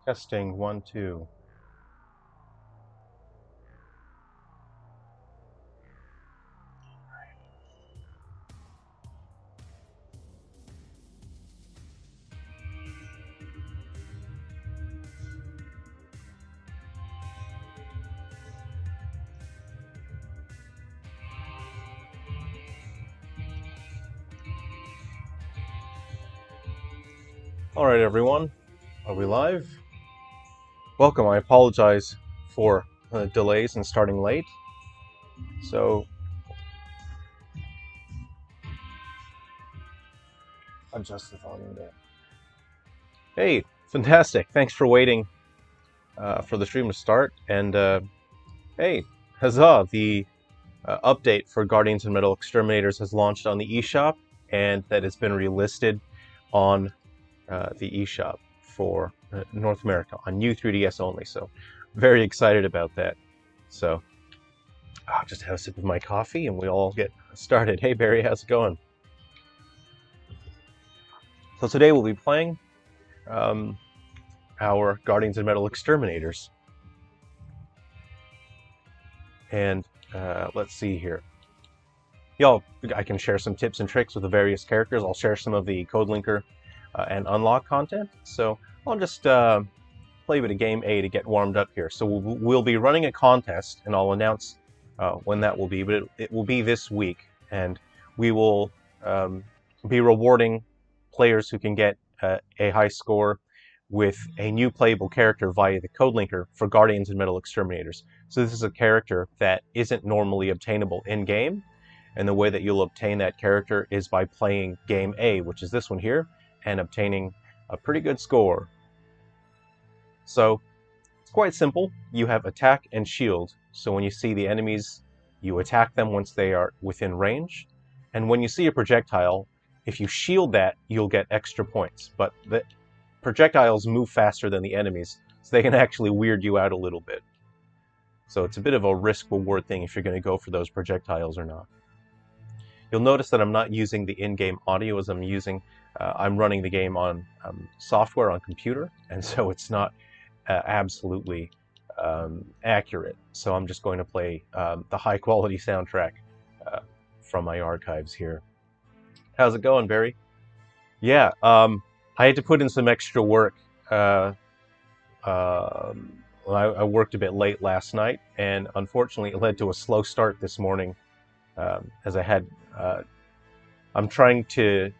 Testing 1, 2. Alright everyone, are we live? Welcome, I apologize for delays and starting late. So, adjust the volume there. Hey, fantastic, thanks for waiting for the stream to start. And hey, huzzah, the update for Guardians and Metal Exterminators has launched on the eShop, and that has been relisted on the eShop for North America on new 3DS only. So very excited about that. So I'll just have a sip of my coffee and we'll all get started. Hey Barry, how's it going? So today we'll be playing our Guardians and Metal Exterminators. And let's see here. Y'all, I can share some tips and tricks with the various characters. I'll share some of the code linker and unlock content. So I'll just play a bit of game A to get warmed up here. So we'll be running a contest, and I'll announce when that will be, but it will be this week, and we will be rewarding players who can get a high score with a new playable character via the code linker for Guardians and Metal Exterminators. So this is a character that isn't normally obtainable in-game, and the way that you'll obtain that character is by playing game A, which is this one here, and obtaining a pretty good score. So it's quite simple. You have attack and shield. So when you see the enemies, you attack them once they are within range. And when you see a projectile, if you shield that, you'll get extra points. But the projectiles move faster than the enemies, so they can actually weird you out a little bit. So it's a bit of a risk-reward thing if you're going to go for those projectiles or not. You'll notice that I'm not using the in-game audio as I'm running the game on software on computer, and so it's not absolutely accurate. So I'm just going to play the high-quality soundtrack from my archives here. How's it going, Barry? Yeah, I had to put in some extra work. I worked a bit late last night, and unfortunately it led to a slow start this morning, as I had... I'm trying to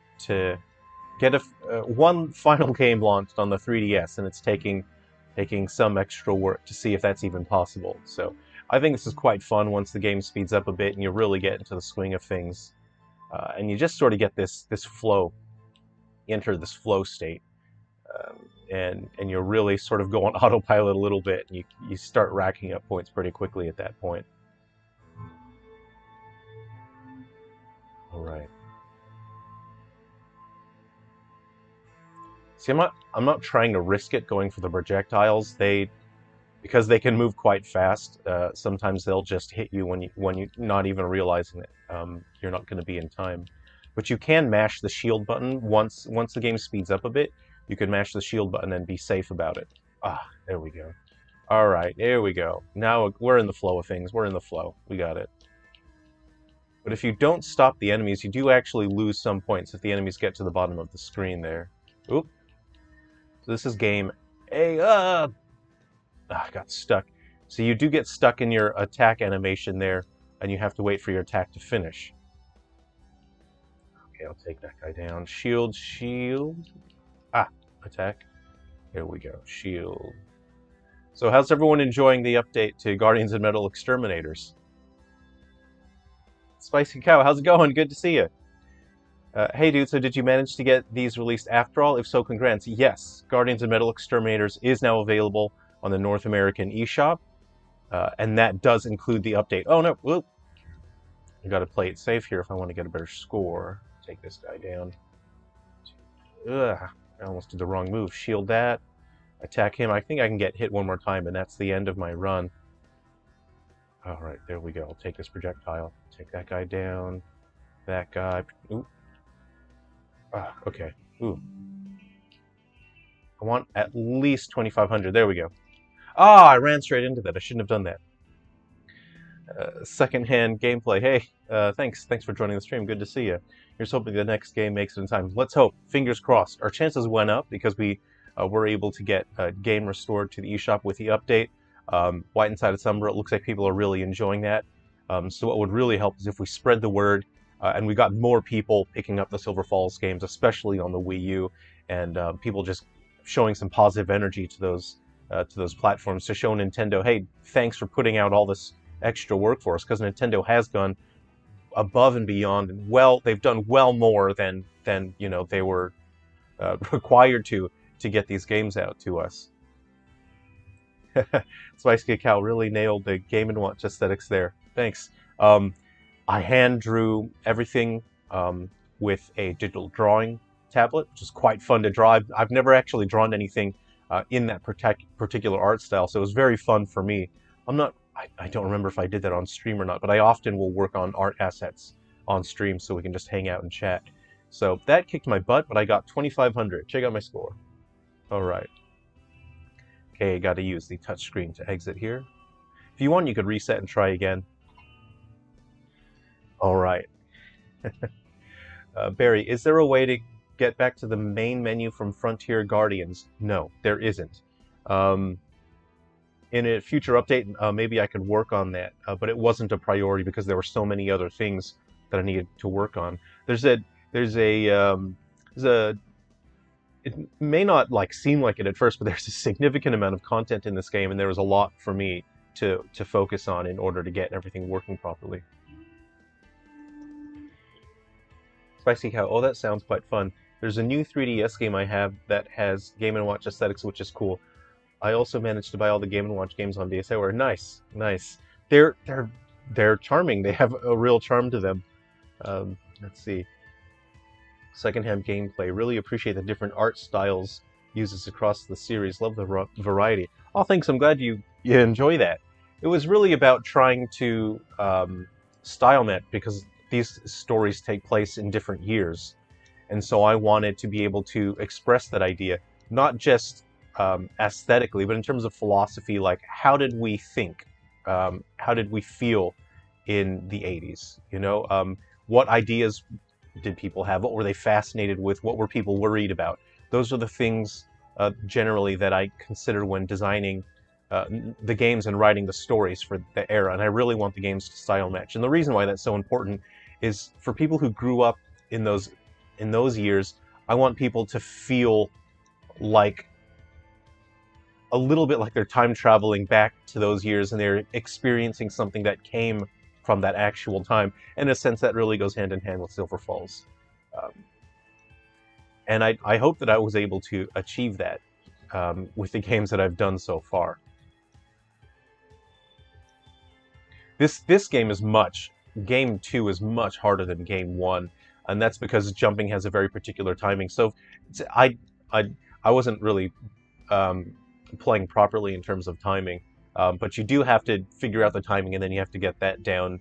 get one final game launched on the 3DS, and it's taking some extra work to see if that's even possible. So I think this is quite fun once the game speeds up a bit and you really get into the swing of things, and you just sort of get this flow, enter this flow state, and you're really sort of go on autopilot a little bit, and you start racking up points pretty quickly at that point. All right. See, I'm not trying to risk it going for the projectiles. Because they can move quite fast. Sometimes they'll just hit you when you not even realizing it. You're not going to be in time. But you can mash the shield button once the game speeds up a bit. You can mash the shield button and be safe about it. Ah, there we go. All right, there we go. Now we're in the flow of things. We're in the flow. We got it. But if you don't stop the enemies, you do actually lose some points if the enemies get to the bottom of the screen there. Oop. So this is game A. I got stuck. So you do get stuck in your attack animation there, and you have to wait for your attack to finish. Okay, I'll take that guy down. Shield, shield. Attack. Here we go. Shield. So how's everyone enjoying the update to Guardians and Metal Exterminators? Spicy Cow, how's it going? Good to see you. Hey dude, so did you manage to get these released after all? If so, congrats. Yes, Guardians and Metal Exterminators is now available on the North American eShop, and that does include the update. Oh no, whoop. I gotta play it safe here if I want to get a better score. Take this guy down. Ugh, I almost did the wrong move. Shield that. Attack him. I think I can get hit one more time, and that's the end of my run. Alright, there we go. I'll take this projectile. Take that guy down. That guy. Ooh. Okay. Ooh. I want at least 2,500. There we go. Ah, I ran straight into that. I shouldn't have done that. Secondhand gameplay. Hey, thanks for joining the stream. Good to see you. Here's hoping the next game makes it in time. Let's hope. Fingers crossed. Our chances went up because we were able to get a game restored to the eShop with the update. White Inside Umbra. It looks like people are really enjoying that. So what would really help is if we spread the word and we got more people picking up the Silver Falls games, especially on the Wii U, and people just showing some positive energy to those platforms to show Nintendo, hey, thanks for putting out all this extra work for us, because Nintendo has gone above and beyond, and they've done well more than you know they were required to get these games out to us. Spice Cacao really nailed the Game & Watch aesthetics there. Thanks. I hand drew everything with a digital drawing tablet, which is quite fun to draw. I've never actually drawn anything in that particular art style, so it was very fun for me. I don't remember if I did that on stream or not, but I often will work on art assets on stream so we can just hang out and chat. So that kicked my butt, but I got 2,500. Check out my score. All right. Okay, got to use the touchscreen to exit here. If you want, you could reset and try again. All right. Barry, is there a way to get back to the main menu from Frontier Guardians? No, there isn't. In a future update, maybe I could work on that, but it wasn't a priority because there were so many other things that I needed to work on. It may not seem like it at first, but there's a significant amount of content in this game, and there was a lot for me to focus on in order to get everything working properly. Spicy Cow, oh, that sounds quite fun. There's a new 3DS game I have that has Game & Watch aesthetics, which is cool. I also managed to buy all the Game & Watch games on DSiWare. Nice, nice. They're charming. They have a real charm to them. Let's see. Secondhand gameplay. Really appreciate the different art styles uses across the series. Love the variety. Oh, thanks. I'm glad you enjoy that. It was really about trying to style match because these stories take place in different years. And so I wanted to be able to express that idea, not just aesthetically, but in terms of philosophy, like how did we think? How did we feel in the 80s? You know, what ideas did people have? What were they fascinated with? What were people worried about? Those are the things generally that I consider when designing the games and writing the stories for the era. And I really want the games to style match. And the reason why that's so important is for people who grew up in those years, I want people to feel like a little bit like they're time traveling back to those years and they're experiencing something that came from that actual time. In a sense, that really goes hand in hand with Silver Falls. And I hope that I was able to achieve that with the games that I've done so far. This game is Game 2 is much harder than Game 1, and that's because jumping has a very particular timing. So I wasn't really playing properly in terms of timing, but you do have to figure out the timing, and then you have to get that down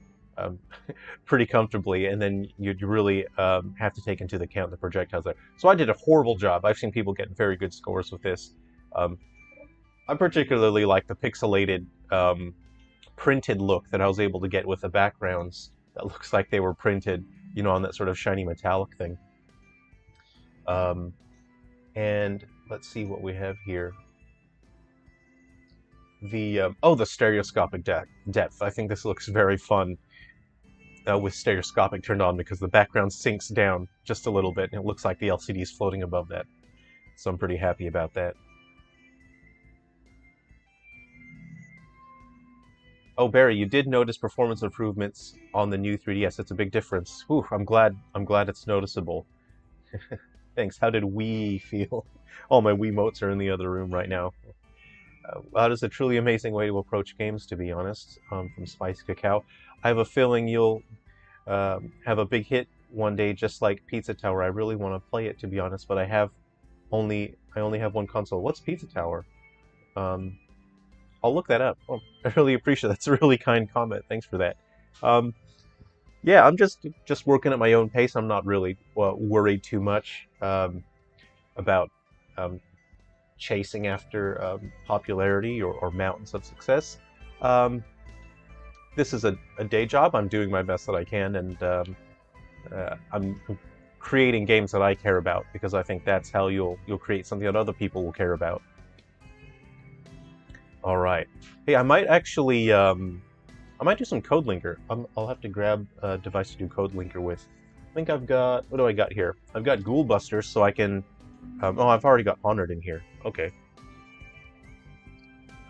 pretty comfortably, and then you really have to take into account the projectiles there. So I did a horrible job. I've seen people get very good scores with this. I particularly like the pixelated printed look that I was able to get with the backgrounds that looks like they were printed, you know, on that sort of shiny metallic thing. And let's see what we have here. The stereoscopic depth. I think this looks very fun with stereoscopic turned on because the background sinks down just a little bit and it looks like the LCD is floating above that. So I'm pretty happy about that. Oh, Barry, you did notice performance improvements on the new 3DS. That's a big difference. Whew, I'm glad it's noticeable. Thanks. How did we feel? All my Wiimotes are in the other room right now. That is a truly amazing way to approach games, to be honest, from Spice Cacao. I have a feeling you'll have a big hit one day, just like Pizza Tower. I really want to play it, to be honest, but I only have one console. What's Pizza Tower? I'll look that up. Oh, I really appreciate that. That's a really kind comment. Thanks for that. Yeah, I'm just working at my own pace. I'm not really worried too much about chasing after popularity or mountains of success. This is a day job. I'm doing my best that I can, and I'm creating games that I care about, because I think that's how you'll create something that other people will care about. All right. Hey, I might actually I might do some code linker. I'll have to grab a device to do code linker with. I think I've got, what do I got here? I've got Ghoul Busters, so I can. Oh, I've already got Honored in here. Okay.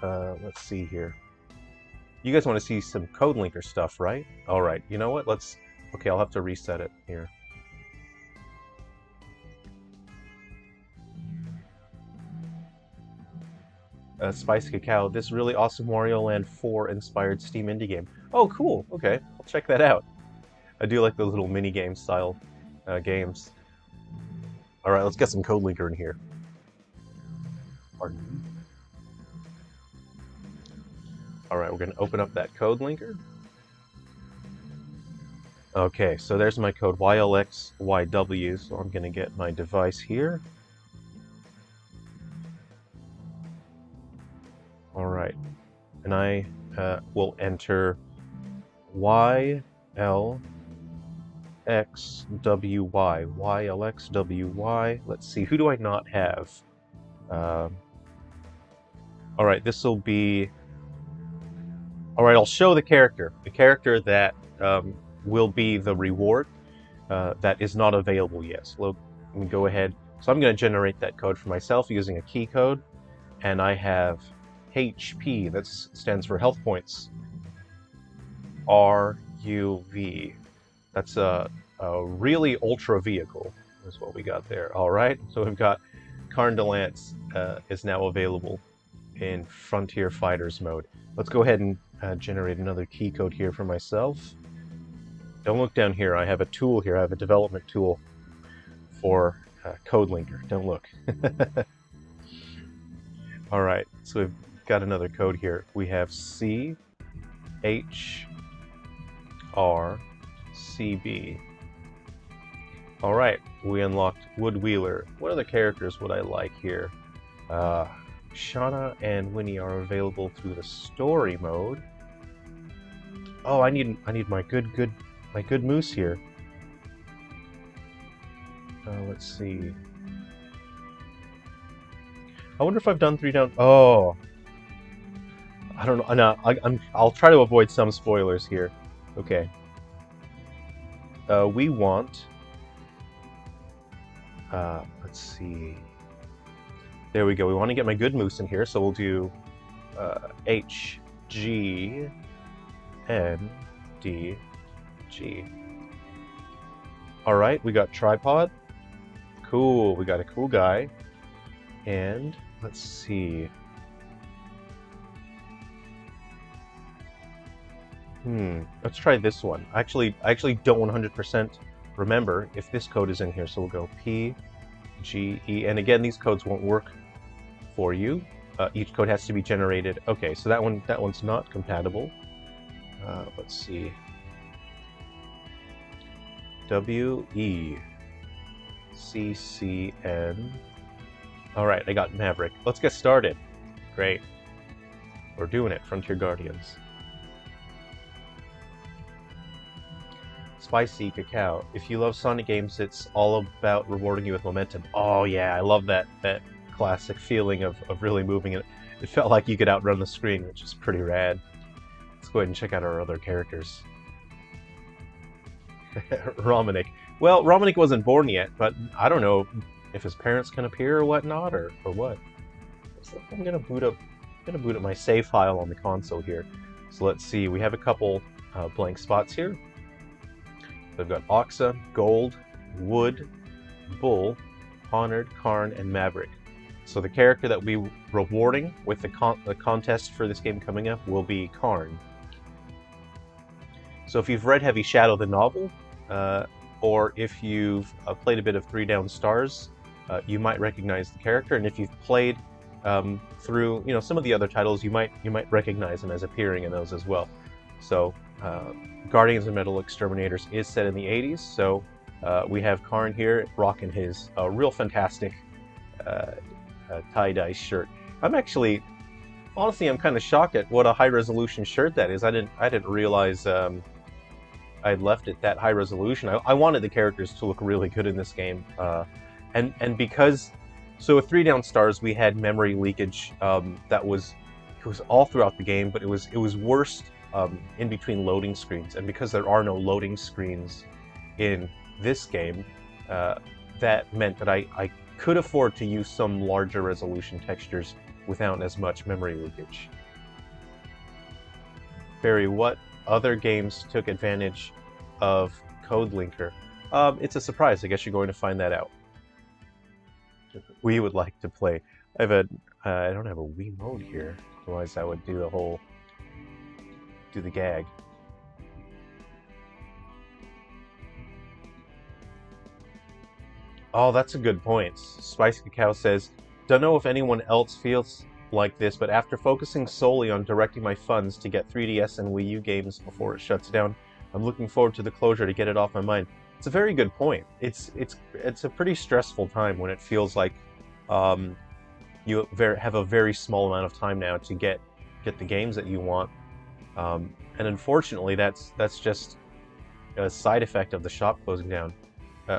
Let's see here. You guys want to see some code linker stuff, right? All right. You know what? Let's. Okay, I'll have to reset it here. Spicy Cacao, this really awesome Wario Land 4 inspired Steam indie game. Oh, cool. Okay, I'll check that out. I do like those little mini game style games. All right, let's get some code linker in here. Pardon me. All right, we're going to open up that code linker. Okay, so there's my code, YLXYW, so I'm going to get my device here. All right, and I will enter YLXWY, YLXWY. Let's see, who do I not have? All right, this will be. All right, I'll show the character that will be the reward that is not available yet. So let me go ahead. So I'm going to generate that code for myself using a key code, and I have HP, that stands for health points. RUV. That's a really ultra vehicle, is what we got there. All right, so we've got Karn de Lance is now available in Frontier Fighters mode. Let's go ahead and generate another key code here for myself. Don't look down here. I have a tool here. I have a development tool for code linker. Don't look. All right, so we've got another code here. We have CHRCB. All right, we unlocked Wood Wheeler. What other characters would I like here? Shauna and Winnie are available through the story mode. Oh, I need my good moose here. Let's see. I wonder if I've done 3 down. Oh, I don't know. No, I'll try to avoid some spoilers here. Okay. We want. Let's see. There we go. We want to get my good moose in here, so we'll do HGNDG. All right, we got tripod. Cool. We got a cool guy, and let's see. Let's try this one. I actually don't 100% remember if this code is in here, so we'll go PGE. And again, these codes won't work for you. Each code has to be generated. Okay, so that one's not compatible. Let's see. WECCN. All right, I got Maverick. Let's get started. Great. We're doing it, Frontier Guardians. Spicy Cacao. If you love Sonic games, it's all about rewarding you with momentum. Oh yeah, I love that classic feeling of really moving it. It felt like you could outrun the screen, which is pretty rad. Let's go ahead and check out our other characters. Romanik. Well, Romanik wasn't born yet, but I don't know if his parents can appear or whatnot, or what. So I'm gonna boot up my save file on the console here. So let's see. We have a couple blank spots here. We've got Oxa, Gold, Wood, Bull, Honored, Karn, and Maverick. So the character that we'll be rewarding with the contest for this game coming up will be Karn. So if you've read Heavy Shadow the novel, or if you've played a bit of 3 Down Stars, you might recognize the character. And if you've played through some of the other titles, you might recognize him as appearing in those as well. So Guardians of Metal Exterminators is set in the 80s, so we have Karn here rocking his real fantastic tie-dye shirt. Honestly, I'm kind of shocked at what a high-resolution shirt that is. I didn't realize I'd left it that high resolution. I wanted the characters to look really good in this game, and because with 3 down stars we had memory leakage it was all throughout the game, but it was worst in between loading screens, and because there are no loading screens in this game, that meant that I could afford to use some larger resolution textures without as much memory leakage. Barry, what other games took advantage of Code Linker? It's a surprise. I guess you're going to find that out. We would like to play. I don't have a Wii mode here. Otherwise, I would do the gag. Oh, that's a good point. Spicy Cacao says, don't know if anyone else feels like this, but after focusing solely on directing my funds to get 3DS and Wii U games before it shuts down, I'm looking forward to the closure to get it off my mind. It's a very good point. It's a pretty stressful time when it feels like you have a very small amount of time now to get the games that you want, and unfortunately that's just a side effect of the shop closing down.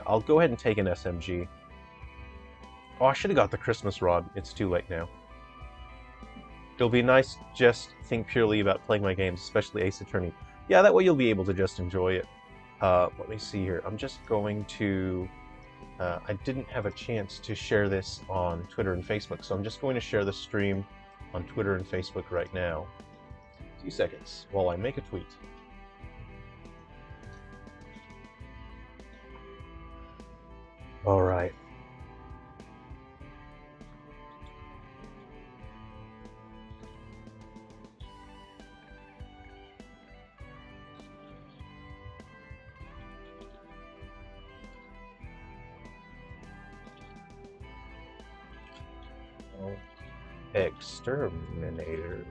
I'll go ahead and take an SMG. Oh, I should have got the Christmas rod. It's too late now. It'll be nice to just think purely about playing my games, especially Ace Attorney. Yeah, that way you'll be able to just enjoy it. Let me see here. I'm just going to... I didn't have a chance to share this on Twitter and Facebook, so I'm just going to share the stream on Twitter and Facebook right now. 2 seconds while I make a tweet. All right. Exterminators.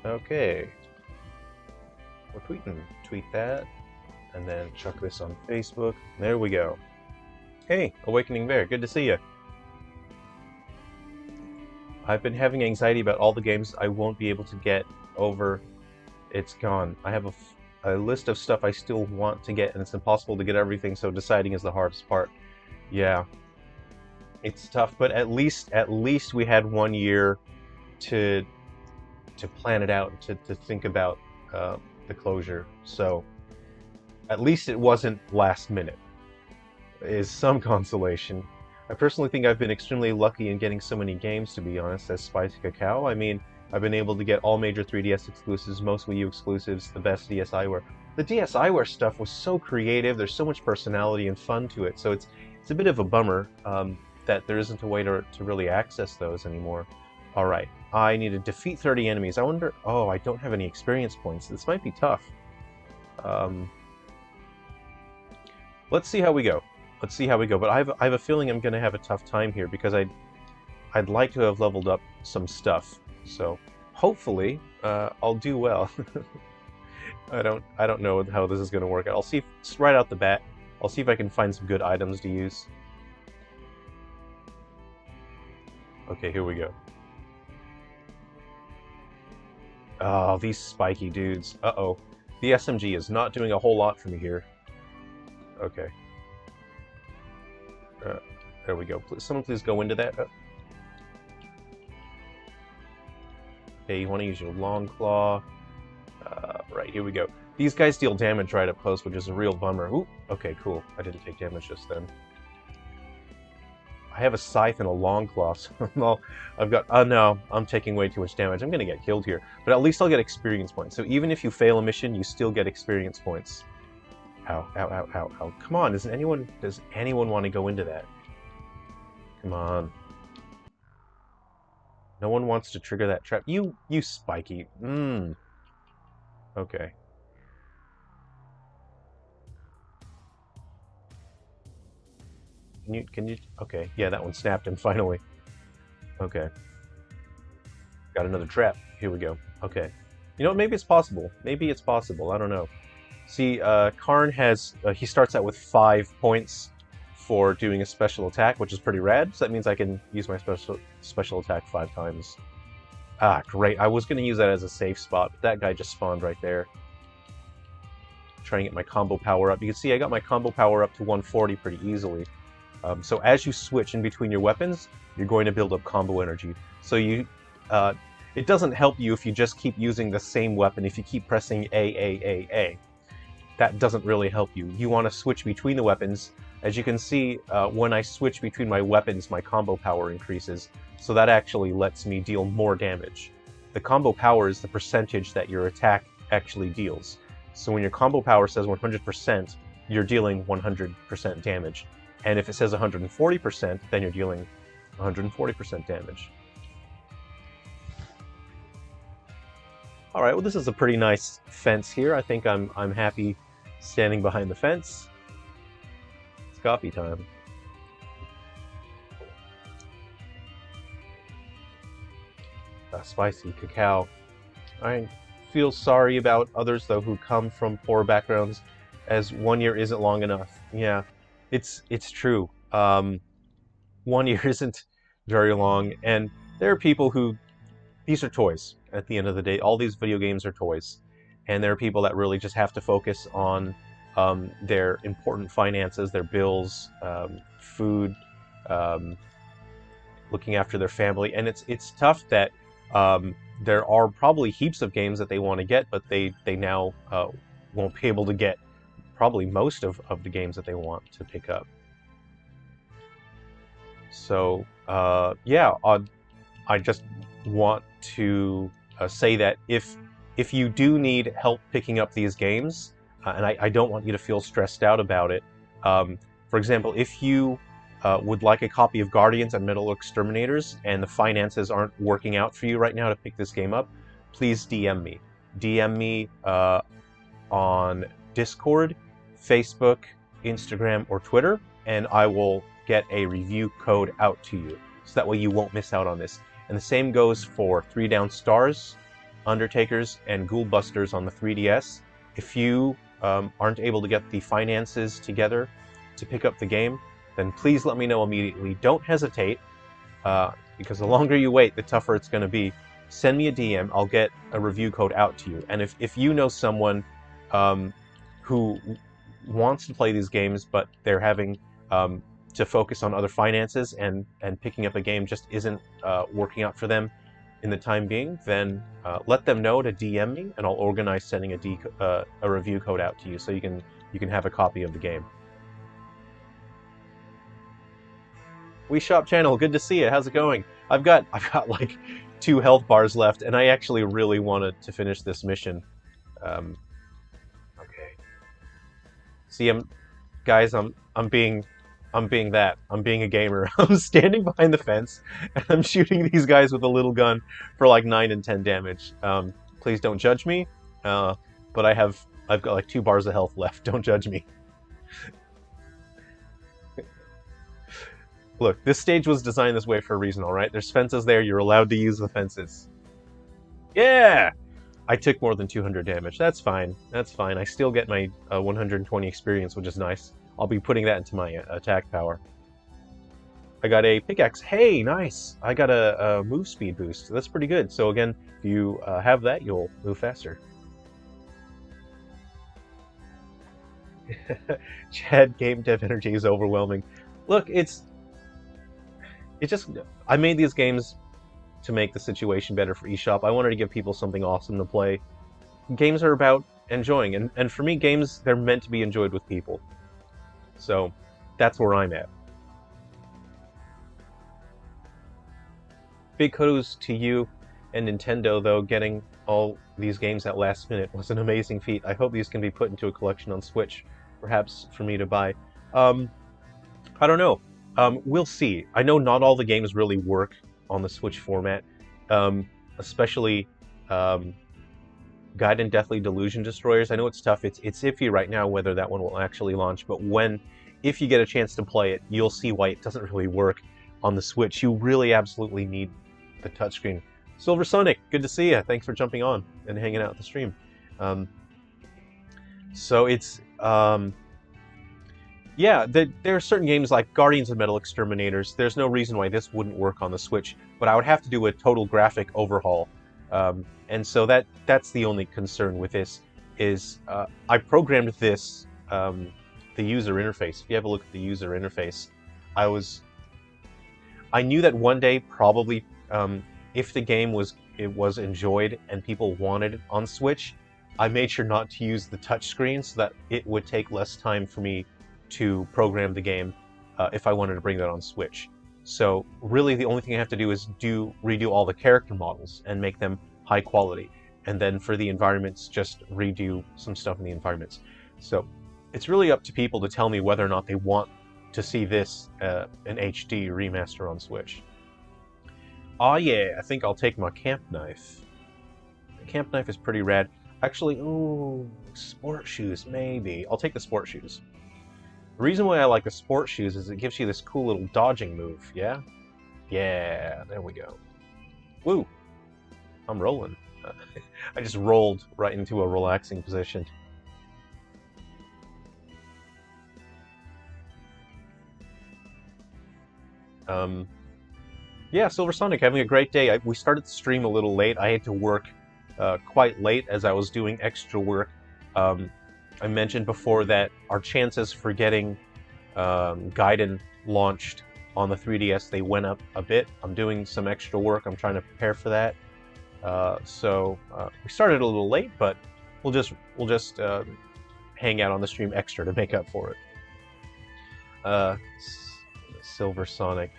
Okay. We're tweeting. Tweet that, and then chuck this on Facebook. There we go. Hey, Awakening Bear, good to see you. I've been having anxiety about all the games I won't be able to get over. It's gone. I have a list of stuff I still want to get, and it's impossible to get everything, so deciding is the hardest part. Yeah. It's tough, but at least we had 1 year to plan it out, to think about the closure. So at least it wasn't last minute, is some consolation. I personally think I've been extremewly lucky in getting so many games, to be honest, as Spicy Cacao. I mean, I've been able to get all major 3DS exclusives, most Wii U exclusives, the best DSiWare. The DSiWare stuff was so creative, there's so much personality and fun to it, so it's a bit of a bummer that there isn't a way to really access those anymore. Alright, I need to defeat 30 enemies. I wonder... Oh, I don't have any experience points. This might be tough. Let's see how we go. Let's see how we go, but I have a feeling I'm going to have a tough time here, because I'd like to have leveled up some stuff. So hopefully I'll do well. I don't know how this is going to work out. I'll see right out the bat. I'll see if I can find some good items to use. Okay, here we go. Oh, these spiky dudes. Uh-oh. The SMG is not doing a whole lot for me here. Okay. There we go. Someone please go into that. Okay, you want to use your long claw. Right, here we go. These guys deal damage right up close, which is a real bummer. Ooh, okay, cool. I didn't take damage just then. I have a scythe and a long claw, so well, I've got... Oh no, I'm taking way too much damage. I'm going to get killed here. But at least I'll get experience points. So even if you fail a mission, you still get experience points. Ow, ow, ow, ow, ow. Come on, does anyone want to go into that? Come on. No one wants to trigger that trap. You spiky. Okay. Can you? Okay, yeah, that one snapped him finally. Okay. Got another trap. Here we go. Okay. You know what? Maybe it's possible. Maybe it's possible. I don't know. See, Karn has, he starts out with 5 points for doing a special attack, which is pretty rad, so that means I can use my special attack 5 times. Ah, great. I was going to use that as a safe spot, but that guy just spawned right there. Trying to get my combo power up. You can see I got my combo power up to 140 pretty easily. So as you switch in between your weapons, you're going to build up combo energy. So you, it doesn't help you if you just keep using the same weapon, if you keep pressing A. That doesn't really help you. You want to switch between the weapons. As you can see, when I switch between my weapons, my combo power increases. So that actually lets me deal more damage. The combo power is the percentage that your attack actually deals. So when your combo power says 100%, you're dealing 100% damage. And if it says 140%, then you're dealing 140% damage. All right, well, this is a pretty nice fence here. I think I'm happy standing behind the fence. It's coffee time. Spicy cacao. I feel sorry about others, though, who come from poor backgrounds, as 1 year isn't long enough. Yeah, it's true. 1 year isn't very long, and there are people who, these are toys at the end of the day. All these video games are toys, and there are people that really just have to focus on their important finances, their bills, food, looking after their family, and it's tough that there are probably heaps of games that they want to get, but they now won't be able to get probably most of the games that they want to pick up. So yeah, I just want to say that if you do need help picking up these games, and I don't want you to feel stressed out about it. For example, if you would like a copy of Guardians and Metal Exterminators, and the finances aren't working out for you right now to pick this game up, please DM me. DM me on Discord, Facebook, Instagram, or Twitter, and I will get a review code out to you. So that way you won't miss out on this. And the same goes for 3 Down Stars, Undertakers, and Ghoul Busters on the 3DS. If you aren't able to get the finances together to pick up the game, then please let me know immediately. Don't hesitate, because the longer you wait, the tougher it's going to be. Send me a DM, I'll get a review code out to you. And if you know someone who wants to play these games, but they're having to focus on other finances, and picking up a game just isn't working out for them in the time being, then let them know to DM me, and I'll organize sending a review code out to you so you can have a copy of the game. eShop channel, good to see you. How's it going? I've got like 2 health bars left, and I actually really wanted to finish this mission. Okay. See, guys, I'm being a gamer. I'm standing behind the fence, and I'm shooting these guys with a little gun for like 9 and 10 damage. Please don't judge me, but I've got like 2 bars of health left. Don't judge me. Look, this stage was designed this way for a reason, alright? There's fences there, you're allowed to use the fences. Yeah! I took more than 200 damage. That's fine. That's fine. I still get my 120 experience, which is nice. I'll be putting that into my attack power. I got a pickaxe. Hey, nice! I got a move speed boost. That's pretty good. So again, if you have that, you'll move faster. Chad, game dev energy is overwhelming. Look, I made these games to make the situation better for eShop. I wanted to give people something awesome to play. Games are about enjoying, and for me, games, they're meant to be enjoyed with people. So, that's where I'm at. Big kudos to you and Nintendo, though. Getting all these games at last minute was an amazing feat. I hope these can be put into a collection on Switch, perhaps for me to buy. I don't know. We'll see. I know not all the games really work on the Switch format, especially Gaiden Deathly Delusion Destroyers. I know it's tough. It's iffy right now whether that one will actually launch, but if you get a chance to play it, you'll see why it doesn't really work on the Switch. You really absolutely need the touchscreen. Silver Sonic, good to see you. Thanks for jumping on and hanging out at the stream. So it's yeah, there are certain games like Guardians of Metal Exterminators. There's no reason why this wouldn't work on the Switch, but I would have to do a total graphic overhaul, and so that's the only concern with this. Is I programmed this the user interface. If you have a look at the user interface, I knew that one day probably if the game was enjoyed and people wanted it on Switch, I made sure not to use the touchscreen so that it would take less time for me to program the game if I wanted to bring that on Switch. So really the only thing I have to do is redo all the character models and make them high quality. And then for the environments, just redo some stuff in the environments. So it's really up to people to tell me whether or not they want to see this an HD remaster on Switch. Oh yeah, I think I'll take my camp knife. The camp knife is pretty rad. Actually, ooh, sport shoes, maybe. I'll take the sport shoes. The reason why I like the sport shoes is it gives you this cool little dodging move, yeah? Yeah, there we go. Woo! I'm rolling. I just rolled right into a relaxing position. Yeah, Silver Sonic, having a great day. We started the stream a little late. I had to work quite late as I was doing extra work. I mentioned before that our chances for getting Gaiden launched on the 3DS, they went up a bit. I'm doing some extra work. I'm trying to prepare for that. So we started a little late, but we'll just hang out on the stream extra to make up for it. Silver Sonic.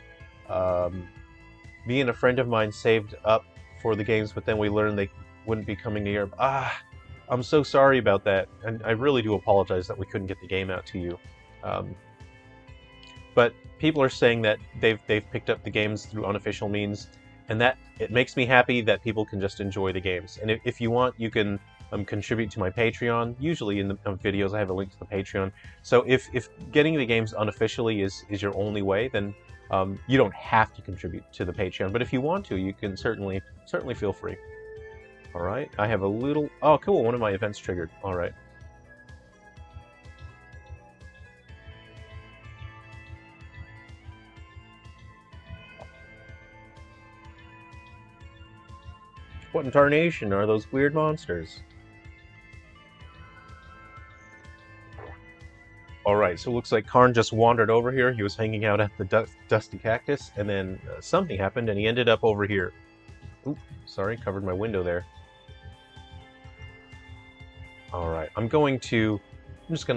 Me and a friend of mine saved up for the games, but then we learned they wouldn't be coming to Europe. I'm so sorry about that, and I really do apologize that we couldn't get the game out to you. But people are saying that they've picked up the games through unofficial means, and that it makes me happy that people can just enjoy the games. And if you want, you can contribute to my Patreon. Usually in the videos I have a link to the Patreon. So if getting the games unofficially is your only way, then you don't have to contribute to the Patreon. But if you want to, you can certainly feel free. All right, I have a little... Oh, cool, one of my events triggered. All right. What in tarnation are those weird monsters? Alright, so it looks like Karn just wandered over here. He was hanging out at the Dusty Cactus, and then something happened, and he ended up over here. Oop, sorry, covered my window there. Alright, I'm just going to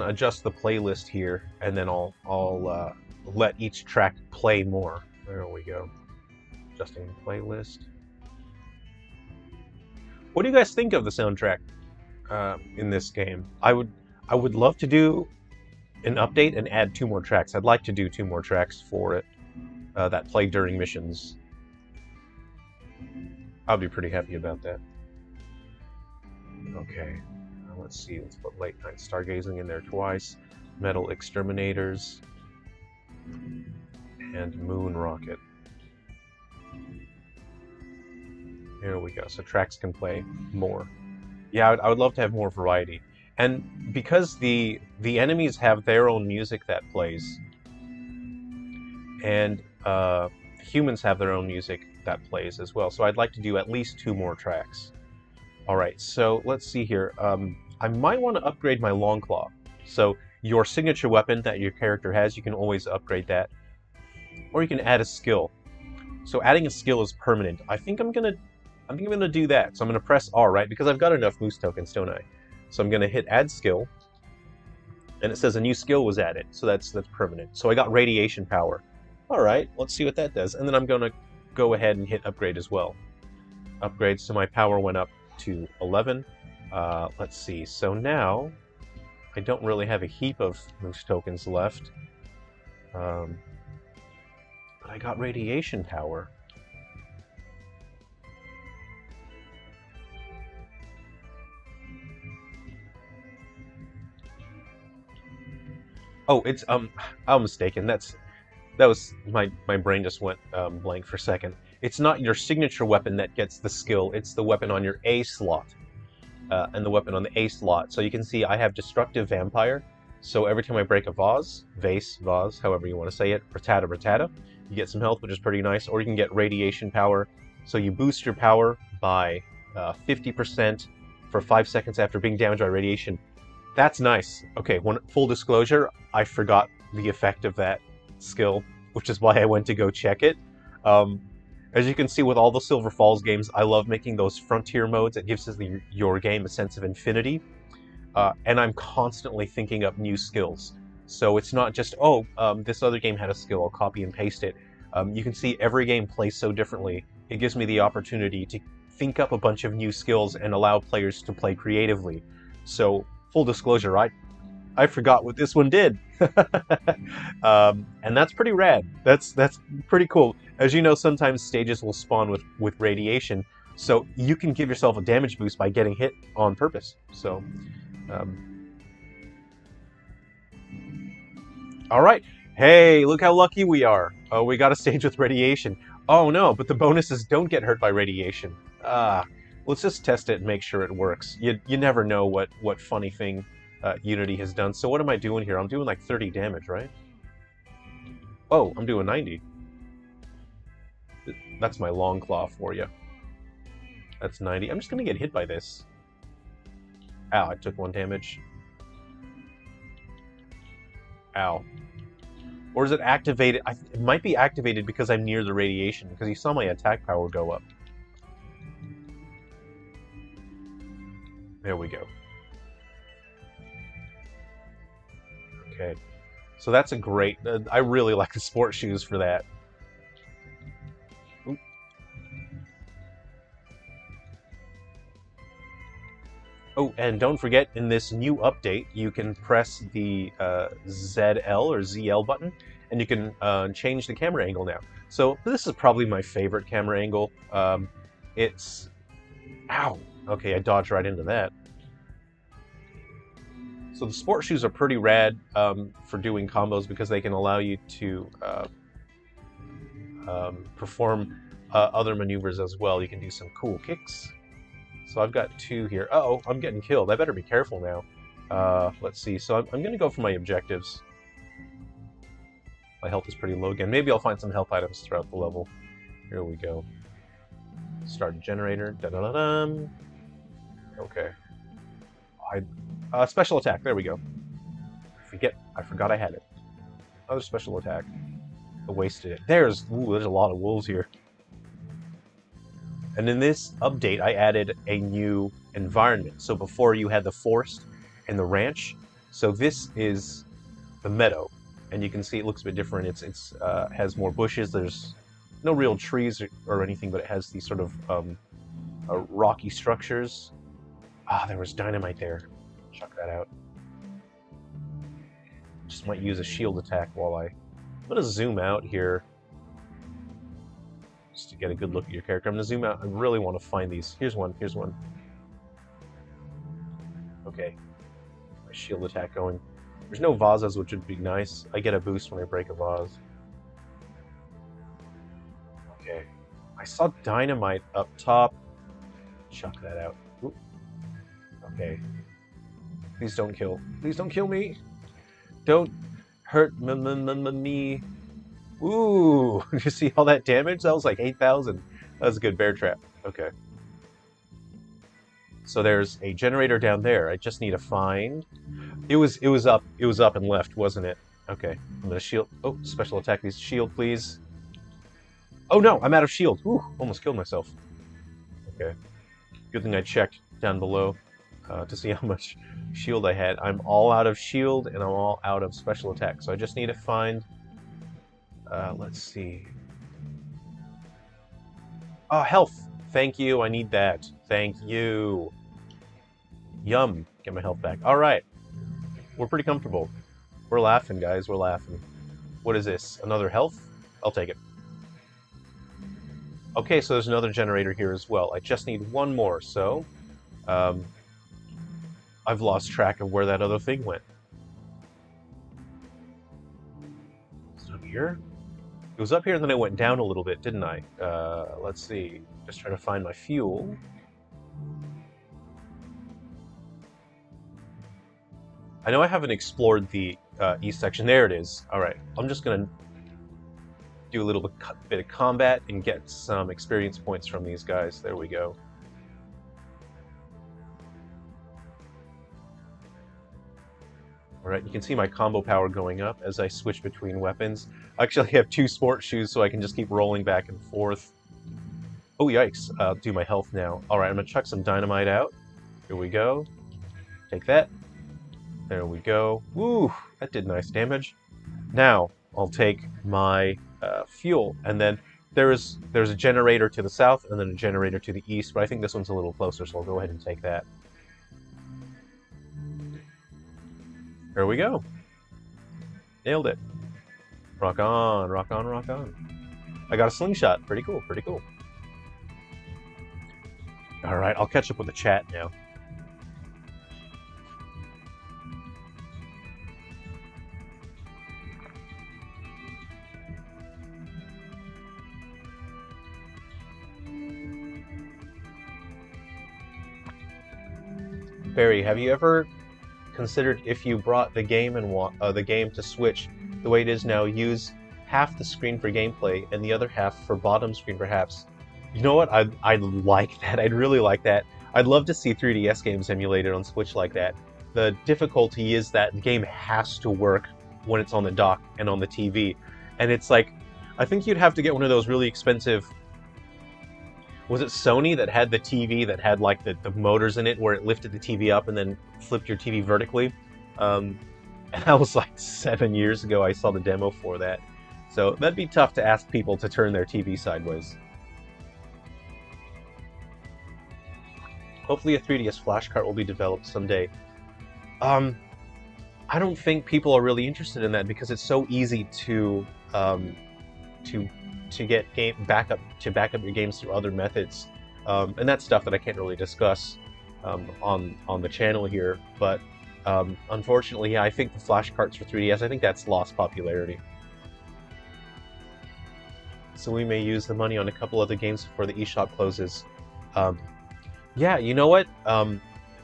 adjust the playlist here, and then I'll let each track play more. There we go. Adjusting the playlist. What do you guys think of the soundtrack in this game? I would love to do an update and add 2 more tracks. I'd like to do 2 more tracks for it that play during missions. I'll be pretty happy about that. Okay, let's see. Let's put Late Night Stargazing in there twice. Metal Exterminators. And Moon Rocket. There we go. So tracks can play more. Yeah, I would love to have more variety. And because the enemies have their own music that plays, and humans have their own music that plays as well. So I'd like to do at least 2 more tracks. All right, so let's see here. I might want to upgrade my Long Claw. So your signature weapon that your character has, you can always upgrade that. Or you can add a skill. So adding a skill is permanent. I think I'm gonna do that. So I'm gonna press R, right? Because I've got enough moose tokens, don't I? So I'm gonna hit Add Skill, and it says a new skill was added. So that's permanent. So I got Radiation Power. All right, let's see what that does. And then I'm gonna go ahead and hit Upgrade as well. Upgrade. So my power went up to 11. Let's see. So now I don't really have a heap of moose tokens left. But I got Radiation Power. Oh, it's I'm mistaken. That was my brain just went blank for a second. It's not your signature weapon that gets the skill. It's the weapon on your A slot. and the weapon on the A slot. So you can see I have Destructive Vampire. So every time I break a vase, however you want to say it, ratata, you get some health, which is pretty nice. Or you can get Radiation Power. So you boost your power by 50% for 5 seconds after being damaged by radiation. That's nice. Okay, full disclosure, I forgot the effect of that skill, which is why I went to go check it. As you can see with all the Silver Falls games, I love making those frontier modes. It gives your game a sense of infinity. And I'm constantly thinking up new skills. So it's not just, oh, this other game had a skill, I'll copy and paste it. You can see every game plays so differently. It gives me the opportunity to think up a bunch of new skills and allow players to play creatively. So, full disclosure, I forgot what this one did. And that's pretty rad. That's pretty cool. As you know, sometimes stages will spawn with radiation, so you can give yourself a damage boost by getting hit on purpose. So, all right. Hey, look how lucky we are. Oh, we got a stage with radiation. Oh no, but the bonuses don't get hurt by radiation. Let's just test it and make sure it works. You never know what funny thing Unity has done. So what am I doing here? I'm doing like 30 damage, right? Oh, I'm doing 90. That's my long claw for you. That's 90. I'm just gonna get hit by this. Ow, I took 1 damage. Ow. Or is it activated? It might be activated because I'm near the radiation, because you saw my attack power go up. There we go. Okay. So that's a great... I really like the sport shoes for that. Oop. Oh, and don't forget, in this new update, you can press the ZL or ZL button, and you can change the camera angle now. So this is probably my favorite camera angle. It's... Ow! Okay, I dodged right into that. So the sport shoes are pretty rad for doing combos because they can allow you to perform other maneuvers as well. You can do some cool kicks. So I've got 2 here. Uh-oh, I'm getting killed. I better be careful now. Let's see. So I'm going to go for my objectives. My health is pretty low again. Maybe I'll find some health items throughout the level. Here we go. Start a generator. Da-da-da-dum. Okay. Special attack. There we go. I forgot I had it. Another special attack. I wasted it. There's a lot of wolves here. And in this update, I added a new environment. So before you had the forest and the ranch. So this is the meadow, and you can see it looks a bit different. It's has more bushes. There's no real trees or anything, but it has these sort of rocky structures. Ah, there was dynamite there. Chuck that out. Just might use a shield attack while I'm gonna zoom out here just to get a good look at your character. I'm gonna zoom out. I really want to find these. Here's one. Here's one. Okay. My shield attack going. There's no vases, which would be nice. I get a boost when I break a vase. Okay. I saw dynamite up top. Chuck that out. Oop. Okay. Please don't kill. Please don't kill me. Don't hurt me. Ooh, did you see all that damage? That was like 8,000. That was a good bear trap. Okay. So there's a generator down there. I just need to find... It was up and left, wasn't it? Okay. I'm gonna shield... Oh, special attack these. Shield, please. Oh no, I'm out of shield. Ooh, almost killed myself. Okay. Good thing I checked down below to see how much shield I had. I'm all out of shield and I'm all out of special attack. So I just need to find... let's see. Oh, health. Thank you. I need that. Thank you. Yum. Get my health back. All right. We're pretty comfortable. We're laughing, guys. We're laughing. What is this? Another health? I'll take it. Okay, so there's another generator here as well. I just need one more, so... I've lost track of where that other thing went. Is it up here? It was up here and then it went down a little bit, didn't I? Let's see. Just trying to find my fuel. I know I haven't explored the east section. There it is. All right, I'm just gonna do a little bit of combat and get some experience points from these guys. There we go. All right, you can see my combo power going up as I switch between weapons. I actually have 2 sport shoes, so I can just keep rolling back and forth. Oh, yikes. I'll do my health now. All right, I'm going to chuck some dynamite out. Here we go. Take that. There we go. Woo, that did nice damage. Now, I'll take my fuel, and then there's a generator to the south and then a generator to the east, but I think this one's a little closer, so I'll go ahead and take that. There we go. Nailed it. Rock on, rock on, rock on. I got a slingshot. Pretty cool, pretty cool. Alright, I'll catch up with the chat now. Barry, have you ever considered if you brought the game and the game to Switch the way it is now, use half the screen for gameplay and the other half for bottom screen perhaps? You know what? I'd like that. I'd really like that. I'd love to see 3DS games emulated on Switch like that. The difficulty is that the game has to work when it's on the dock and on the TV. And it's like, I think you'd have to get one of those really expensive... Was it Sony that had the TV that had like the motors in it where it lifted the TV up and then flipped your TV vertically? And that was like 7 years ago I saw the demo for that. So that'd be tough to ask people to turn their TV sideways. Hopefully a 3DS flashcart will be developed someday. I don't think people are really interested in that because it's so easy to get back up your games through other methods, and that's stuff that I can't really discuss on the channel here. But unfortunately, yeah, I think the flashcarts for 3DS, I think that's lost popularity. So we may use the money on a couple other games before the eShop closes. Yeah, you know what?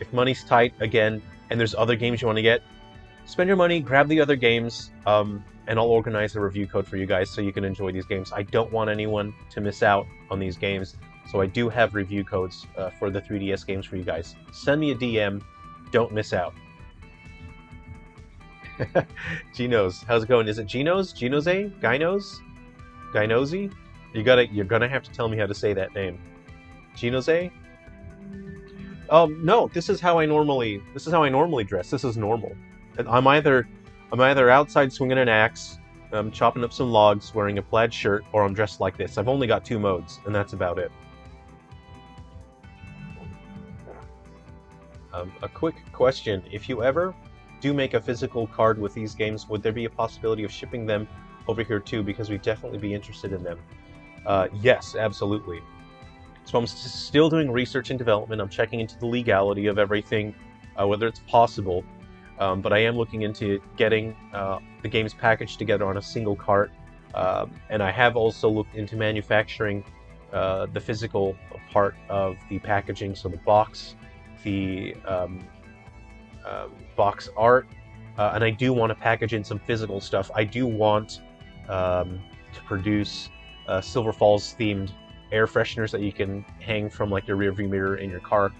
If money's tight again, and there's other games you want to get, spend your money, grab the other games, and I'll organize a review code for you guys so you can enjoy these games. I don't want anyone to miss out on these games, so I do have review codes for the 3DS games for you guys. Send me a DM, don't miss out. Genos, how's it going? Is it Genos? Genose? Gynos? Gynosi? You're gonna have to tell me how to say that name. Genose? No, this is how I normally dress. This is normal. I'm either outside swinging an axe, I'm chopping up some logs, wearing a plaid shirt, or I'm dressed like this. I've only got 2 modes, and that's about it. A quick question: if you ever do make a physical card with these games, would there be a possibility of shipping them over here too? Because we'd definitely be interested in them. Yes, absolutely. So I'm still doing research and development. I'm checking into the legality of everything, whether it's possible. But I am looking into getting the games packaged together on a single cart. And I have also looked into manufacturing the physical part of the packaging, so the box, the box art, and I do want to package in some physical stuff. I do want to produce Silver Falls themed air fresheners that you can hang from like your rear view mirror in your car.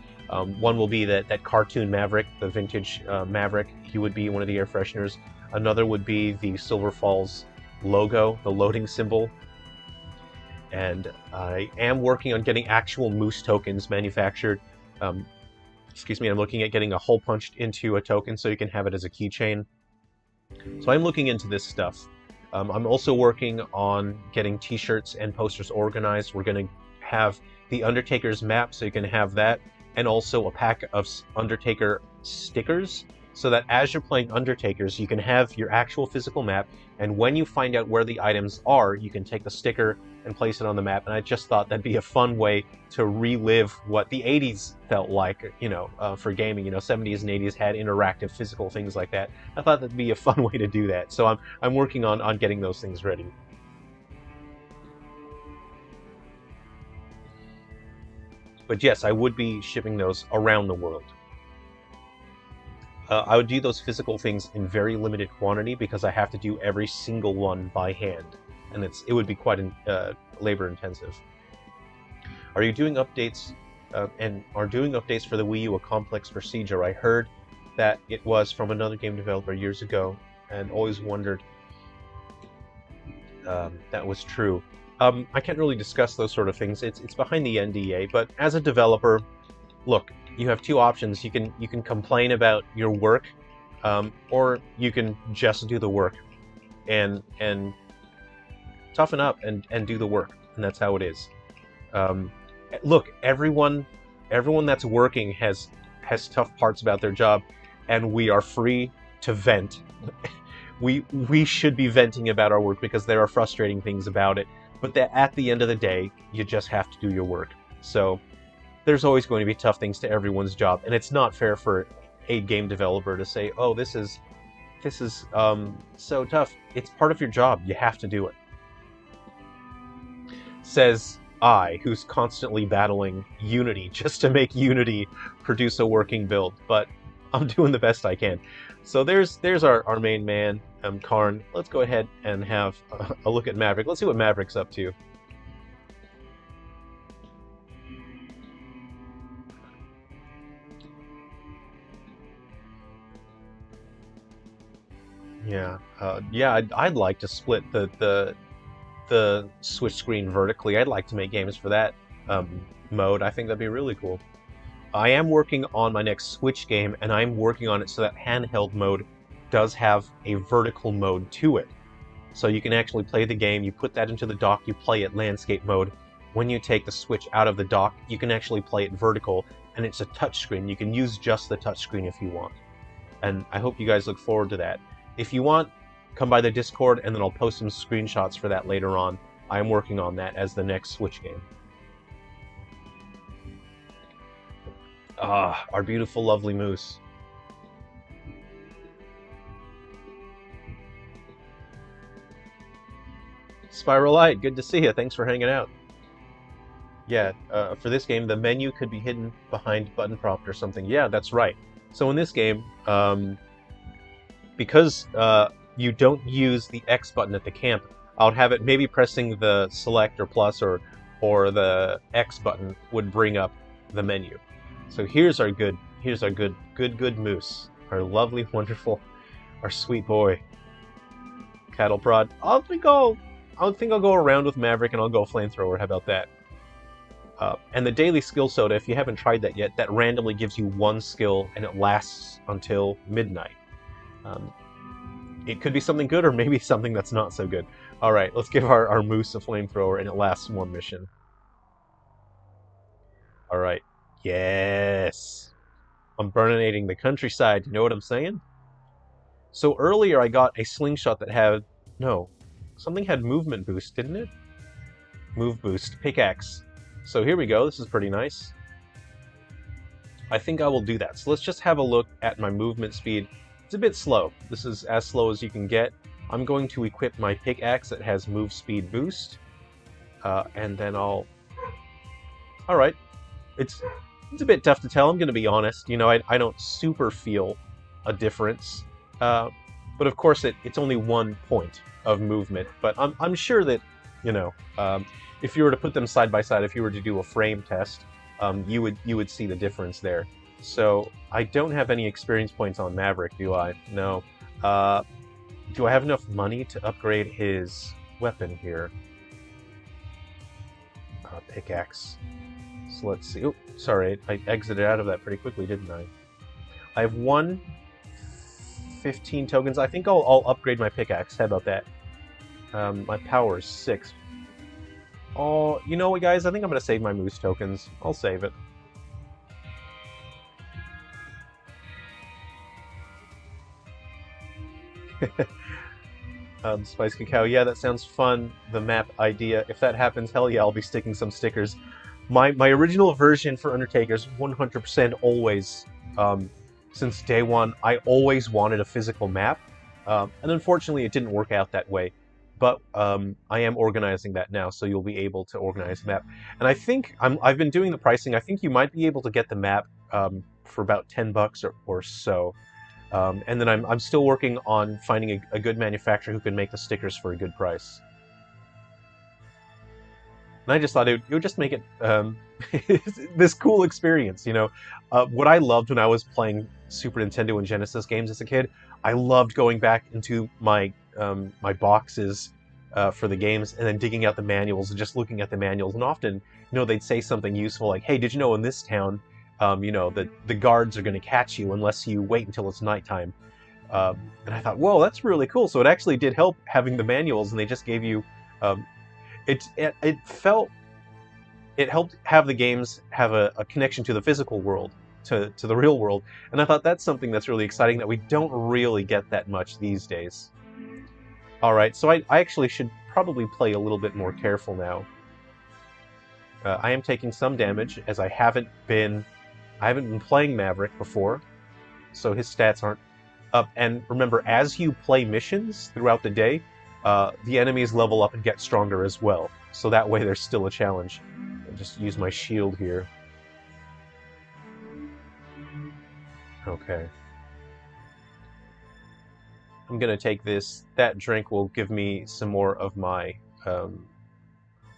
One will be that cartoon Maverick, the vintage Maverick. He would be one of the air fresheners. Another would be the Silver Falls logo, the loading symbol. And I am working on getting actual moose tokens manufactured. Excuse me, I'm looking at getting a hole punched into a token so you can have it as a keychain. So I'm looking into this stuff. I'm also working on getting t-shirts and posters organized. We're going to have the Undertakers map, so you can have that, and also a pack of Undertaker stickers, so that as you're playing Undertakers, you can have your actual physical map, and when you find out where the items are, you can take the sticker and place it on the map. And I just thought that'd be a fun way to relive what the 80s felt like, you know, for gaming. You know, 70s and 80s had interactive physical things like that. I thought that'd be a fun way to do that. So I'm working on getting those things ready. But yes, I would be shipping those around the world. I would do those physical things in very limited quantity because I have to do every single one by hand, and it would be quite labor intensive. Are you doing updates? And are doing updates for the Wii U a complex procedure? I heard that it was from another game developer years ago, and always wondered that was true. I can't really discuss those sort of things. It's behind the NDA, but as a developer, look, you have two options. You can complain about your work, or you can just do the work, and toughen up and do the work, and that's how it is. Look, everyone that's working has tough parts about their job, and we are free to vent. we should be venting about our work because there are frustrating things about it. But at the end of the day, you just have to do your work. So there's always going to be tough things to everyone's job, and it's not fair for a game developer to say, "Oh, this is so tough." It's part of your job. You have to do it. Says I, who's constantly battling Unity just to make Unity produce a working build, but I'm doing the best I can. So there's our main man, Karn. Let's go ahead and have a look at Maverick. Let's see what Maverick's up to. Yeah, I'd like to split the Switch screen vertically. I'd like to make games for that mode. I think that'd be really cool. I am working on my next Switch game, and I'm working on it so that handheld mode does have a vertical mode to it. So you can actually play the game, you put that into the dock, you play it landscape mode. When you take the Switch out of the dock, you can actually play it vertical, and it's a touchscreen. You can use just the touchscreen if you want. And I hope you guys look forward to that. If you want, come by the Discord, and then I'll post some screenshots for that later on. I am working on that as the next Switch game. Ah, our beautiful, lovely moose. Spiral Light, good to see you. Thanks for hanging out. Yeah, for this game, the menu could be hidden behind button prompt or something. Yeah, that's right. So in this game, because you don't use the X button at the camp, I would have it maybe pressing the select or plus or the X button would bring up the menu. So here's our good moose, our lovely, wonderful, our sweet boy, cattle prod. I think I'll go around with Maverick and I'll go flamethrower. How about that? And the daily skill soda, if you haven't tried that yet, that randomly gives you one skill and it lasts until midnight. It could be something good or maybe something that's not so good. All right, let's give our moose a flamethrower and it lasts one mission. All right. Yes. I'm burninating the countryside, you know what I'm saying? So earlier I got a slingshot that had... No. Something had movement boost, didn't it? Move boost. Pickaxe. So here we go. This is pretty nice. I think I will do that. So let's just have a look at my movement speed. It's a bit slow. This is as slow as you can get. I'm going to equip my pickaxe that has move speed boost. And then I'll... Alright. It's a bit tough to tell, I'm going to be honest. You know, I don't super feel a difference. But of course, it's only 1 point of movement. But I'm sure that, you know, if you were to put them side by side, if you were to do a frame test, you would see the difference there. So I don't have any experience points on Maverick, do I? No. Do I have enough money to upgrade his weapon here? Pickaxe. So let's see. Oh, sorry, I exited out of that pretty quickly, didn't I? I have 15 tokens. I think I'll upgrade my pickaxe. How about that? My power is 6. Oh, you know what, guys? I think I'm going to save my moose tokens. I'll save it. Spice Cacao. Yeah, that sounds fun. The map idea. If that happens, hell yeah, I'll be sticking some stickers. My original version for Undertakers, 100% always, since day one, I always wanted a physical map. And unfortunately, it didn't work out that way. But I am organizing that now, so you'll be able to organize the map. And I think I've been doing the pricing. I think you might be able to get the map for about $10 or so. And then I'm still working on finding a good manufacturer who can make the stickers for a good price. And I just thought it would just make it this cool experience, you know. What I loved when I was playing Super Nintendo and Genesis games as a kid, I loved going back into my my boxes for the games and then digging out the manuals and just looking at the manuals. And often, you know, they'd say something useful like, "Hey, did you know in this town, you know, the guards are going to catch you unless you wait until it's nighttime." And I thought, whoa, that's really cool. So it actually did help having the manuals, and they just gave you. It felt it helped have the games have a connection to the physical world, to the real world, and I thought that's something that's really exciting that we don't really get that much these days. All right, so I actually should probably play a little bit more careful now. I am taking some damage as I haven't been playing Maverick before, so his stats aren't up. And remember, as you play missions throughout the day, the enemies level up and get stronger as well. So that way there's still a challenge. I'll just use my shield here. Okay. I'm gonna take this. That drink will give me some more of my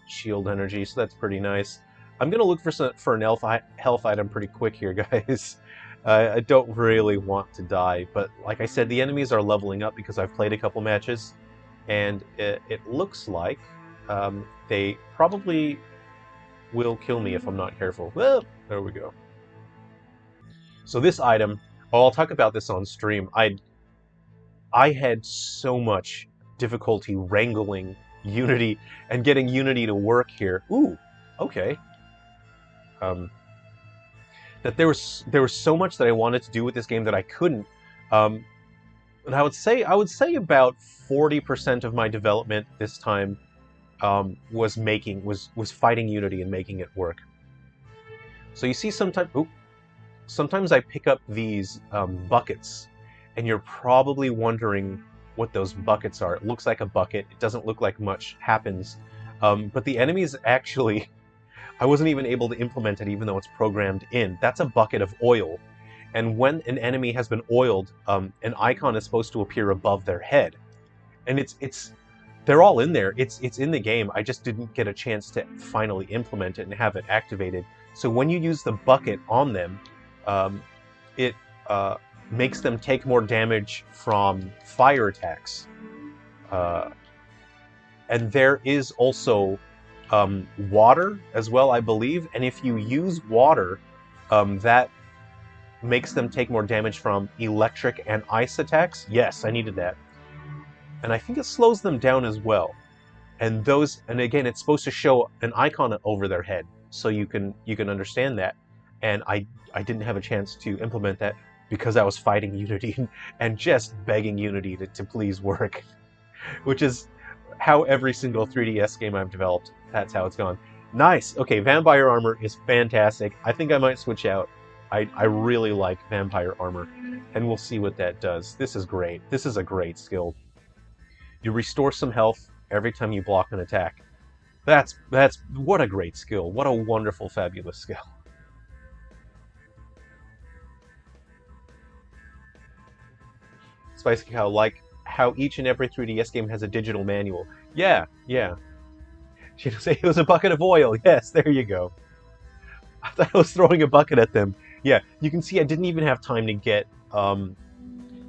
shield energy, so that's pretty nice. I'm gonna look for an health item pretty quick here, guys. I don't really want to die, but like I said, the enemies are leveling up because I've played a couple matches, and it looks like they probably will kill me if I'm not careful. Well, there we go. So this item, I'll talk about this on stream. I had so much difficulty wrangling Unity and getting Unity to work here. Ooh, okay. That there was so much that I wanted to do with this game that I couldn't. And I would say about 40% of my development this time was fighting Unity and making it work. So you see sometimes I pick up these buckets, and you're probably wondering what those buckets are. It looks like a bucket. It doesn't look like much happens. But the enemies actually, I wasn't even able to implement it even though it's programmed in. That's a bucket of oil. And when an enemy has been oiled, an icon is supposed to appear above their head. And they're all in there. It's in the game. I just didn't get a chance to finally implement it and have it activated. So when you use the bucket on them, it makes them take more damage from fire attacks. And there is also water as well, I believe. And if you use water, that makes them take more damage from electric and ice attacks. Yes, I needed that. And I think it slows them down as well. And again, it's supposed to show an icon over their head, so you can understand that. And I didn't have a chance to implement that because I was fighting Unity and just begging Unity to please work, which is how every single 3DS game I've developed, that's how it's gone. Nice. Okay, Vampire Armor is fantastic. I think I might switch out. I really like Vampire Armor, and we'll see what that does. This is great. This is a great skill. You restore some health every time you block an attack. That's what a great skill. What a wonderful, fabulous skill. Spicy Cow, like how each and every 3DS game has a digital manual. Yeah, yeah. She'd say it was a bucket of oil. Yes, there you go. I thought I was throwing a bucket at them. Yeah, you can see I didn't even have time to get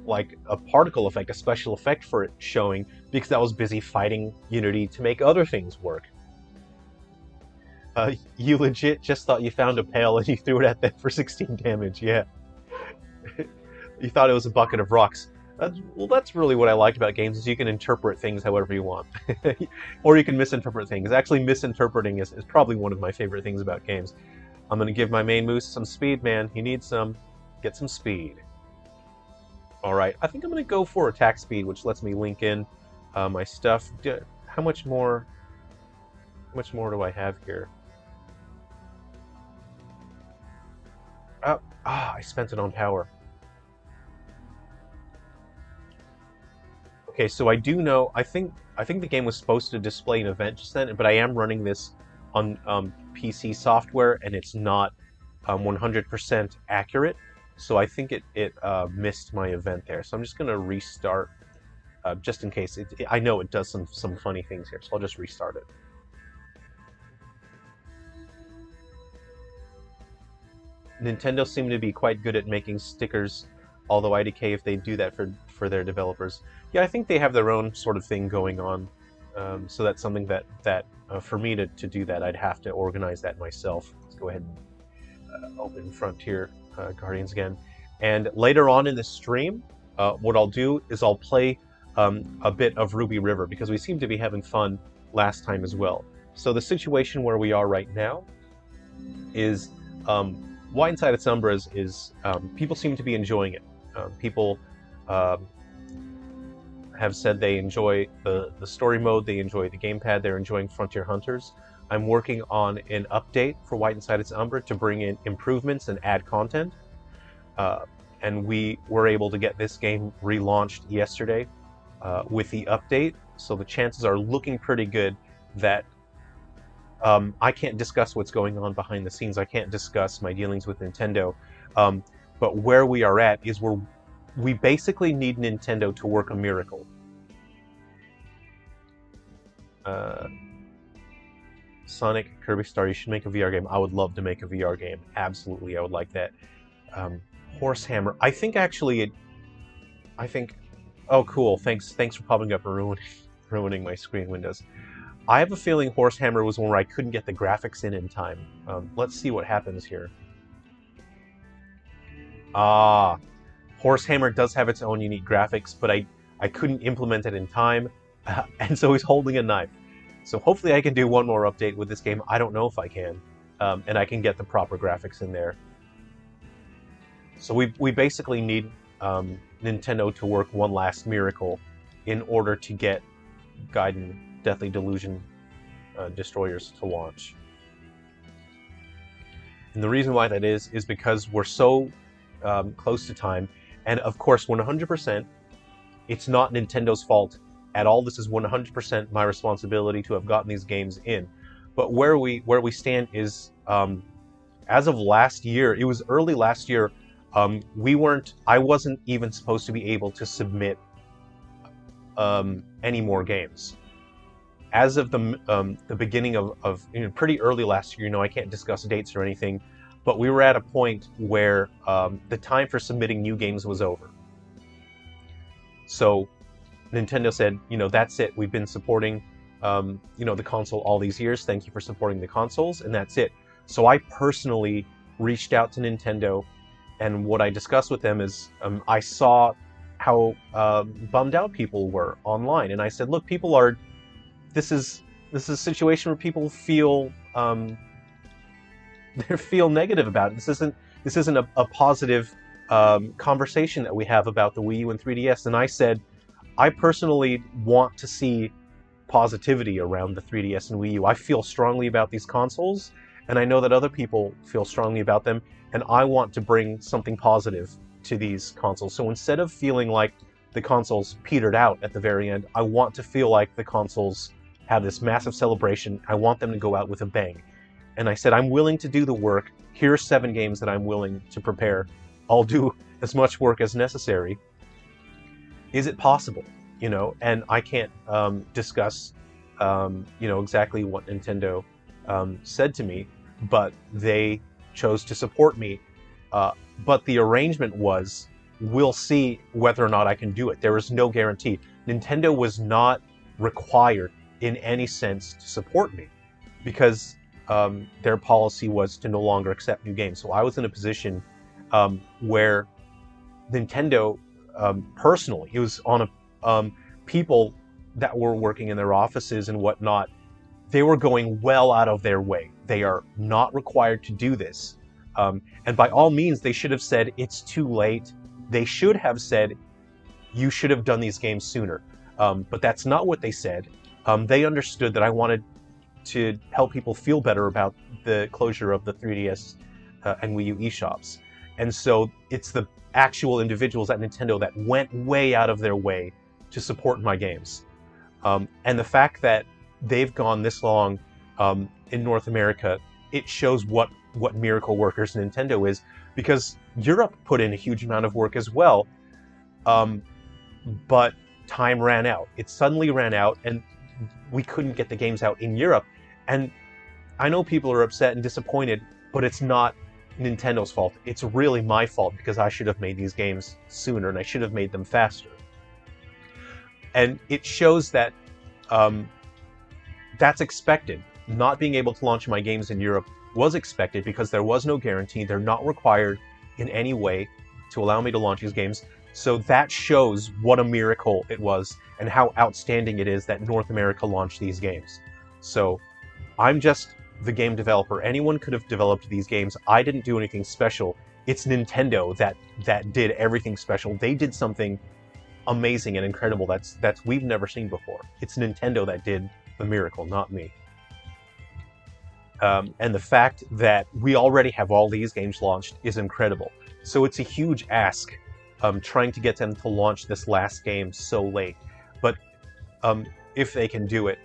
like a particle effect, a special effect for it showing, because I was busy fighting Unity to make other things work. You legit just thought you found a pail and you threw it at them for 16 damage, yeah. You thought it was a bucket of rocks. Well, that's really what I liked about games, is you can interpret things however you want. Or you can misinterpret things. Actually, misinterpreting is probably one of my favorite things about games. I'm going to give my main moose some speed, man. He needs some. Get some speed. Alright, I think I'm going to go for attack speed, which lets me link in my stuff. How much more do I have here? I spent it on power. Okay, so I do know, I think the game was supposed to display an event just then, but I am running this on PC software, and it's not 100% accurate. so I think it missed my event there. So I'm just gonna restart, just in case. I know it does some funny things here, so I'll just restart it. Nintendo seemed to be quite good at making stickers, although IDK if they do that for their developers. Yeah, I think they have their own sort of thing going on. So that's something that for me to do that, I'd have to organize that myself. Let's go ahead and open Frontier Guardians again. And later on in the stream, what I'll do is I'll play a bit of Ruby River, because we seem to be having fun last time as well. So the situation where we are right now is why Inside Its Umbra is people seem to be enjoying it. People have said they enjoy the story mode, they enjoy the gamepad, they're enjoying Frontier Hunters. I'm working on an update for White Inside Its Umbra to bring in improvements and add content. And we were able to get this game relaunched yesterday with the update, so the chances are looking pretty good that I can't discuss what's going on behind the scenes. I can't discuss my dealings with Nintendo. But where we are at is we basically need Nintendo to work a miracle. Sonic, Kirby Star, you should make a VR game. I would love to make a VR game. Absolutely, I would like that. Horsehammer. I think actually oh, cool. Thanks for popping up and ruining my screen windows. I have a feeling Horsehammer was one where I couldn't get the graphics in time. Let's see what happens here. Horsehammer does have its own unique graphics, but I couldn't implement it in time, and so he's holding a knife. So hopefully I can do one more update with this game. I don't know if I can, and I can get the proper graphics in there. So we basically need Nintendo to work one last miracle in order to get Gaiden Deathly Delusion Destroyers to launch. And the reason why that is because we're so close to time, and of course 100% it's not Nintendo's fault at all. This is 100% my responsibility to have gotten these games in. But where we stand is as of last year, it was early last year, I wasn't even supposed to be able to submit any more games. As of the beginning of pretty early last year, I can't discuss dates or anything, but we were at a point where the time for submitting new games was over. So Nintendo said, that's it. We've been supporting, the console all these years. Thank you for supporting the consoles, and that's it. So I personally reached out to Nintendo, and what I discussed with them is I saw how bummed out people were online, and I said, look, people are. This is a situation where people feel they feel negative about it. This isn't a positive conversation that we have about the Wii U and 3DS. And I said, I personally want to see positivity around the 3DS and Wii U. I feel strongly about these consoles, and I know that other people feel strongly about them, and I want to bring something positive to these consoles. So instead of feeling like the consoles petered out at the very end, I want to feel like the consoles have this massive celebration. I want them to go out with a bang. And I said, I'm willing to do the work. Here are 7 games that I'm willing to prepare. I'll do as much work as necessary. Is it possible? And I can't discuss, exactly what Nintendo said to me, but they chose to support me. But the arrangement was, we'll see whether or not I can do it. There is no guarantee. Nintendo was not required in any sense to support me, because their policy was to no longer accept new games. So I was in a position where Nintendo, personally, it was on people that were working in their offices and whatnot, they were going well out of their way. They are not required to do this. And by all means, they should have said, it's too late. They should have said, you should have done these games sooner. But that's not what they said. They understood that I wanted to help people feel better about the closure of the 3DS and Wii U eShops. And so it's the actual individuals at Nintendo that went way out of their way to support my games. And the fact that they've gone this long in North America, it shows what miracle workers Nintendo is, because Europe put in a huge amount of work as well, but time ran out. It suddenly ran out, and we couldn't get the games out in Europe. And I know people are upset and disappointed, but it's not Nintendo's fault. It's really my fault, because I should have made these games sooner, and I should have made them faster. And it shows that that's expected. Not being able to launch my games in Europe was expected, because there was no guarantee. They're not required in any way to allow me to launch these games. So that shows what a miracle it was, and how outstanding it is that North America launched these games. So I'm just the game developer. Anyone could have developed these games. I didn't do anything special. It's Nintendo that did everything special. They did something amazing and incredible that's we've never seen before. It's Nintendo that did the miracle, not me. And the fact that we already have all these games launched is incredible. So it's a huge ask trying to get them to launch this last game so late. But if they can do it,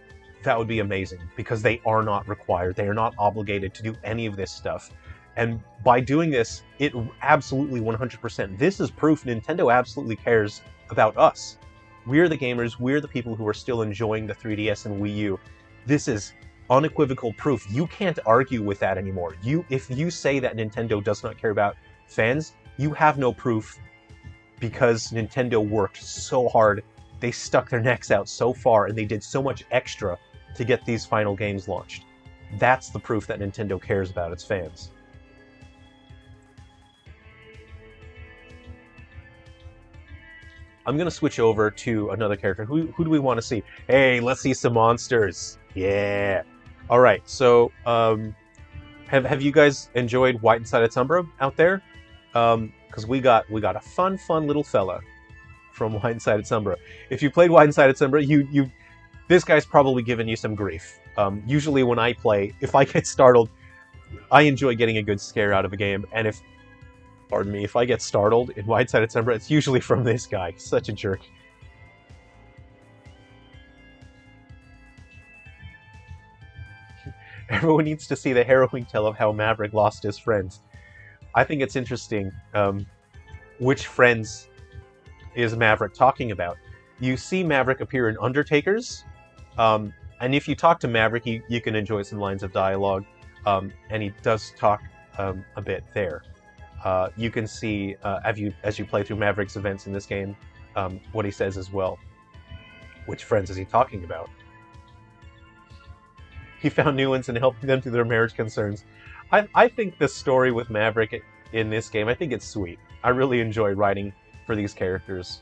that would be amazing, because they are not required. They are not obligated to do any of this stuff. And by doing this, it absolutely 100%, this is proof Nintendo absolutely cares about us. We're the gamers, we're the people who are still enjoying the 3DS and Wii U. This is unequivocal proof. You can't argue with that anymore. If you say that Nintendo does not care about fans, you have no proof, because Nintendo worked so hard. They stuck their necks out so far, and they did so much extra to get these final games launched. That's the proof that Nintendo cares about its fans. I'm gonna switch over to another character. Who do we want to see? Hey, let's see some monsters. Yeah. All right. So, have you guys enjoyed White Inside its Umbra out there? Because we got a fun little fella from White Inside its Umbra. If you played White Inside its Umbra, this guy's probably given you some grief. Usually when I play, if I get startled, I enjoy getting a good scare out of a game, and if I get startled in White Inside its Umbra, it's usually from this guy. He's such a jerk. Everyone needs to see the harrowing tale of how Maverick lost his friends. I think it's interesting which friends is Maverick talking about. You see Maverick appear in Undertakers, and if you talk to Maverick, you can enjoy some lines of dialogue, and he does talk a bit there. You can see, as you play through Maverick's events in this game, what he says as well. Which friends is he talking about? He found new ones and helping them through their marriage concerns. I think the story with Maverick in this game, I think it's sweet. I really enjoy writing for these characters.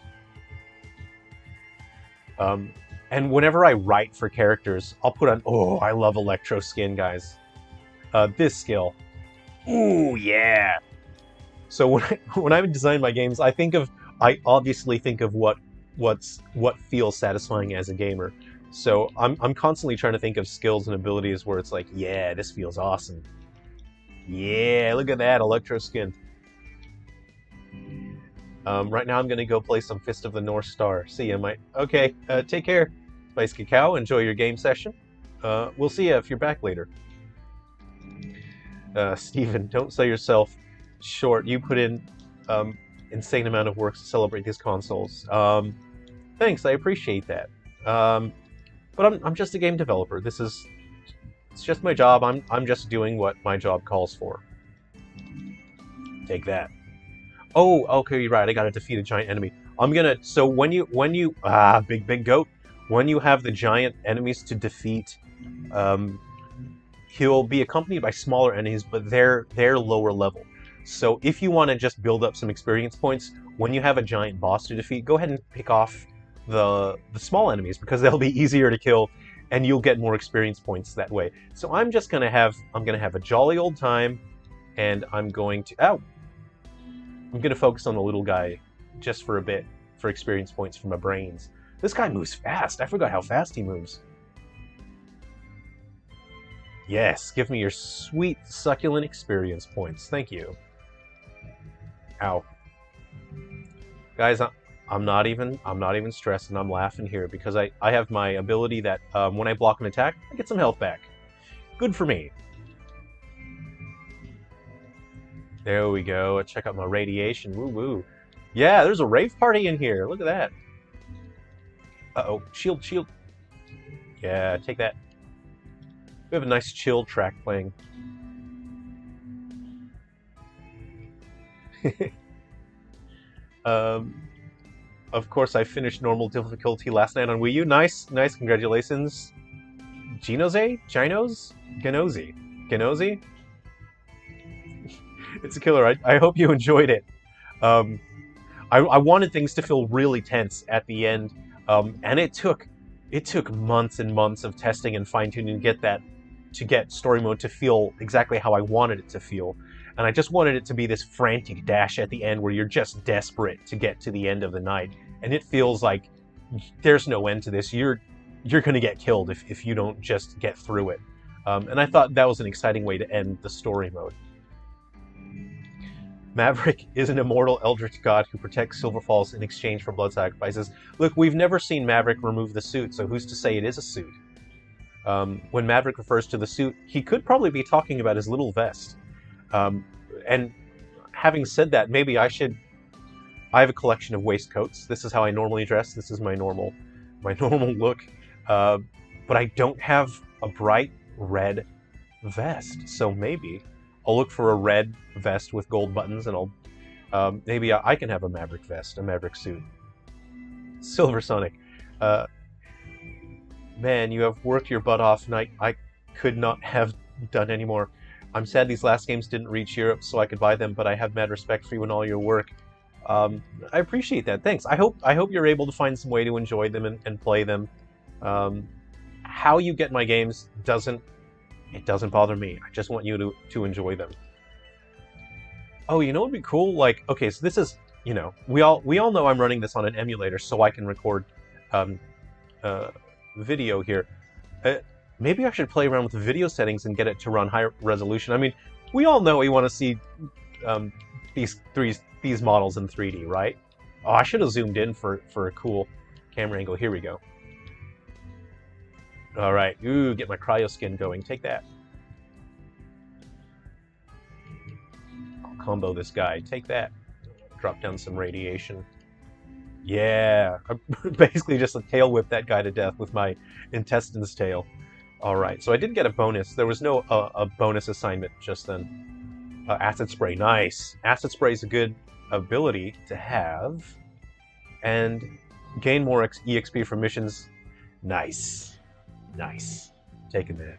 And whenever I write for characters, I'll put on, oh, I love Electro skin, guys. This skill. Ooh, yeah! So when I design my games, I obviously think of what feels satisfying as a gamer. So I'm constantly trying to think of skills and abilities where it's like, yeah, this feels awesome. Yeah, look at that, Electro skin. Right now I'm gonna go play some Fist of the North Star. See ya, mate. Okay, take care. Spice Cacao, enjoy your game session. We'll see ya if you're back later. Steven, don't sell yourself short. You put in insane amount of work to celebrate these consoles. Thanks, I appreciate that. But I'm just a game developer. It's just my job. I'm just doing what my job calls for. Take that. Oh, okay, you're right. I gotta defeat a giant enemy. So when you big goat. When you have the giant enemies to defeat, he'll be accompanied by smaller enemies, but they're lower level. So if you want to just build up some experience points, when you have a giant boss to defeat, go ahead and pick off the small enemies, because they'll be easier to kill, and you'll get more experience points that way. So I'm gonna have a jolly old time, and I'm going to focus on the little guy just for a bit for experience points for my brains. This guy moves fast. I forgot how fast he moves. Yes, give me your sweet, succulent experience points. Thank you. Ow. Guys, I'm not even stressed, and I'm laughing here because I have my ability that when I block an attack, I get some health back. Good for me. There we go. Check out my radiation. Woo woo. Yeah, there's a rave party in here. Look at that. Uh-oh. Shield, shield. Yeah, take that. We have a nice chill track playing. Of course, I finished normal difficulty last night on Wii U. Nice, nice. Congratulations. Genoze? Ginos? Genozi? Genozi? It's a killer. I hope you enjoyed it. I wanted things to feel really tense at the end, and it took months and months of testing and fine-tuning to get story mode to feel exactly how I wanted it to feel. And I just wanted it to be this frantic dash at the end where you're just desperate to get to the end of the night. And it feels like there's no end to this. You're going to get killed if you don't just get through it. And I thought that was an exciting way to end the story mode. Maverick is an immortal eldritch god who protects Silver Falls in exchange for blood sacrifices. Look, we've never seen Maverick remove the suit, so who's to say it is a suit? When Maverick refers to the suit, he could probably be talking about his little vest. And having said that, maybe I have a collection of waistcoats. This is how I normally dress. This is my normal look. But I don't have a bright red vest, so maybe I'll look for a red vest with gold buttons, and maybe I can have a Maverick vest, a Maverick suit. Silver Sonic. Man, you have worked your butt off, and I could not have done any more. I'm sad these last games didn't reach Europe so I could buy them, but I have mad respect for you and all your work. I appreciate that. Thanks. I hope you're able to find some way to enjoy them and play them. How you get my games doesn't bother me. I just want you to enjoy them. Oh, you know what would be cool? Like, okay, so this is, you know, we all know I'm running this on an emulator so I can record video here. Maybe I should play around with the video settings and get it to run higher resolution. I mean, we all know we want to see these models in 3D, right? Oh, I should have zoomed in for a cool camera angle. Here we go. All right. Ooh, get my cryo skin going. Take that. I'll combo this guy. Take that. Drop down some radiation. Yeah. I basically just tail whip that guy to death with my intestines tail. All right. So I did get a bonus. There was no a bonus assignment just then. Acid spray. Nice. Acid spray is a good ability to have. And gain more EXP from missions. Nice. Nice. Taking that.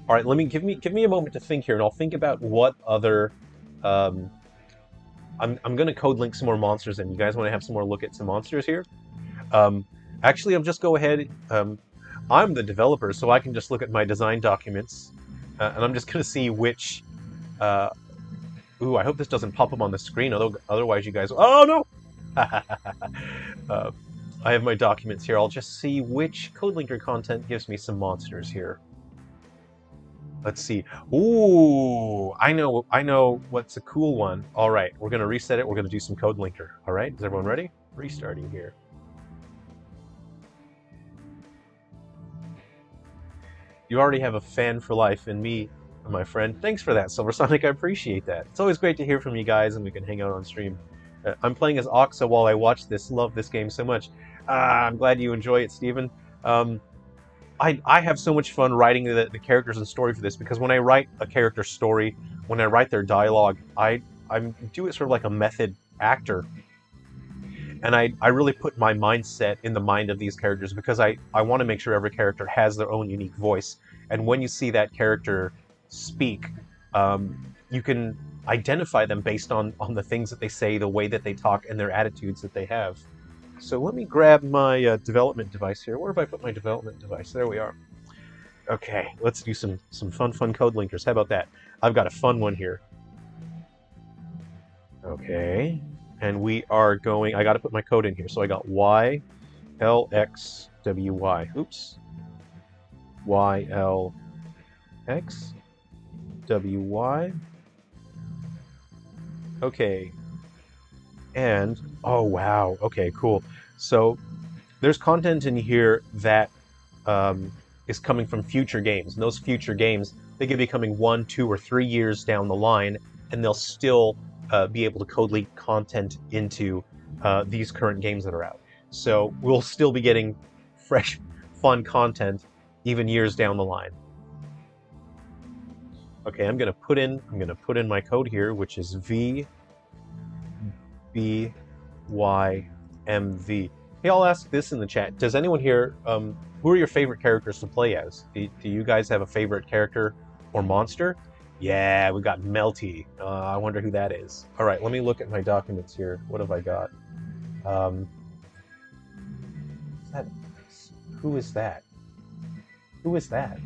All right, give me a moment to think here, and I'll think about what other. I'm gonna code link some more monsters, and you guys want to have some more look at some monsters here. Actually, I'll just go ahead. I'm the developer, so I can just look at my design documents, and I'm just gonna see which. Ooh, I hope this doesn't pop up on the screen. Otherwise, you guys. Oh no! I have my documents here. I'll just see which CodeLinker content gives me some monsters here. Let's see. Ooh, I know what's a cool one. All right, we're gonna reset it. We're gonna do some CodeLinker. All right, is everyone ready? Restarting here. You already have a fan for life in me, my friend. Thanks for that, Silver Sonic. I appreciate that. It's always great to hear from you guys, and we can hang out on stream. I'm playing as Oxa while I watch this. Love this game so much. I'm glad you enjoy it, Steven. I have so much fun writing the characters and story for this, because when I write a character's story, when I write their dialogue, I do it sort of like a method actor. And I really put my mindset in the mind of these characters, because I want to make sure every character has their own unique voice. And when you see that character speak, you can identify them based on the things that they say, the way that they talk, and their attitudes that they have. So let me grab my development device here. Where have I put my development device? There we are. Okay, let's do some fun code linkers. How about that? I've got a fun one here. Okay, and we are going. I got to put my code in here. So I got YLXWY. Oops. YLXWY. Okay. And, oh wow, okay, cool. So, there's content in here that is coming from future games. And those future games, they could be coming 1, 2, or 3 years down the line. and they'll still be able to code leak content into these current games that are out. So we'll still be getting fresh, fun content even years down the line. Okay, I'm gonna put in my code here, which is VBYMV. Hey, I'll ask this in the chat. Does anyone here, who are your favorite characters to play as? Do you guys have a favorite character or monster? Yeah, we got Melty. I wonder who that is. All right, let me look at my documents here. What have I got? Who is that? Who is that?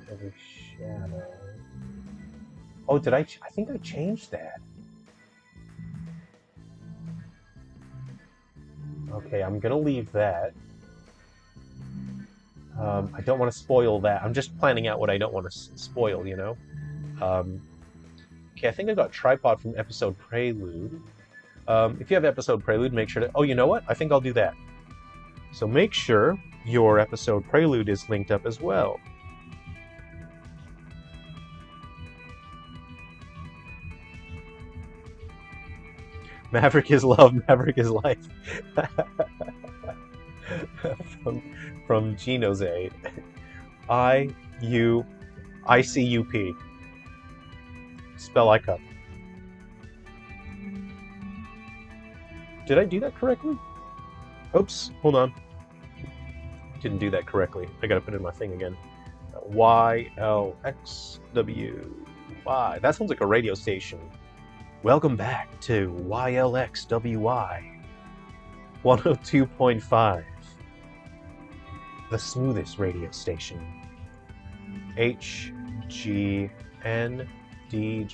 Heavy Shadow. Oh, did I think I changed that. Okay, I'm gonna leave that. I don't want to spoil that. I'm just planning out what I don't want to spoil, you know? Okay, I think I got Tripod from Episode Prelude. If you have Episode Prelude, make sure to... Oh, you know what? I think I'll do that. So make sure your Episode Prelude is linked up as well. Maverick is love, Maverick is life. from Genoze. ICUP. Spell ICUP. Did I do that correctly? Oops, hold on. Didn't do that correctly. I gotta put in my thing again. YLXWY. That sounds like a radio station. Welcome back to YLXWY 102.5, the smoothest radio station. HGNDG.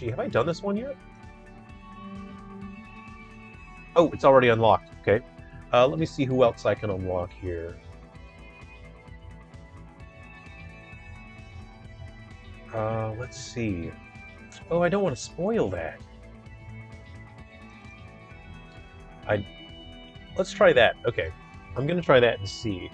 Have I done this one yet? Oh, it's already unlocked. Okay. Let me see who else I can unlock here. Let's see. Oh, I don't want to spoil that. Let's try that. Okay, I'm gonna try that and see.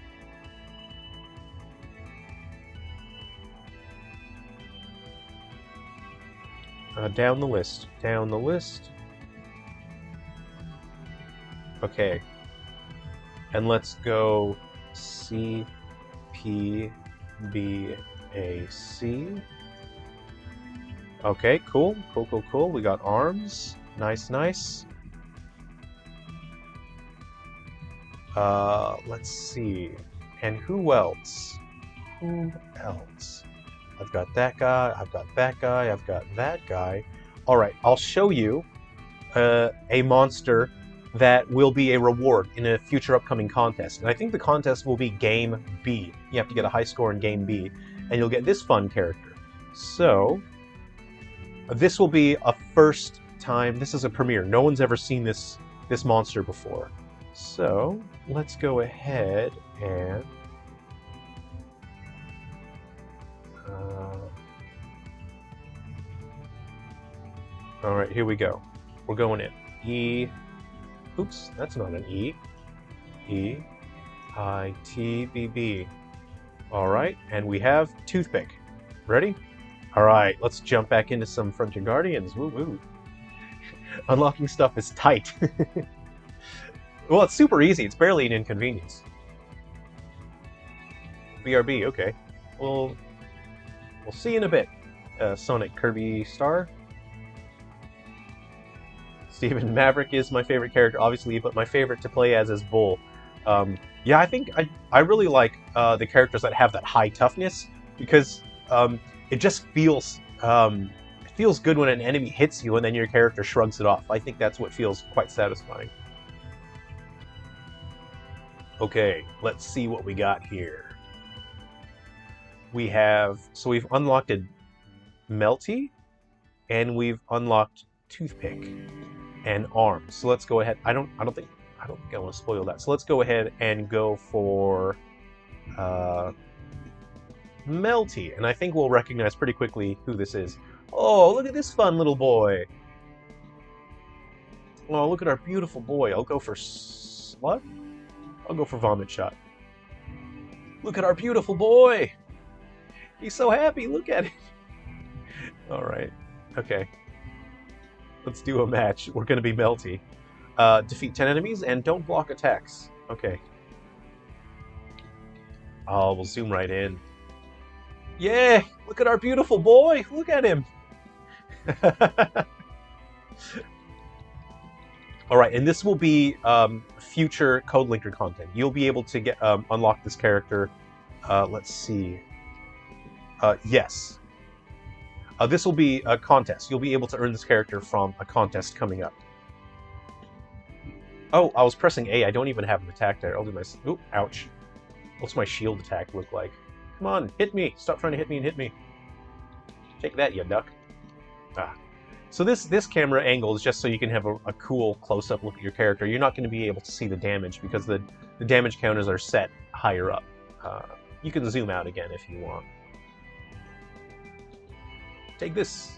Down the list. Down the list. Okay. And let's go CPBAC. Okay, cool. Cool, cool, cool. We got arms. Nice, nice. Let's see. And who else? Who else? I've got that guy, I've got that guy, I've got that guy. Alright, I'll show you a monster that will be a reward in a future upcoming contest. And I think the contest will be Game B. You have to get a high score in Game B, and you'll get this fun character. So, this will be a first time, this is a premiere. No one's ever seen this monster before. So, let's go ahead and... Alright, here we go. We're going in. E... Oops, that's not an E. E... I... T... B... B. Alright, and we have Toothpick. Ready? Alright, let's jump back into some Frontier Guardians. Woo woo. Unlocking stuff is tight. Well, it's super easy. It's barely an inconvenience. BRB, okay. We'll see you in a bit. Sonic Kirby Star. Steven, Maverick is my favorite character, obviously, but my favorite to play as is Bull. Yeah, I think I really like the characters that have that high toughness, because it just feels it feels good when an enemy hits you and then your character shrugs it off. I think that's what feels quite satisfying. Okay, let's see what we got here. We have, so we've unlocked a Melty, and we've unlocked Toothpick and Arms. So let's go ahead. I don't think I want to spoil that. So let's go ahead and go for Melty, and I think we'll recognize pretty quickly who this is. Oh, look at this fun little boy. Oh, look at our beautiful boy. I'll go for Slug. I'll go for Vomit Shot. Look at our beautiful boy. He's so happy. Look at it. All right. Okay. Let's do a match. We're gonna be Melty. Defeat 10 enemies and don't block attacks. Okay. Oh, we'll zoom right in. Yeah! Look at our beautiful boy! Look at him! Alright, and this will be future Code Linker content. You'll be able to get unlock this character. Let's see. Yes. This will be a contest. You'll be able to earn this character from a contest coming up. Oh, I was pressing A. I don't even have an attack there. I'll do my... Ooh, ouch. What's my shield attack look like? Come on, hit me! Stop trying to hit me and hit me. Take that, you duck. Ah. So this camera angle is just so you can have a cool close-up look at your character. You're not going to be able to see the damage because the damage counters are set higher up. You can zoom out again if you want. Take this.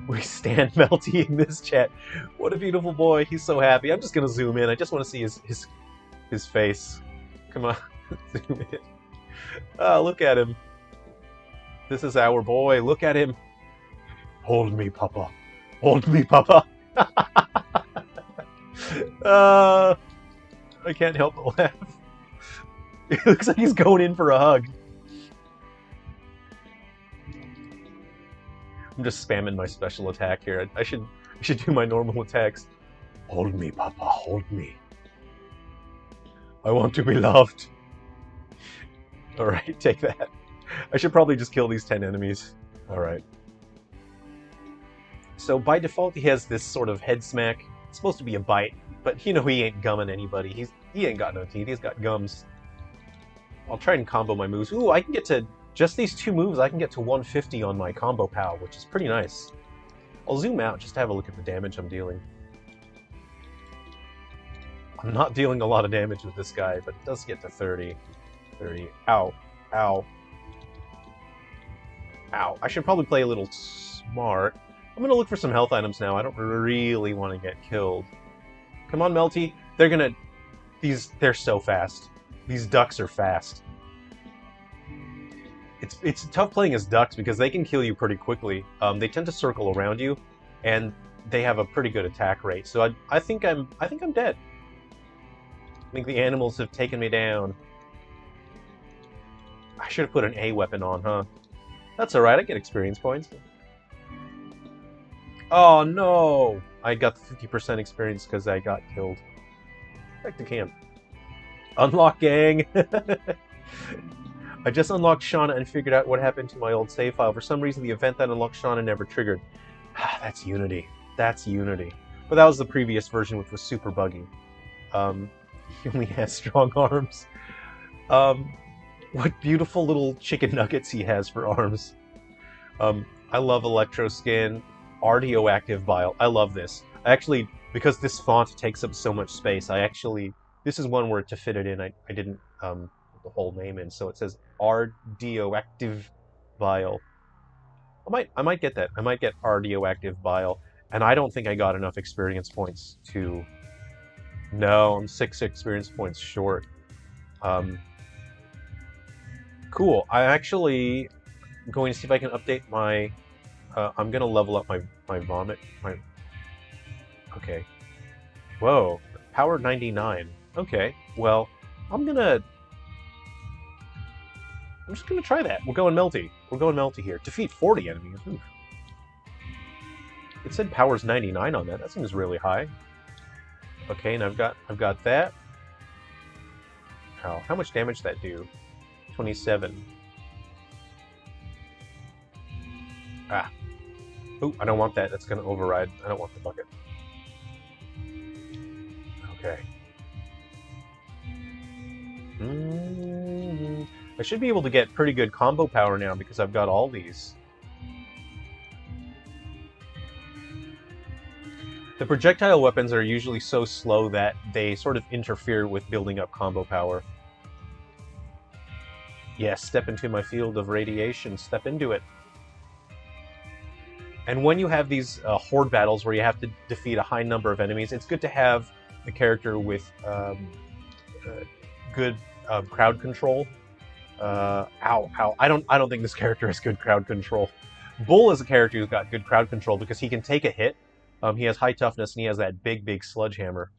We stand Melty in this chat. What a beautiful boy. He's so happy. I'm just going to zoom in. I just want to see his face. Come on. Zoom in. Oh, look at him. This is our boy. Look at him. Hold me, Papa. Hold me, Papa. I can't help but laugh. It looks like he's going in for a hug. I'm just spamming my special attack here. I should do my normal attacks. Hold me, Papa. Hold me. I want to be loved. Alright, take that. I should probably just kill these 10 enemies. Alright. So by default he has this sort of head smack. It's supposed to be a bite, but you know he ain't gumming anybody. He ain't got no teeth, he's got gums. I'll try and combo my moves. Ooh, I can get to... Just these 2 moves, I can get to 150 on my combo pow, which is pretty nice. I'll zoom out just to have a look at the damage I'm dealing. I'm not dealing a lot of damage with this guy, but it does get to 30. 30. Ow. Ow. Ow. I should probably play a little smart. I'm gonna look for some health items now. I don't really want to get killed. Come on, Melty. They're gonna... They're so fast. These ducks are fast. It's tough playing as ducks because they can kill you pretty quickly. They tend to circle around you, and they have a pretty good attack rate. So I think I'm dead. I think the animals have taken me down. I should have put an A weapon on, huh? That's alright, I get experience points. Oh no! I got 50% experience because I got killed. Back to camp. Unlock, gang! I just unlocked Shauna and figured out what happened to my old save file. For some reason, the event that unlocked Shauna never triggered. That's Unity. That's Unity. But that was the previous version, which was super buggy. He only has strong arms. What beautiful little chicken nuggets he has for arms. I love Electro Skin. Radioactive Bile. I love this. I actually, because this font takes up so much space, this is one where to fit it in, I didn't put the whole name in, so it says Radioactive Bile. I might get that. I might get Radioactive Bile, and I don't think I got enough experience points to... No, I'm 6 experience points short. Cool. I'm actually going to see if I can update my... I'm going to level up my vomit. Okay. Whoa. Power 99. Okay. Well, I'm just going to try that. We're going Melty. We're going Melty here. Defeat 40 enemies. Oof. It said power's 99 on that. That seems really high. Okay, and I've got that. How much damage that do? 27. Ah. Ooh, I don't want that. That's going to override. I don't want the bucket. Okay. I should be able to get pretty good combo power now because I've got all these. The projectile weapons are usually so slow that they sort of interfere with building up combo power. Yes, step into my field of radiation. Step into it. And when you have these horde battles where you have to defeat a high number of enemies, it's good to have a character with good crowd control. Ow. I don't think this character has good crowd control. Bull is a character who's got good crowd control because he can take a hit. He has high toughness and he has that big sludge hammer.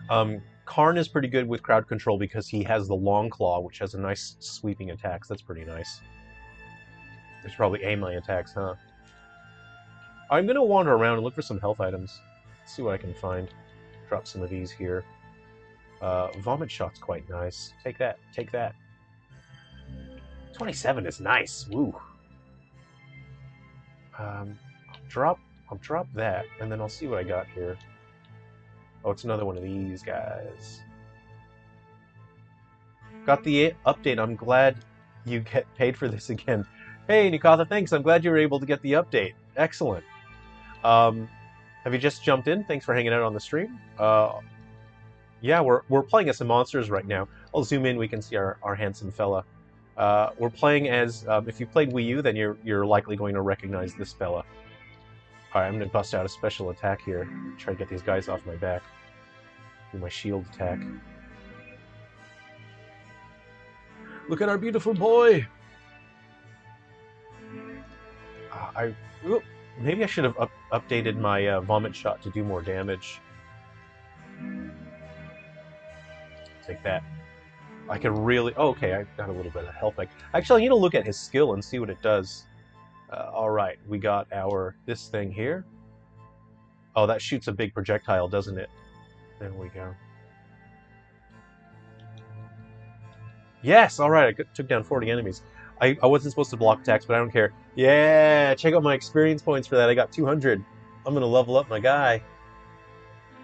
Karn is pretty good with crowd control because he has the long claw, which has a nice sweeping attack. So that's pretty nice. I should probably aim my attacks, huh? I'm gonna wander around and look for some health items. Let's see what I can find. Drop some of these here. Vomit shot's quite nice. Take that. Take that. 27 is nice. Woo. I'll drop that, and then I'll see what I got here. Oh, it's another one of these guys. Got the update. I'm glad you get paid for this again. Hey, Nikatha, thanks. I'm glad you were able to get the update. Excellent. Have you just jumped in? Thanks for hanging out on the stream. Yeah, we're playing as some monsters right now. I'll zoom in. We can see our handsome fella. We're playing as. If you played Wii U, then you're likely going to recognize this fella. All right, I'm gonna bust out a special attack here. Try to get these guys off my back. Do my shield attack. Look at our beautiful boy. Maybe I should have updated my vomit shot to do more damage. Take that. I can really... Oh, okay, I got a little bit of health back. Actually, I need to look at his skill and see what it does. Alright, we got this thing here. Oh, that shoots a big projectile, doesn't it? There we go. Yes! Alright, I took down 40 enemies. I wasn't supposed to block attacks, but I don't care. Yeah! Check out my experience points for that. I got 200. I'm gonna level up my guy.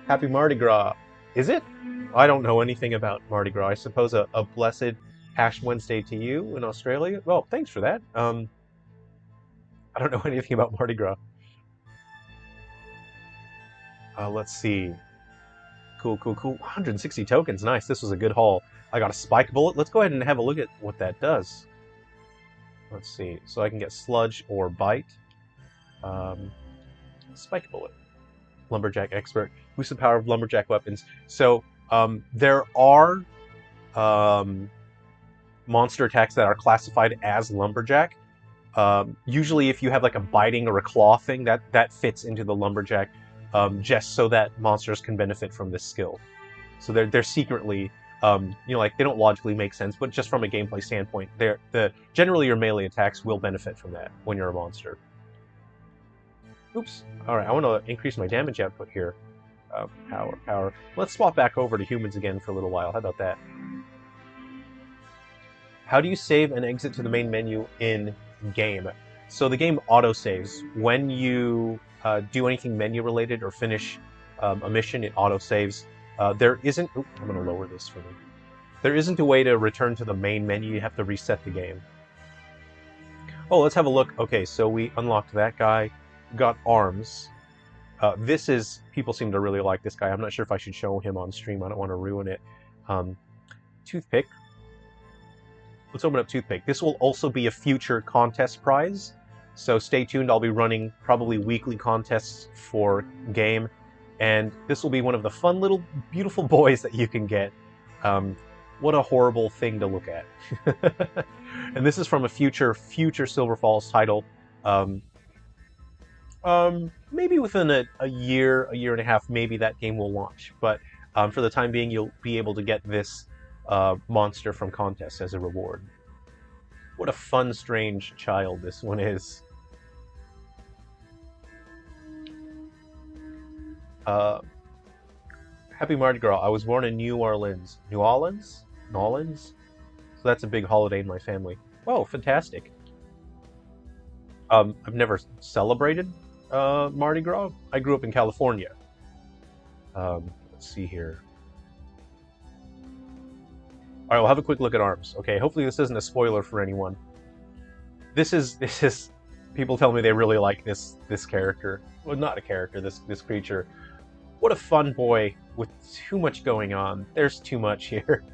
Happy Mardi Gras. Is it? I don't know anything about Mardi Gras. I suppose a blessed Ash Wednesday to you in Australia. Well, thanks for that. I don't know anything about Mardi Gras. Let's see. Cool. 160 tokens. Nice. This was a good haul. I got a spike bullet. Let's go ahead and have a look at what that does. Let's see. So I can get sludge or bite. Spike bullet. Lumberjack expert. Boost the power of lumberjack weapons. So there are monster attacks that are classified as lumberjack. Usually if you have like a biting or a claw thing, that fits into the lumberjack, just so that monsters can benefit from this skill. So they're secretly, like they don't logically make sense, but just from a gameplay standpoint, generally your melee attacks will benefit from that when you're a monster. Oops. All right, I want to increase my damage output here. Power. Let's swap back over to humans again for a little while. How about that? How do you save and exit to the main menu in game? So the game autosaves. When you do anything menu related or finish a mission, it autosaves. There isn't... Oops, I'm going to lower this for me. There isn't a way to return to the main menu. You have to reset the game. Oh, let's have a look. Okay, so we unlocked that guy. Got arms. This is... People seem to really like this guy. I'm not sure if I should show him on stream. I don't want to ruin it. Toothpick. Let's open up Toothpick. This will also be a future contest prize. So stay tuned. I'll be running probably weekly contests for game. And this will be one of the fun little beautiful boys that you can get. What a horrible thing to look at. And this is from a future Silver Falls title. Maybe within a year and a half, maybe that game will launch. But for the time being, you'll be able to get this monster from contests as a reward. What a fun, strange child this one is. Happy Mardi Gras. I was born in New Orleans. New Orleans? So that's a big holiday in my family. Oh, fantastic. I've never celebrated Mardi Gras. I grew up in California. Let's see here. All right, we'll have a quick look at arms. Okay, hopefully this isn't a spoiler for anyone. This is. People tell me they really like this character. Well, not a character. This creature. What a fun boy with too much going on. There's too much here.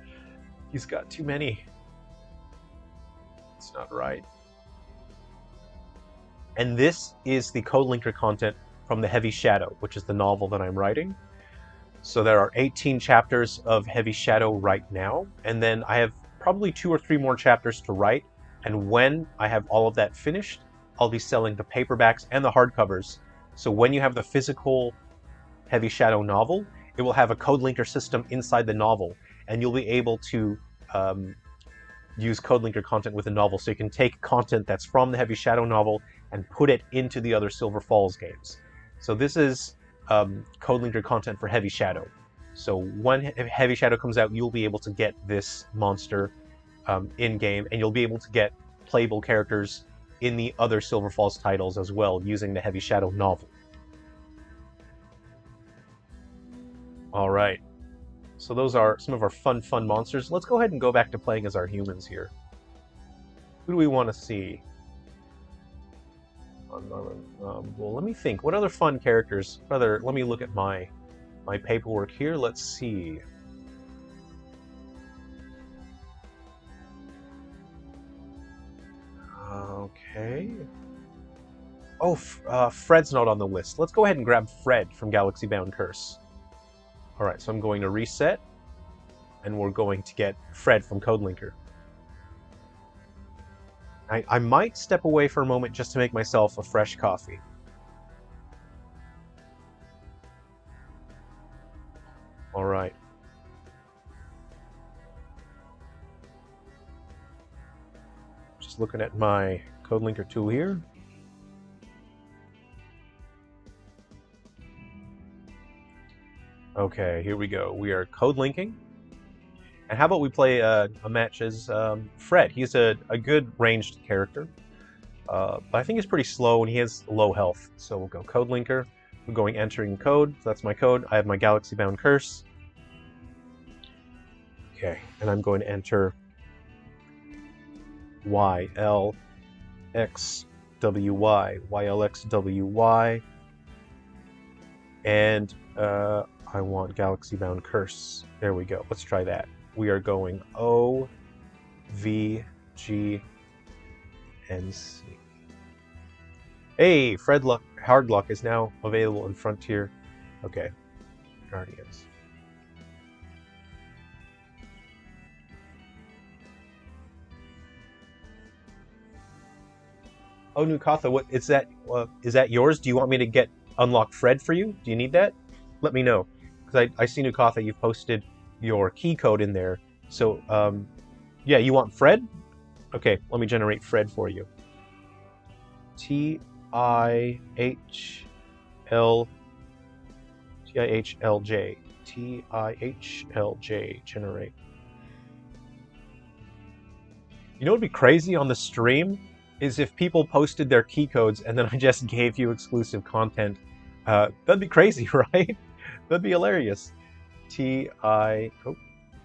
He's got too many. It's not right. And this is the code linker content from the Heavy Shadow, which is the novel that I'm writing. So there are 18 chapters of Heavy Shadow right now, and then I have probably 2 or 3 more chapters to write, and when I have all of that finished, I'll be selling the paperbacks and the hardcovers. So when you have the physical Heavy Shadow novel, it will have a code linker system inside the novel, and you'll be able to use code linker content with the novel. So you can take content that's from the Heavy Shadow novel and put it into the other Silver Falls games. So this is code linker content for Heavy Shadow. So when Heavy Shadow comes out, you'll be able to get this monster in-game, and you'll be able to get playable characters in the other Silver Falls titles as well, using the Heavy Shadow novel. Alright, so those are some of our fun monsters. Let's go ahead and go back to playing as our humans here. Who do we want to see? Well, let me think. What other fun characters? Let me look at my paperwork here. Let's see. Okay. Oh, Fred's not on the list. Let's go ahead and grab Fred from Galaxy Bound Curse. Alright, so I'm going to reset, and we're going to get Fred from Codelinker. I might step away for a moment just to make myself a fresh coffee. Alright. Just looking at my Codelinker tool here. Okay, here we go. We are code linking. And how about we play a match as Fred? He's a good ranged character. But I think he's pretty slow and he has low health. So we'll go code linker. We're going entering code. So that's my code. I have my Galaxy Bound Curse. Okay, and I'm going to enter YLXWY. YLXWY. And I want Galaxy Bound Curse. There we go. Let's try that. We are going O, V, G, and C. Hey, Fred Hardluck is now available in Frontier. Okay, Guardians. Oh, Nukatha, what is that? Is that yours? Do you want me to unlock Fred for you? Do you need that? Let me know. Because I see, Nukatha, you've posted your key code in there. So, yeah, you want Fred? Okay, let me generate Fred for you. T-I-H-L-J. T-I-H-L-J. Generate. You know what would be crazy on the stream? Is if people posted their key codes and then I just gave you exclusive content. That'd be crazy, right? That'd be hilarious. Oh,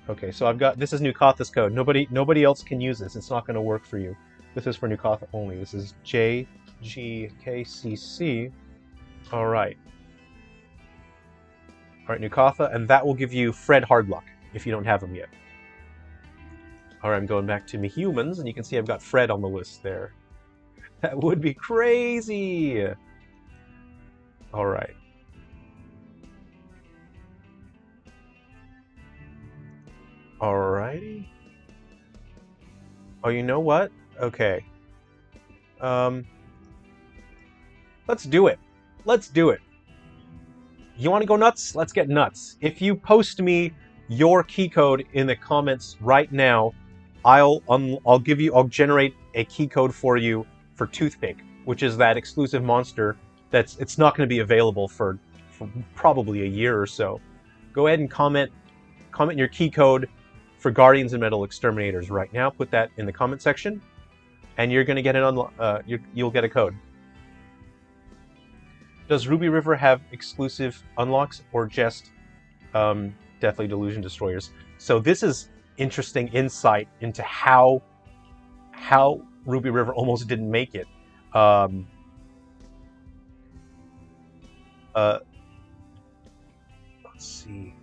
okay, so I've got, this is Nukatha's code. Nobody else can use this. It's not going to work for you. This is for Nukatha only. This is JGKCC. All right. All right, Nukatha, and that will give you Fred Hardluck if you don't have him yet. All right, I'm going back to my humans, and you can see I've got Fred on the list there. That would be crazy. All right. Alrighty. Oh, you know what? Okay. Let's do it. Let's do it. You want to go nuts? Let's get nuts. If you post me your key code in the comments right now, I'll generate a key code for you for Toothpick, which is that exclusive monster it's not going to be available for probably a year or so. Go ahead and comment your key code for Guardians and Metal Exterminators right now. Put that in the comment section, and you're going to get you'll get a code. Does Ruby River have exclusive unlocks or just Deathly Delusion Destroyers? So this is interesting insight into how Ruby River almost didn't make it. Let's see.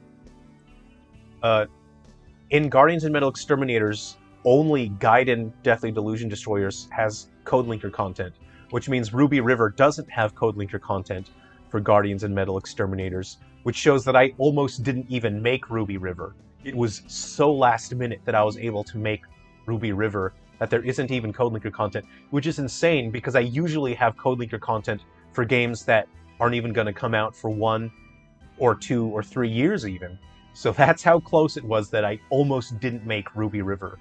In Guardians and Metal Exterminators, only Gaiden Deathly Delusion Destroyers has code linker content, which means Ruby River doesn't have code linker content for Guardians and Metal Exterminators, which shows that I almost didn't even make Ruby River. it was so last minute that I was able to make Ruby River that there isn't even Code Linker content, which is insane because I usually have Code Linker content for games that aren't even going to come out for 1 or 2 or 3 years even. So that's how close it was that I almost didn't make Ruby River.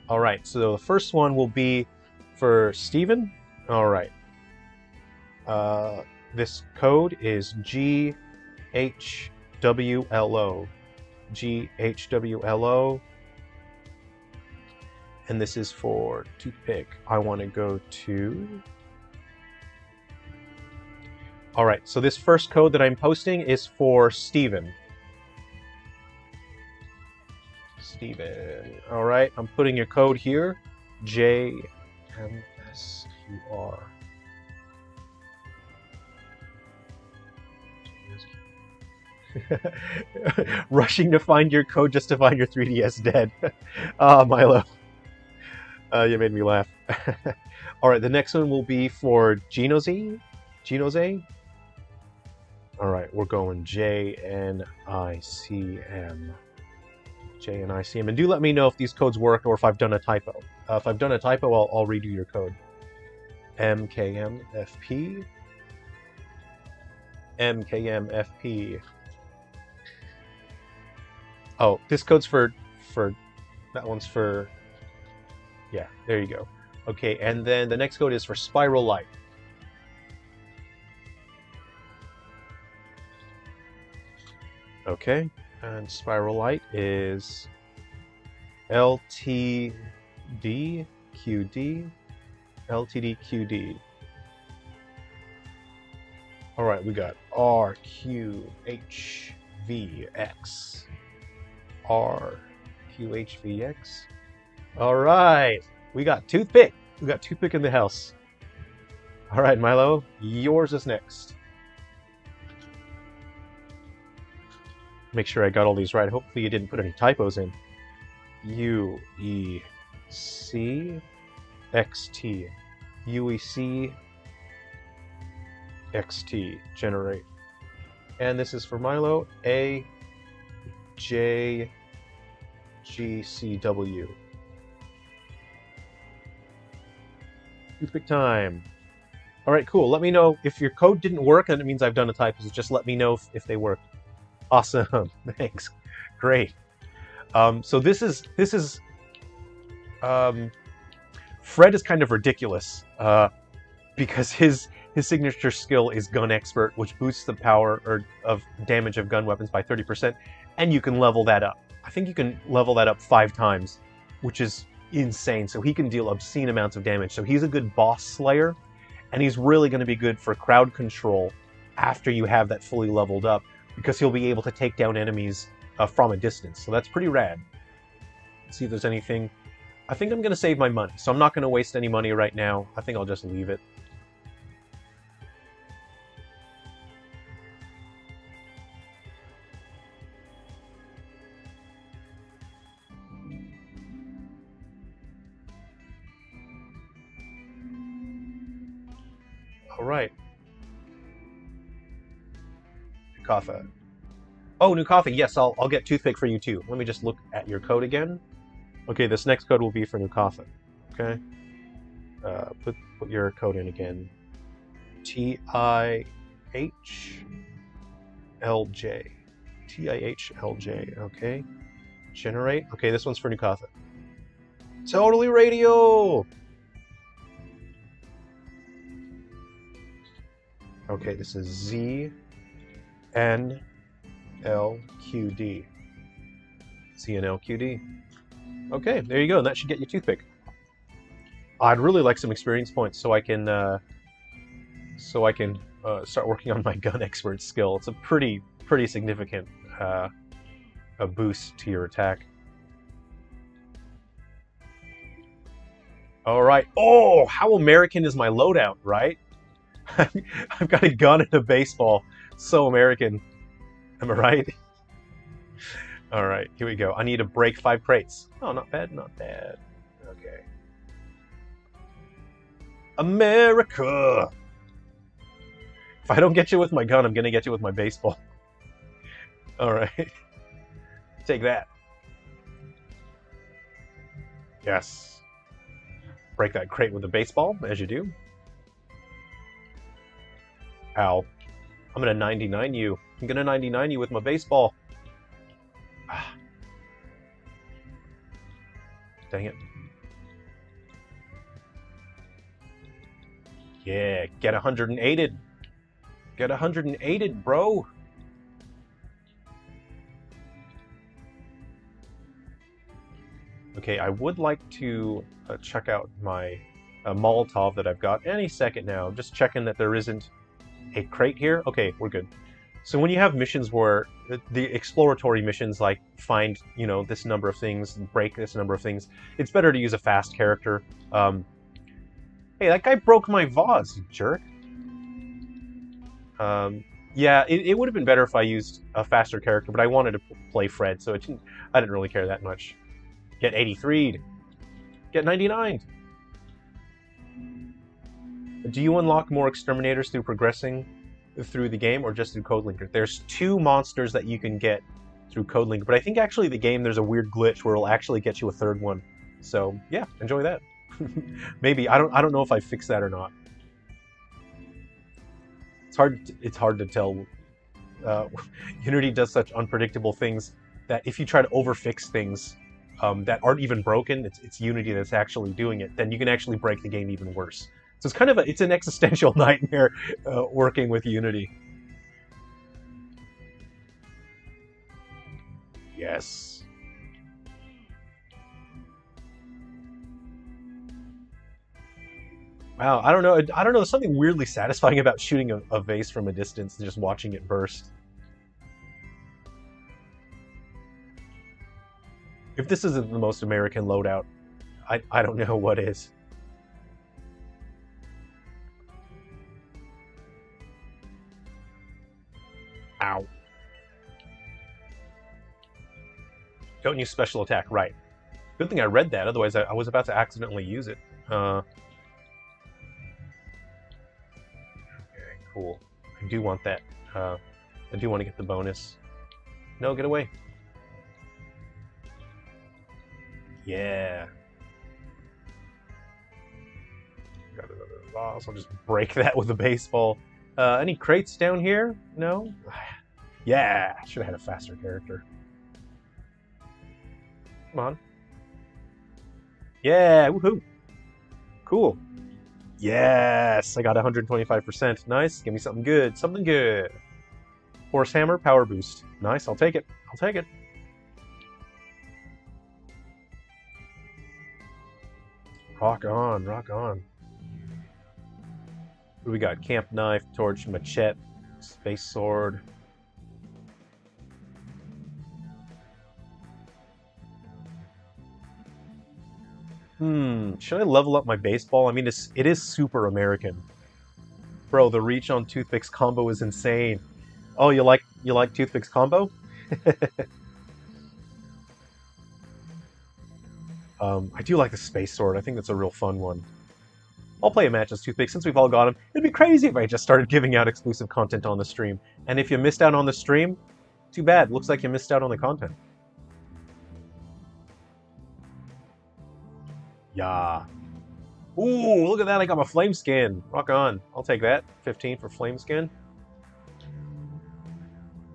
All right, so the first one will be for Steven. All right. This code is GHWLO. GHWLO. And this is for toothpick. I want to go to... All right, so this first code that I'm posting is for Steven. Steven. All right, I'm putting your code here. JMSQR. Rushing to find your code just to find your 3DS dead. Ah, Milo. You made me laugh. All right, the next one will be for Genoze. Genoze. All right, we're going JNICM. JNICM. And do let me know if these codes work or if I've done a typo. If I've done a typo, I'll redo your code. MKMFP. MKMFP. Oh, this code's for that one's for, yeah, there you go. Okay, and then the next code is for Spiral Light. Okay, and Spiral Light is LTDQD. LTDQD. All right, we got RQHVX. RQHVX. All right, we got Toothpick. We got Toothpick in the house. All right, Milo, yours is next. Make sure I got all these right. Hopefully you didn't put any typos in. UECXT. UECXT. Generate. And this is for Milo. AJGCW. Toothpick time. All right, cool. Let me know if your code didn't work, and it means I've done a typo. So just let me know if they work. Awesome, thanks, great. So this is Fred is kind of ridiculous because his signature skill is Gun Expert, which boosts the power of damage of gun weapons by 30%, and you can level that up. I think you can level that up 5 times, which is insane. So he can deal obscene amounts of damage. So he's a good boss slayer, and he's really going to be good for crowd control after you have that fully leveled up, because he'll be able to take down enemies from a distance. So that's pretty rad. Let's see if there's anything. I think I'm going to save my money, so I'm not going to waste any money right now. I think I'll just leave it. All right. Nukatha. Oh, Nukatha, yes, I'll get Toothpick for you too. Let me just look at your code again. Okay, this next code will be for Nukatha. Okay. Put your code in again. TIHLJ. TIHLJ, okay. Generate. Okay, this one's for Nukatha. Totally radio! Okay, this is ZNLQD. ZNLQD. Okay, there you go. And that should get you Toothpick. I'd really like some experience points so I can start working on my Gun Expert skill. It's a pretty significant a boost to your attack. All right. Oh, how American is my loadout, right? I've got a gun and a baseball. So American. Am I right? All right, here we go. I need to break 5 crates. Oh, not bad, not bad. Okay. America! If I don't get you with my gun, I'm gonna get you with my baseball. All right. Take that. Yes. Break that crate with a baseball, as you do. Ow. I'm gonna 99 you. I'm gonna 99 you with my baseball. Ah. Dang it. Yeah, get 108'd. Get 108'd, bro. Okay, I would like to check out my Molotov that I've got any second now. I'm just checking that there isn't a crate here. Okay, we're good. So when you have missions where the exploratory missions like find, you know, this number of things, break this number of things, it's better to use a fast character. Hey, that guy broke my vase, you jerk. Yeah, it would have been better if I used a faster character, but I wanted to play Fred, so I didn't really care that much. Get 83'd. Get 99'd. Do you unlock more exterminators through progressing through the game or just through Codelinker? There's 2 monsters that you can get through Codelinker, but I think actually the game there's a weird glitch where it'll actually get you a 3rd one. So yeah, enjoy that. Maybe I don't know if I fixed that or not. It's hard to tell. Unity does such unpredictable things that if you try to overfix things that aren't even broken, it's Unity that's actually doing it, then you can actually break the game even worse. So it's kind of it's an existential nightmare working with Unity. Yes. Wow, I don't know. There's something weirdly satisfying about shooting a vase from a distance and just watching it burst. If this isn't the most American loadout, I don't know what is. Ow. Don't use special attack, right. Good thing I read that, otherwise I was about to accidentally use it. Okay, cool. I do want that. I do want to get the bonus. No, get away. Yeah. Got another boss. I'll just break that with a baseball. Any crates down here? No? Yeah, should have had a faster character. Come on. Yeah, woohoo. Cool. Yes, I got 125%. Nice. Give me something good. Something good. Horse hammer, power boost. Nice, I'll take it. I'll take it. Rock on, rock on. What do we got? Camp knife, torch, machete, space sword. Should I level up my baseball? I mean, it is super American. Bro, the reach on toothpicks combo is insane. Oh, you like toothpicks combo? I do like the space sword. I think that's a real fun one. I'll play a match as Toothpick since we've all got him. It'd be crazy if I just started giving out exclusive content on the stream. And if you missed out on the stream, too bad. Looks like you missed out on the content. Yeah. Ooh, look at that. I got my flame skin. Rock on. I'll take that. 15 for flame skin.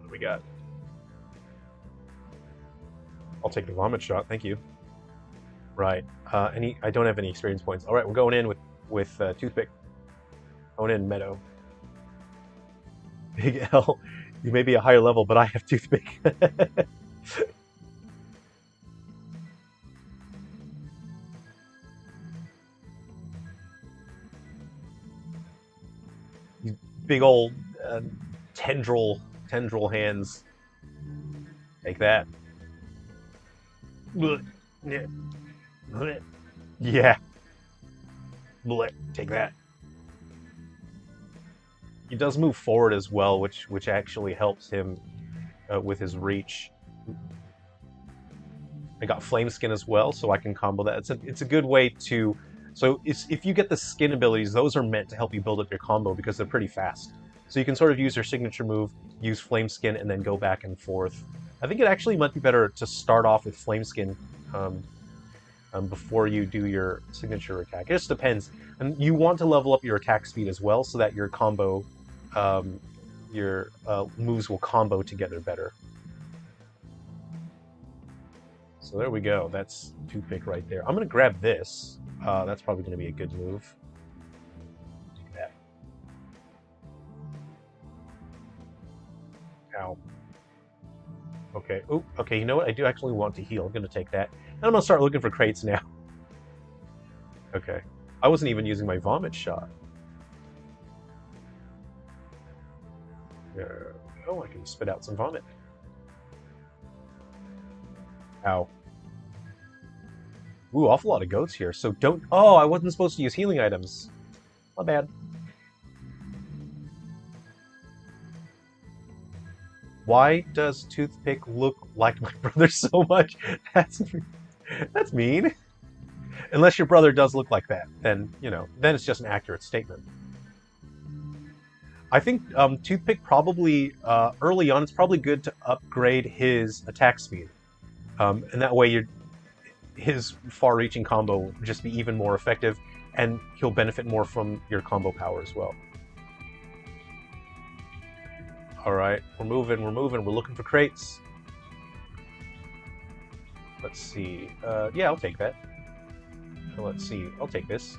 What do we got? I'll take the vomit shot. Thank you. Right. I don't have any experience points. All right, we're going in with Toothpick. Going in, Meadow. Big L. You may be a higher level, but I have Toothpick. These big old tendril hands. Take that. Yeah. Take that. He does move forward as well, which actually helps him with his reach. I got flame skin as well, so I can combo that. It's a good way to. So if you get the skin abilities, those are meant to help you build up your combo because they're pretty fast. So you can sort of use your signature move, use Flame Skin, and then go back and forth. I think it actually might be better to start off with Flame Skin before you do your signature attack. It just depends. And you want to level up your attack speed as well so that your combo, moves will combo together better. So there we go. That's Toothpick right there. I'm going to grab this. That's probably going to be a good move. Take that. Ow. Okay. Oh, okay. You know what? I do actually want to heal. I'm going to take that. And I'm going to start looking for crates now. Okay. I wasn't even using my vomit shot. Oh, I can spit out some vomit. Ow. Ooh, awful lot of goats here. So don't... Oh, I wasn't supposed to use healing items. My bad. Why does Toothpick look like my brother so much? That's mean. Unless your brother does look like that, then, you know, then it's just an accurate statement. I think Toothpick probably, early on, it's probably good to upgrade his attack speed. And that way his far-reaching combo will just be even more effective, and he'll benefit more from your combo power as well. Alright, we're moving, we're looking for crates. Let's see, yeah, I'll take that. Let's see, I'll take this.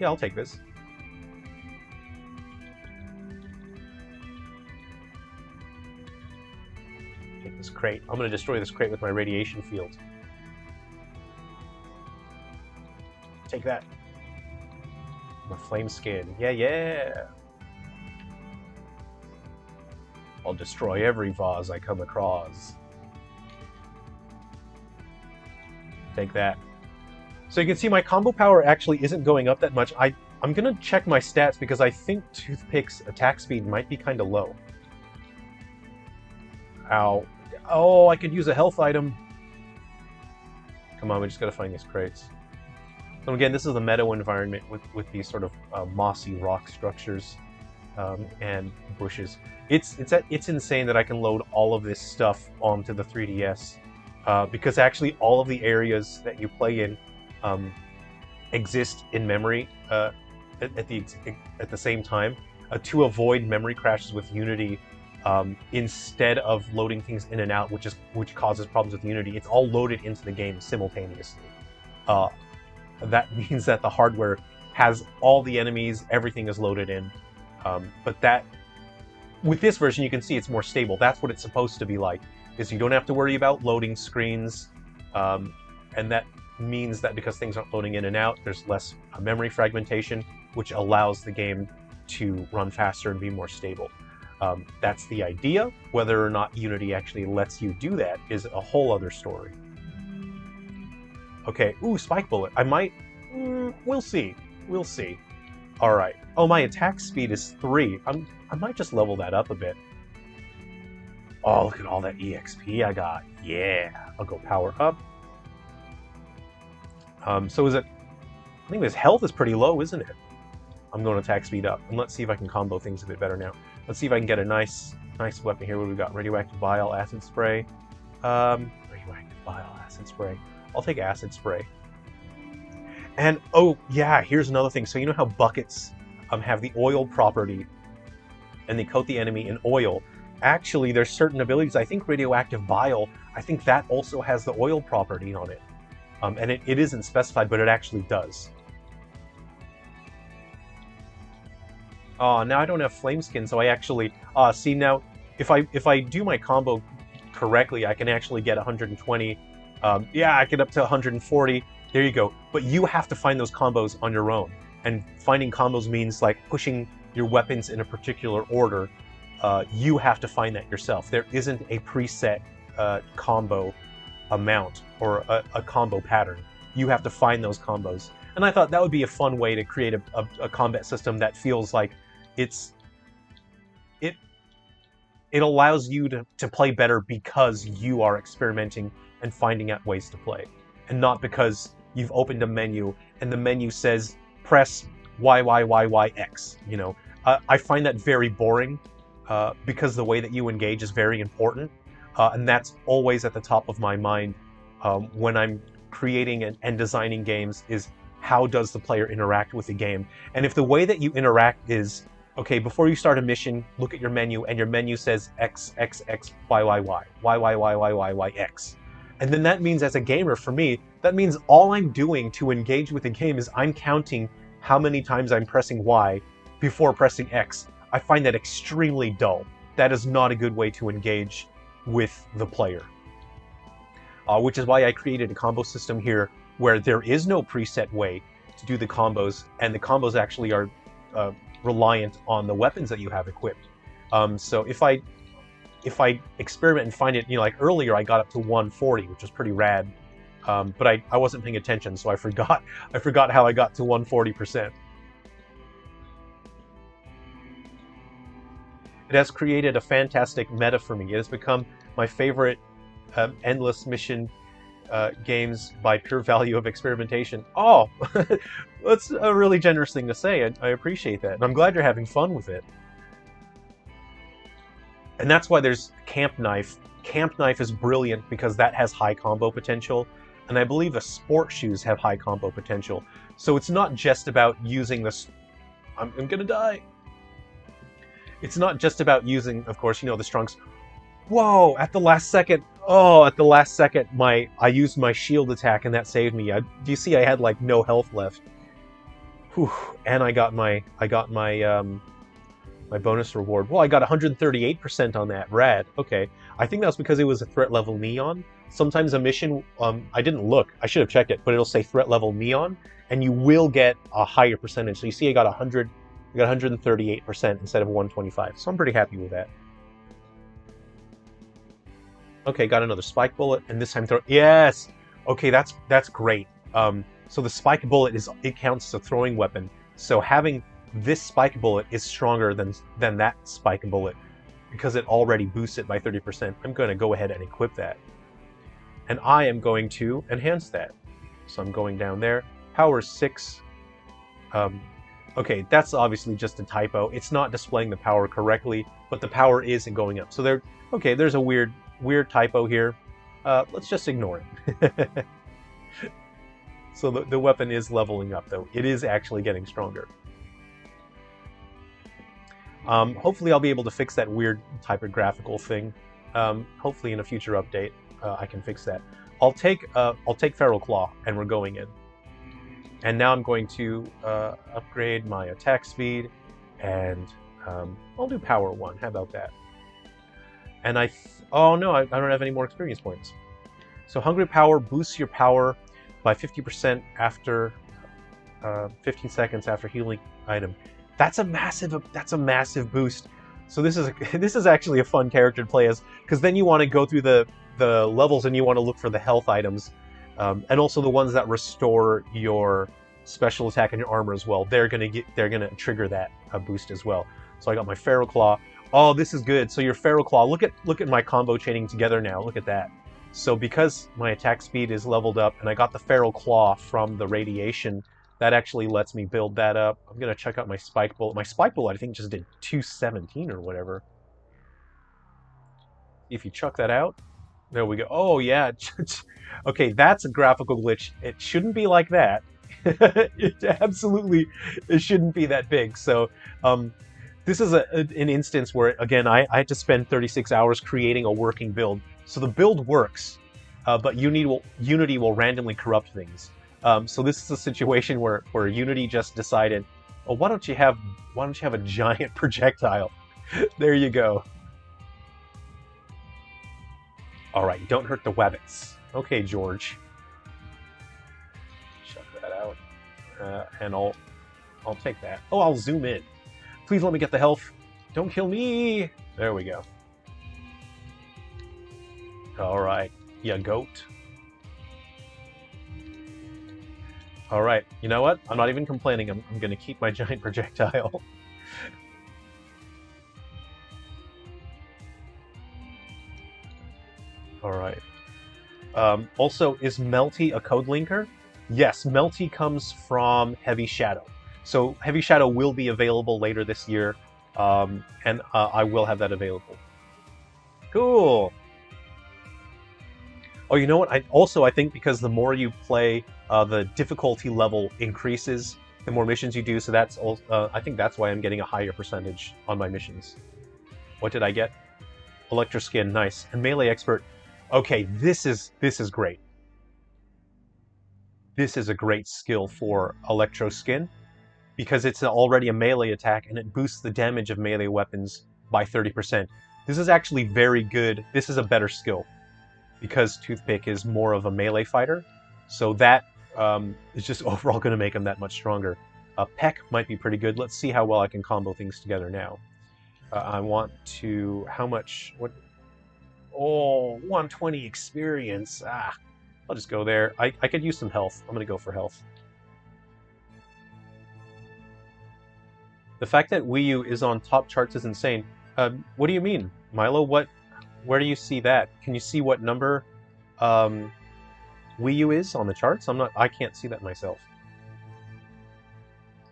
Yeah, I'll take this. Take this crate. I'm going to destroy this crate with my radiation field. Take that. My flame skin. Yeah, yeah! I'll destroy every vase I come across. Take that. So you can see my combo power actually isn't going up that much. I'm gonna check my stats because I think Toothpick's attack speed might be kind of low. Ow. Oh, I could use a health item. Come on, we just gotta find these crates. So again, this is the meadow environment with these sort of mossy rock structures and bushes. It's insane that I can load all of this stuff onto the 3DS. Because actually all of the areas that you play in exist in memory at the same time to avoid memory crashes with Unity. Instead of loading things in and out, which causes problems with Unity, it's all loaded into the game simultaneously. That means that the hardware has all the enemies, everything is loaded in. But with this version, you can see it's more stable. That's what it's supposed to be like. Is you don't have to worry about loading screens, and that means that because things aren't loading in and out, there's less memory fragmentation, which allows the game to run faster and be more stable. That's the idea. Whether or not Unity actually lets you do that is a whole other story. Okay, ooh, Spike Bullet. I might... we'll see. We'll see. Alright. Oh, my attack speed is 3. I might just level that up a bit. Oh, look at all that EXP I got. Yeah. I'll go power up. So is it... I think his health is pretty low, isn't it? I'm going attack speed up. And let's see if I can combo things a bit better now. Let's see if I can get a nice weapon here. What do we got? Radioactive Bile, Acid Spray. Radioactive Bile, Acid Spray. I'll take Acid Spray. And, oh, yeah, here's another thing. So you know how buckets have the oil property, and they coat the enemy in oil? Actually, there's certain abilities. I think Radioactive Bile, I think that also has the oil property on it. And it isn't specified, but it actually does. Oh, now I don't have Flame Skin, so I actually... see, now, if I do my combo correctly, I can actually get 120. Yeah, I get up to 140. There you go. But you have to find those combos on your own. And finding combos means, like, pushing your weapons in a particular order. You have to find that yourself. There isn't a preset combo amount or a combo pattern. You have to find those combos. And I thought that would be a fun way to create a combat system that feels like it allows you to play better because you are experimenting and finding out ways to play. And not because you've opened a menu and the menu says press Y, Y, Y, Y, X, you know. I find that very boring because the way that you engage is very important. And that's always at the top of my mind when I'm creating and designing games, is how does the player interact with the game? And if the way that you interact is, okay, before you start a mission, look at your menu, and your menu says X, X, X, Y, Y, Y, Y, Y, Y, Y, Y, Y, X. And then that means, as a gamer, for me, that means all I'm doing to engage with the game is I'm counting how many times I'm pressing Y before pressing X. I find that extremely dull. That is not a good way to engage with the player. Which is why I created a combo system here where there is no preset way to do the combos, and the combos actually are reliant on the weapons that you have equipped. So if I experiment and find it, like earlier I got up to 140, which was pretty rad, but I wasn't paying attention, so I forgot how I got to 140%. It has created a fantastic meta for me. It has become my favorite endless mission games by pure value of experimentation. Oh, that's a really generous thing to say. I appreciate that. And I'm glad you're having fun with it. And that's why there's Camp Knife. Camp Knife is brilliant because that has high combo potential. And I believe the sport shoes have high combo potential. So it's not just about using this... I'm gonna die. It's not just about using, of course, the strunks. Whoa, at the last second. Oh, at the last second, I used my shield attack and that saved me. Do you see I had like no health left? Whew. And I got my my bonus reward. Well, I got 138% on that. Rad. Okay. I think that's because it was a threat level neon. Sometimes a mission, I didn't look. I should have checked it, but it'll say threat level neon, and you will get a higher percentage. So you see I got 138% instead of 125. So I'm pretty happy with that. Okay, got another spike bullet, and this time throw. Yes. Okay, that's great. So the spike bullet it counts as a throwing weapon. So having this spike bullet is stronger than that spike bullet because it already boosts it by 30%. I'm going to go ahead and equip that, and I am going to enhance that. So I'm going down there. Power 6. Okay, that's obviously just a typo. It's not displaying the power correctly, but the power isn't going up. So there's a weird typo here. Let's just ignore it. So the weapon is leveling up, though. It is actually getting stronger. Hopefully I'll be able to fix that weird typographical thing. Hopefully in a future update I can fix that. I'll take Feral Claw, and we're going in. And now I'm going to upgrade my attack speed, and I'll do Power 1. How about that? And oh no, I don't have any more experience points. So Hungry Power boosts your power by 50% after 15 seconds after healing item. That's a massive boost. So this is actually a fun character to play as, because then you want to go through the levels and you want to look for the health items, and also the ones that restore your special attack and your armor as well. They're gonna trigger that boost as well. So I got my Feral Claw. Oh, this is good. So your Feral Claw, look at my combo chaining together now. Look at that. So because my attack speed is leveled up and I got the Feral Claw from the radiation, that actually lets me build that up. I'm going to check out my Spike Bullet. My Spike Bullet, I think, just did 217 or whatever. If you chuck that out, there we go. Oh, yeah. Okay, that's a graphical glitch. It shouldn't be like that. It shouldn't be that big. So this is an instance where, again, I had to spend 36 hours creating a working build. So the build works, but Unity will randomly corrupt things. So this is a situation where Unity just decided, oh, why don't you have a giant projectile? There you go. All right, don't hurt the wabbits. Okay, George. Shut that out, and I'll take that. Oh, I'll zoom in. Please let me get the health. Don't kill me. There we go. All right, ya goat. All right, you know what? I'm not even complaining. I'm going to keep my giant projectile. All right. Also, is Melty a code linker? Yes, Melty comes from Heavy Shadow. So Heavy Shadow will be available later this year, and I will have that available. Cool. Oh, you know what? I think because the more you play, the difficulty level increases, the more missions you do. So that's also, I think that's why I'm getting a higher percentage on my missions. What did I get? Electro Skin, nice. And Melee Expert. Okay, this is great. This is a great skill for Electro Skin because it's already a melee attack and it boosts the damage of melee weapons by 30%. This is actually very good. This is a better skill because Toothpick is more of a melee fighter. So that is just overall going to make him that much stronger. Peck might be pretty good. Let's see how well I can combo things together now. I want to... How much? What? Oh, 120 experience. Ah, I'll just go there. I could use some health. I'm going to go for health. The fact that Wii U is on top charts is insane. What do you mean, Milo? Where do you see that? Can you see what number Wii U is on the charts? I can't see that myself.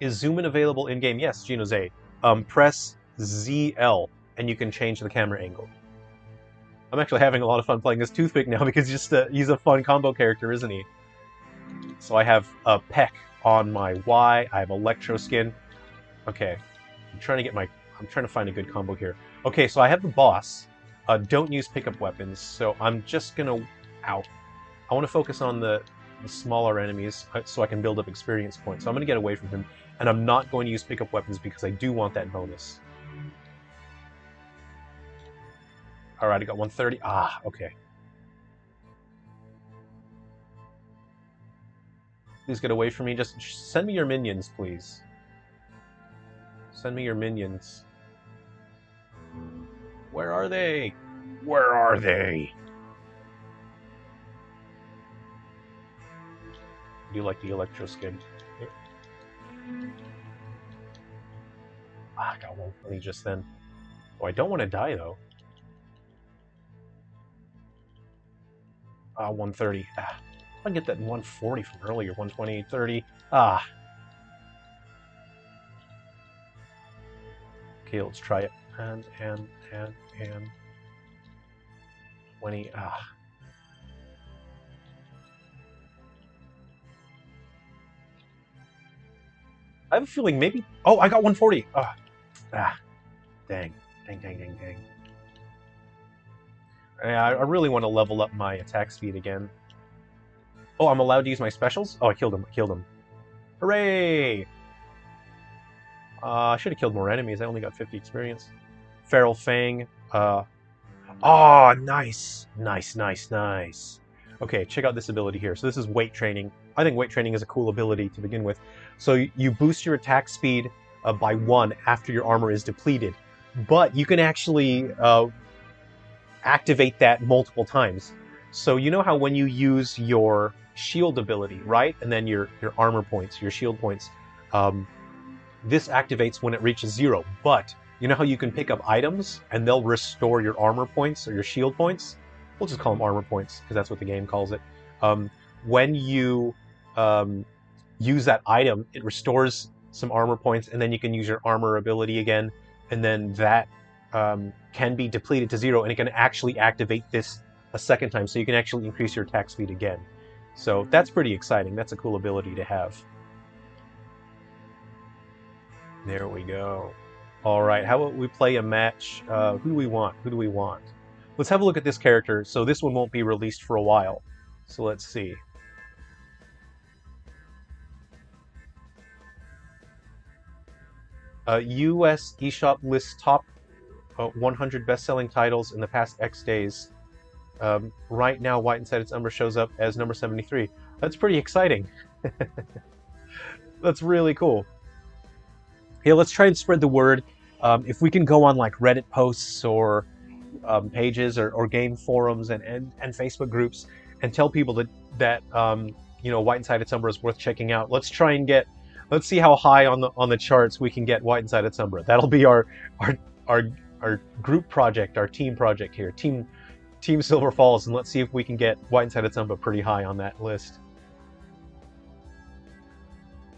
Is zoom in available in game? Yes, Genoze. Press ZL and you can change the camera angle. I'm actually having a lot of fun playing this Toothpick now because he's a fun combo character, isn't he? So I have Peck on my Y. I have Electro Skin. Okay, I'm trying to find a good combo here. Okay, so I have the boss. Don't use pickup weapons, so I'm just gonna... Ow. I want to focus on the smaller enemies so I can build up experience points. So I'm gonna get away from him, and I'm not going to use pickup weapons because I do want that bonus. Alright, I got 130. Ah, okay. Please get away from me. Just send me your minions, please. Send me your minions. Where are they? Where are they? Do you like the Electro Skin? Ah, I got 120 just then. Oh, I don't want to die, though. 130. Ah, I can get that 140 from earlier. 120, 30. Ah. Okay, let's try it. And 20. Ah. I have a feeling maybe... Oh, I got 140. Ah. Ah. Dang. Dang. I really want to level up my attack speed again. Oh, I'm allowed to use my specials? Oh, I killed him. Hooray! I should have killed more enemies. I only got 50 experience. Feral Fang. Oh, nice. Nice. Okay, check out this ability here. So this is weight training. I think weight training is a cool ability to begin with. So you boost your attack speed by 1 after your armor is depleted. But you can actually activate that multiple times. So you know how when you use your shield ability, right? And then your armor points, your shield points, this activates when it reaches 0. But you know how you can pick up items and they'll restore your armor points or your shield points? We'll just call them armor points because that's what the game calls it. When you use that item, it restores some armor points and then you can use your armor ability again. And then that can be depleted to 0 and it can actually activate this a second time. So you can actually increase your attack speed again. So that's pretty exciting. That's a cool ability to have. There we go. All right, how about we play a match? Who do we want? Let's have a look at this character. So this one won't be released for a while. So let's see. US eShop lists top 100 best-selling titles in the past X days. Right now, White Inside Its Umbra shows up as number 73. That's pretty exciting. That's really cool. Yeah, let's try and spread the word. If we can go on like Reddit posts or pages or game forums and Facebook groups and tell people that you know, White Inside Its Umbra is worth checking out. Let's try and let's see how high on the charts we can get White Inside Its Umbra. That'll be our group project, our team project here, Team Silver Falls, and let's see if we can get White Inside Its Umbra pretty high on that list.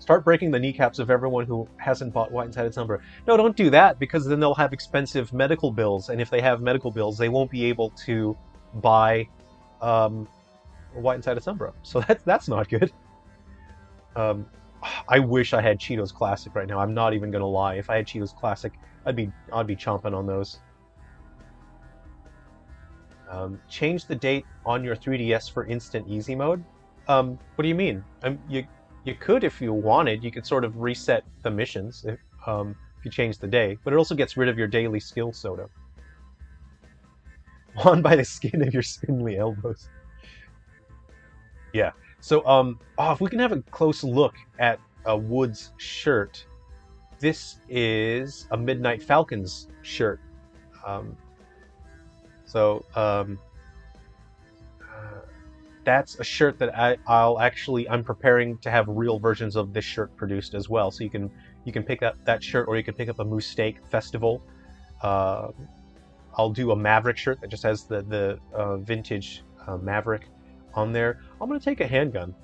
Start breaking the kneecaps of everyone who hasn't bought White Inside Umbra. No, don't do that, because then they'll have expensive medical bills, and if they have medical bills, they won't be able to buy White Inside Umbra. So that's not good. I wish I had Cheetos Classic right now. I'm not even gonna lie. If I had Cheetos Classic, I'd be chomping on those. Change the date on your 3DS for instant easy mode. What do you mean? You could if you wanted. You could sort of reset the missions if you change the day, but it also gets rid of your daily skill soda. Won by the skin of your spindly elbows. Yeah. So, if we can have a close look at Wood's shirt. This is a Midnight Falcons shirt. That's a shirt that I'm preparing to have real versions of this shirt produced as well. So you can pick up that shirt, or you can pick up a Moose Steak Festival. I'll do a Maverick shirt that just has the vintage Maverick on there. I'm gonna take a handgun.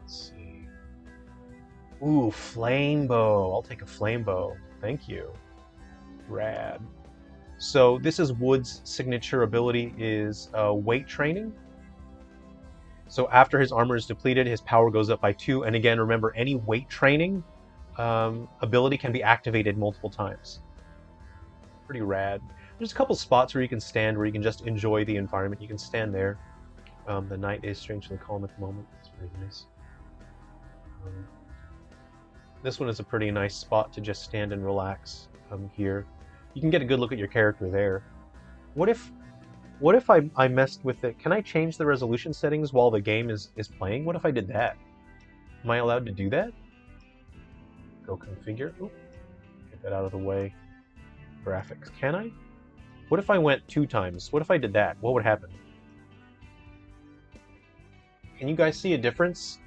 Let's see. Ooh, flame bow. I'll take a flame bow. Thank you. Rad. So this is Wood's signature ability is weight training. So after his armor is depleted, his power goes up by 2. And again, remember, any weight training ability can be activated multiple times. Pretty rad. There's a couple spots where you can stand, where you can just enjoy the environment. You can stand there. The night is strangely calm at the moment. It's very nice. This one is a pretty nice spot to just stand and relax here. You can get a good look at your character there. What if I messed with it? Can I change the resolution settings while the game is playing? What if I did that? Am I allowed to do that? Go configure. Oop. Get that out of the way. Graphics. Can I? What if I went 2 times? What if I did that? What would happen? Can you guys see a difference?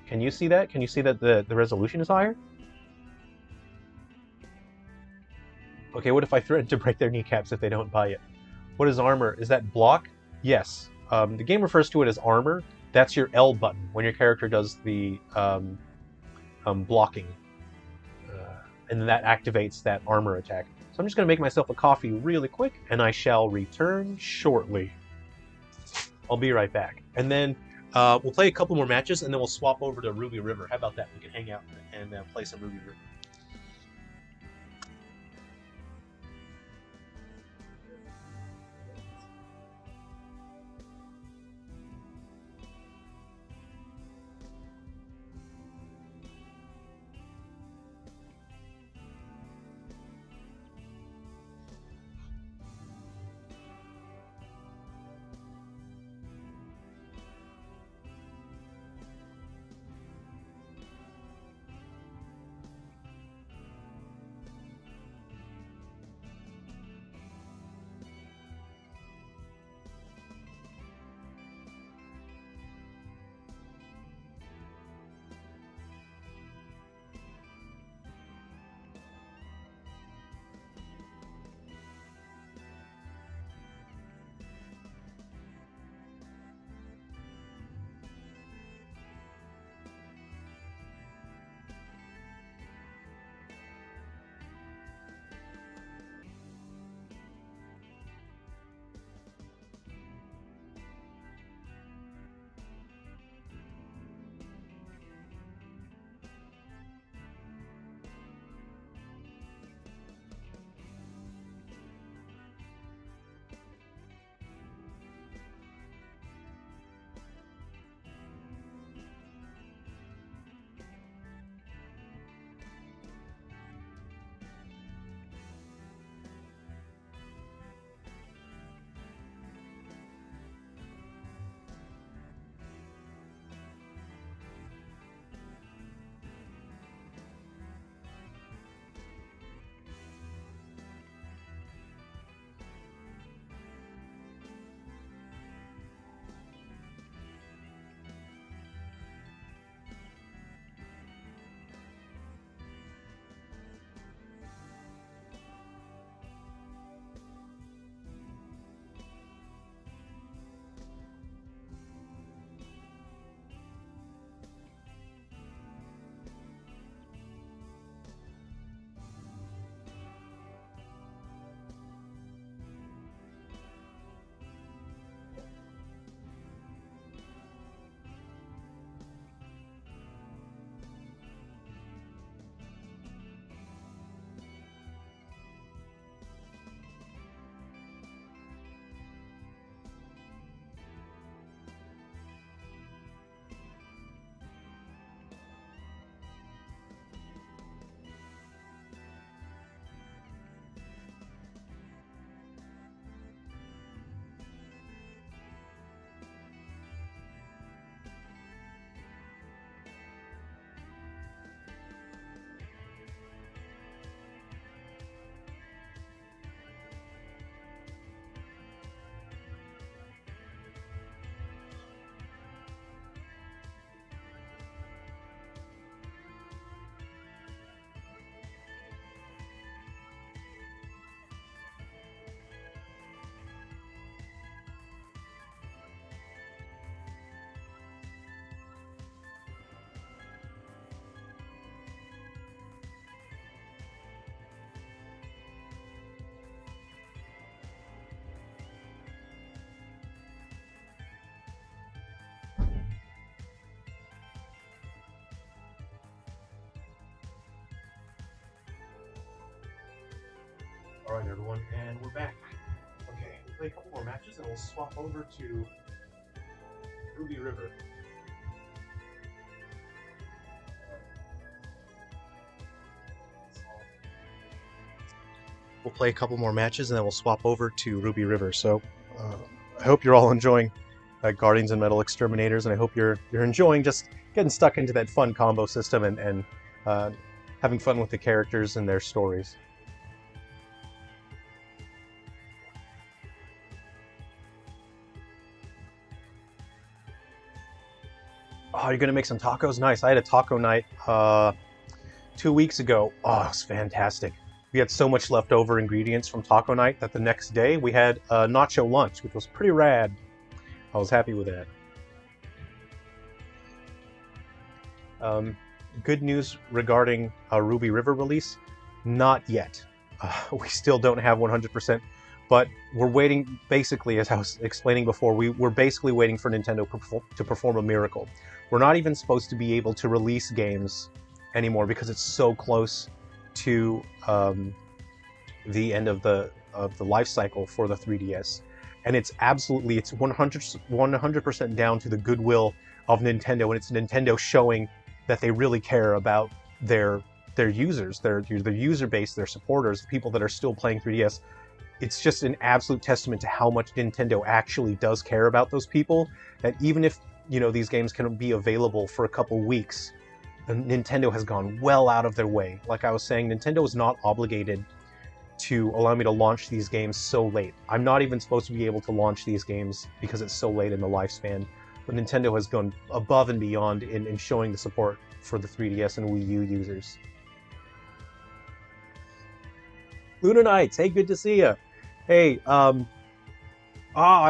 Can you see that? Can you see that the resolution is higher? Okay, what if I threaten to break their kneecaps if they don't buy it? What is armor? Is that block? Yes. The game refers to it as armor. That's your L button when your character does the blocking. And that activates that armor attack. So I'm just going to make myself a coffee really quick, and I shall return shortly. I'll be right back. And then we'll play a couple more matches, and then we'll swap over to Ruby River. How about that? We can hang out and play some Ruby River. Alright everyone, and we're back. Okay, we'll play a couple more matches and we'll swap over to Ruby River. We'll play a couple more matches and then we'll swap over to Ruby River. So, I hope you're all enjoying Guardians and Metal Exterminators, and I hope you're enjoying just getting stuck into that fun combo system and having fun with the characters and their stories. Oh, you're gonna make some tacos? Nice. I had a taco night 2 weeks ago. Oh, it was fantastic. We had so much leftover ingredients from taco night that the next day we had a nacho lunch, which was pretty rad. I was happy with that. Good news regarding a Ruby River release? Not yet. We still don't have 100%, but we're waiting, basically, as I was explaining before, we're basically waiting for Nintendo to perform a miracle. We're not even supposed to be able to release games anymore because it's so close to the end of the life cycle for the 3DS. And it's 100% down to the goodwill of Nintendo, and it's Nintendo showing that they really care about their users, their user base, their supporters, the people that are still playing 3DS. It's just an absolute testament to how much Nintendo actually does care about those people, that even if, you know, these games can be available for a couple weeks, Nintendo has gone well out of their way. Like I was saying, Nintendo is not obligated to allow me to launch these games so late. I'm not even supposed to be able to launch these games because it's so late in the lifespan. But Nintendo has gone above and beyond in showing the support for the 3DS and Wii U users. Lunar Knights, hey, good to see you. Hey, I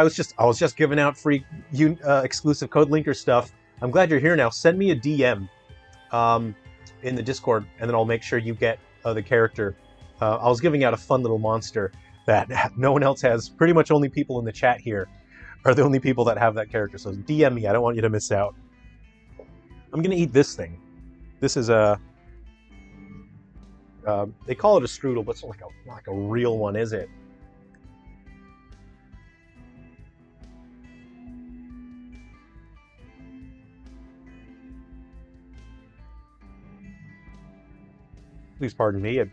was just giving out free exclusive Code Linker stuff. I'm glad you're here now. Send me a DM in the Discord, and then I'll make sure you get the character. I was giving out a fun little monster that no one else has. Pretty much only people in the chat here are the only people that have that character. So DM me. I don't want you to miss out. I'm gonna eat this thing. This is a they call it a strudel, but it's not like a real one, is it? Please pardon me. I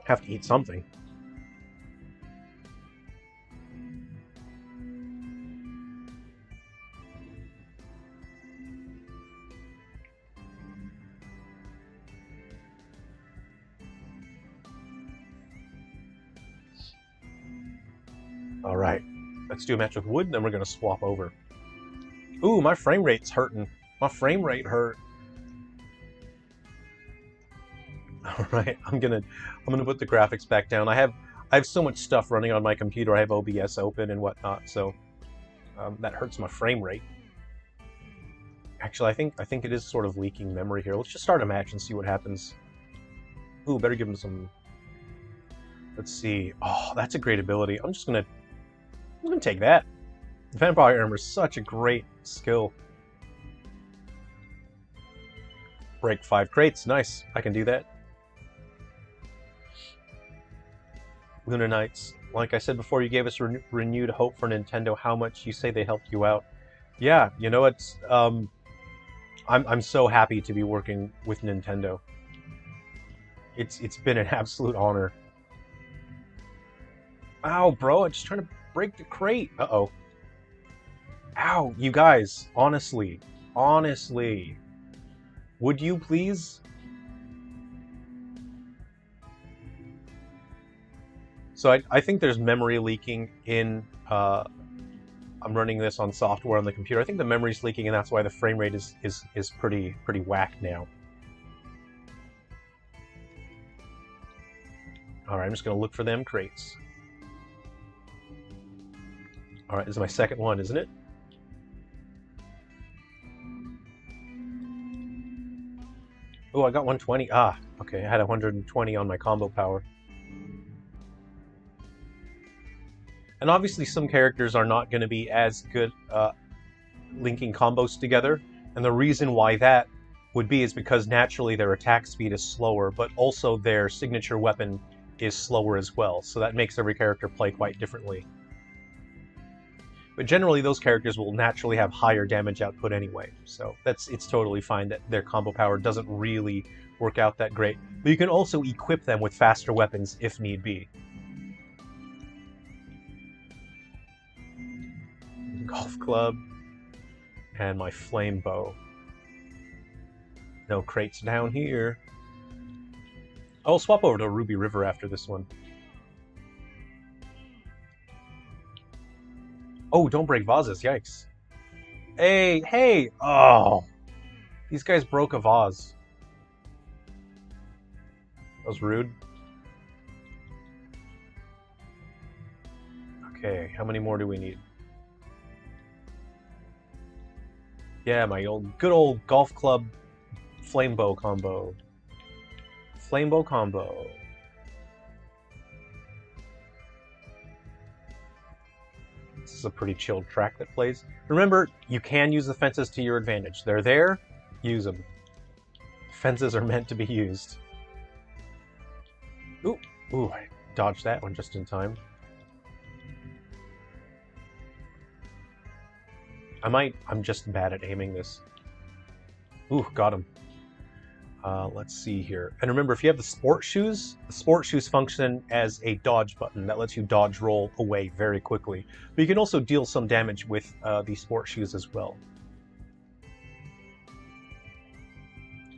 have to eat something. All right, let's do a match with wood, and then we're gonna swap over. Ooh, my frame rate's hurting. My frame rate hurt. All right, I'm gonna put the graphics back down. I have so much stuff running on my computer. I have OBS open and whatnot, so that hurts my frame rate. Actually, I think it is sort of leaking memory here. Let's just start a match and see what happens. Ooh, better give him some. Let's see. Oh, that's a great ability. I'm gonna take that. Vampire Armor is such a great skill. Break 5 crates. Nice. I can do that. Lunar Knights, like I said before, you gave us renewed hope for Nintendo. How much you say they helped you out? Yeah, you know, it's I'm so happy to be working with Nintendo. It's been an absolute honor. Ow, bro! I'm just trying to break the crate. Uh-oh. Ow, you guys, honestly, would you please? So I think there's memory leaking in, I'm running this on software on the computer. I think the memory's leaking, and that's why the frame rate is pretty whack now. All right, I'm just gonna look for them crates. All right, this is my second one, isn't it? Oh, I got 120. Ah, okay, I had 120 on my combo power. And obviously some characters are not going to be as good linking combos together. And the reason why that would be is because naturally their attack speed is slower, but also their signature weapon is slower as well, so that makes every character play quite differently. But generally, those characters will naturally have higher damage output anyway, so it's totally fine that their combo power doesn't really work out that great. But you can also equip them with faster weapons if need be. Golf club and my flame bow. No crates down here. I'll swap over to Ruby River after this one. Oh, don't break vases, yikes. Hey! Oh! These guys broke a vase. That was rude. Okay, how many more do we need? Yeah, my good old golf club flame bow combo. Flame bow combo. This is a pretty chilled track that plays. Remember, you can use the fences to your advantage. They're there, use them. Fences are meant to be used. Ooh, I dodged that one just in time. I'm just bad at aiming this. Ooh, got him. Let's see here. And remember, if you have the sport shoes function as a dodge button that lets you dodge roll away very quickly. But you can also deal some damage with the sport shoes as well.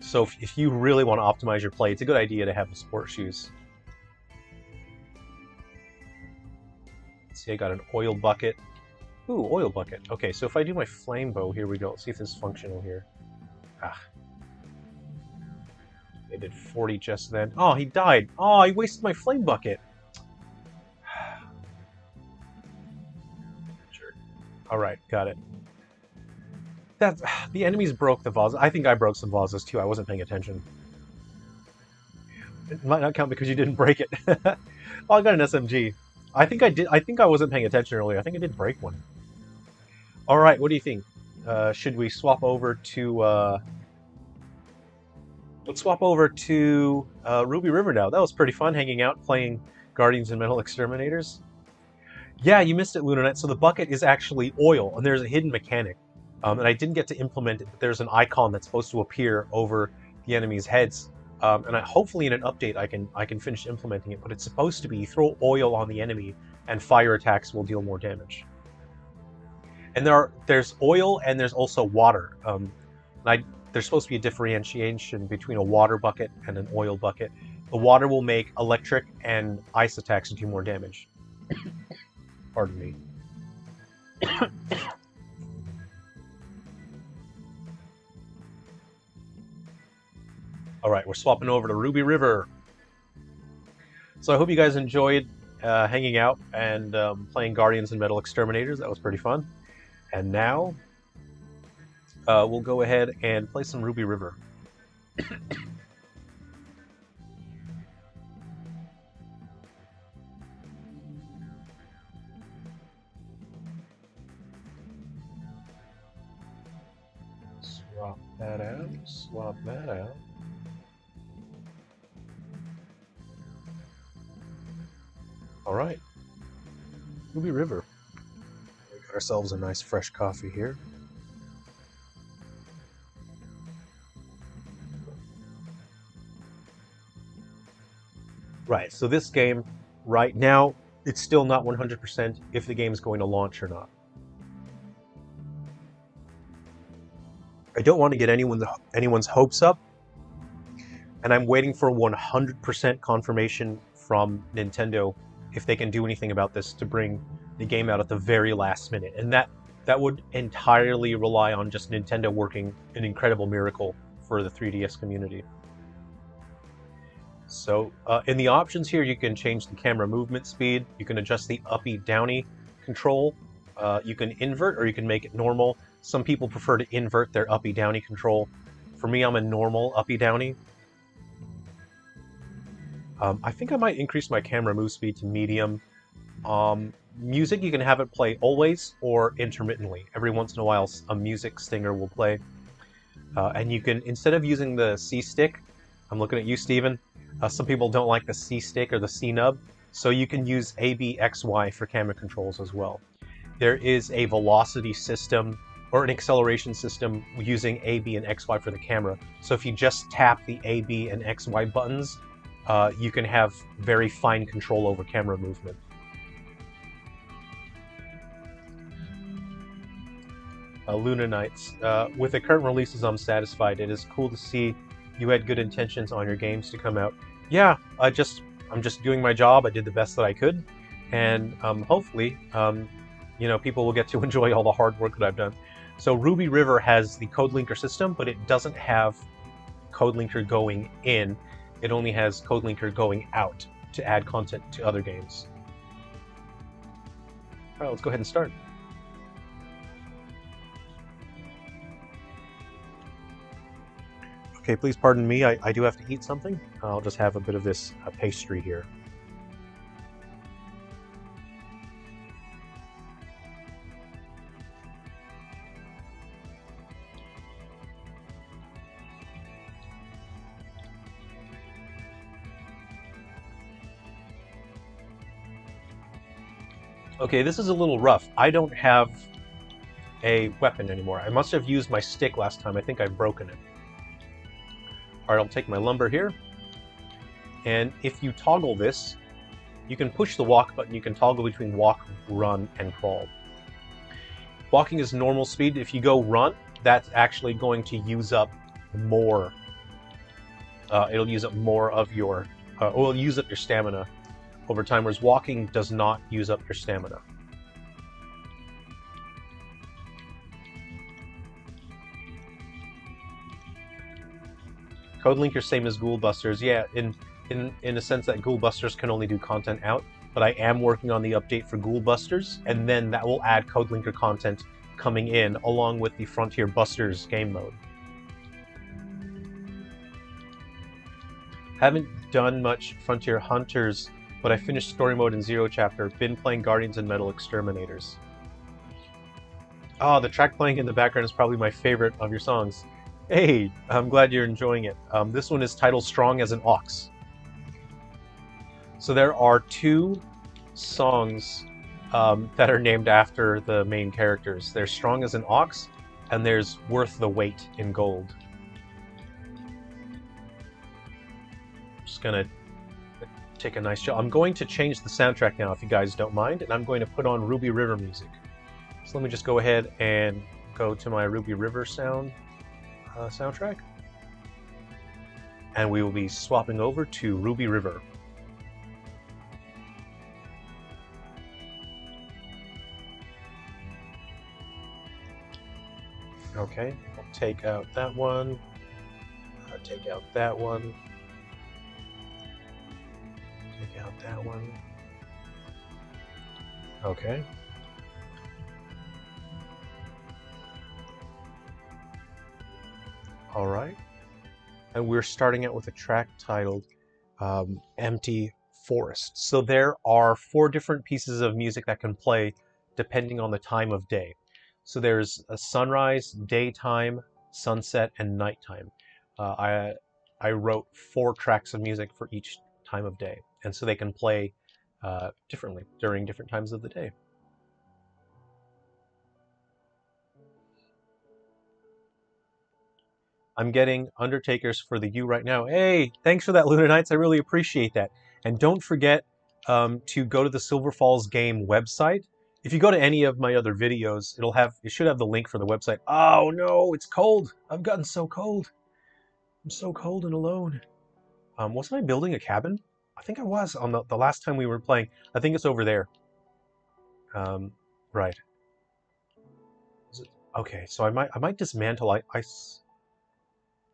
So if you really want to optimize your play, it's a good idea to have the sport shoes. Let's see, I got an oil bucket. Ooh, oil bucket. Okay, so if I do my flame bow, here we go. Let's see if this is functional here. Ah. I did 40 just then. Oh, he died. Oh, I wasted my flame bucket. Sure. Alright, got it. The enemies broke the vase. I think I broke some vases too. I wasn't paying attention. It might not count because you didn't break it. Oh, I got an SMG. I think I did. I think I wasn't paying attention earlier. I think I did break one. Alright, what do you think? Should we swap over to... Let's swap over to Ruby River now. That was pretty fun, hanging out, playing Guardians and Metal Exterminators. Yeah, you missed it, Lunanet. So the bucket is actually oil, and there's a hidden mechanic. And I didn't get to implement it, but there's an icon that's supposed to appear over the enemies' heads. And hopefully in an update I can finish implementing it, but it's supposed to be you throw oil on the enemy, and fire attacks will deal more damage. And there's oil, and there's also water. There's supposed to be a differentiation between a water bucket and an oil bucket. The water will make electric and ice attacks do more damage. Pardon me. Alright, we're swapping over to Ruby River. So I hope you guys enjoyed hanging out and playing Guardians and Metal Exterminators. That was pretty fun. And now... we'll go ahead and play some Ruby River. Swap that out, swap that out. Alright, Ruby River. We got ourselves a nice fresh coffee here. Right, so this game, right now, it's still not 100% if the game's going to launch or not. I don't want to get anyone's hopes up, and I'm waiting for 100% confirmation from Nintendo if they can do anything about this to bring the game out at the very last minute. And that would entirely rely on just Nintendo working an incredible miracle for the 3DS community. So in the options here, you can change the camera movement speed, you can adjust the uppy-downy control, you can invert or you can make it normal. Some people prefer to invert their uppy-downy control. For me, I'm a normal uppy-downy. I think I might increase my camera move speed to medium. Music, you can have it play always or intermittently. Every once in a while, a music stinger will play. And you can, instead of using the C stick, I'm looking at you, Steven. Some people don't like the C stick or the C nub, so you can use A, B, X, Y for camera controls as well. There is a velocity system or an acceleration system using A, B, and X, Y for the camera. So if you just tap the A, B, and X, Y buttons, you can have very fine control over camera movement. Luna Knights. With the current releases, I'm satisfied. It is cool to see you had good intentions on your games to come out. Yeah, I'm just doing my job. I did the best that I could, and hopefully, you know, people will get to enjoy all the hard work that I've done. So Ruby River has the code linker system, but it doesn't have code linker going in. It only has code linker going out to add content to other games. All right, let's go ahead and start. Okay, please pardon me. I do have to eat something. I'll just have a bit of this pastry here. Okay, this is a little rough. I don't have a weapon anymore. I must have used my stick last time. I think I've broken it. All right, I'll take my lumber here. And if you toggle this, you can push the walk button. You can toggle between walk, run, and crawl. Walking is normal speed. If you go run, that's actually going to use up more. It'll use up more of your, it'll use up your stamina over time, whereas walking does not use up your stamina. Code linker same as Ghoul Busters. Yeah, in a sense that Ghoul Busters can only do content out, but I am working on the update for Ghoul Busters, and then that will add code linker content coming in along with the Frontier Busters game mode. Haven't done much Frontier Hunters, but I finished story mode in Zero Chapter. Been playing Guardians and Metal Exterminators. Oh, the track playing in the background is probably my favorite of your songs. Hey, I'm glad you're enjoying it. This one is titled Strong as an Ox. So there are two songs that are named after the main characters. There's Strong as an Ox, and there's Worth the Weight in Gold. Just gonna take a nice shot. I'm going to change the soundtrack now, if you guys don't mind, and I'm going to put on Ruby River music. So let me just go ahead and go to my Ruby River soundtrack, and we will be swapping over to Ruby River. Okay, I'll take out that one, I'll take out that one, take out that one. Okay. All right. And we're starting out with a track titled Empty Forest. So there are 4 different pieces of music that can play depending on the time of day. So there's a sunrise, daytime, sunset, and nighttime. I wrote 4 tracks of music for each time of day, and so they can play differently during different times of the day. I'm getting Undertakers for the U right now. Hey, thanks for that, Lunar Knights. I really appreciate that. And don't forget to go to the Silver Falls game website. If you go to any of my other videos, it should have the link for the website. Oh no, it's cold. I've gotten so cold. I'm so cold and alone. Wasn't I building a cabin? I think I was on the last time we were playing. I think it's over there. Right. Okay, so I might dismantle.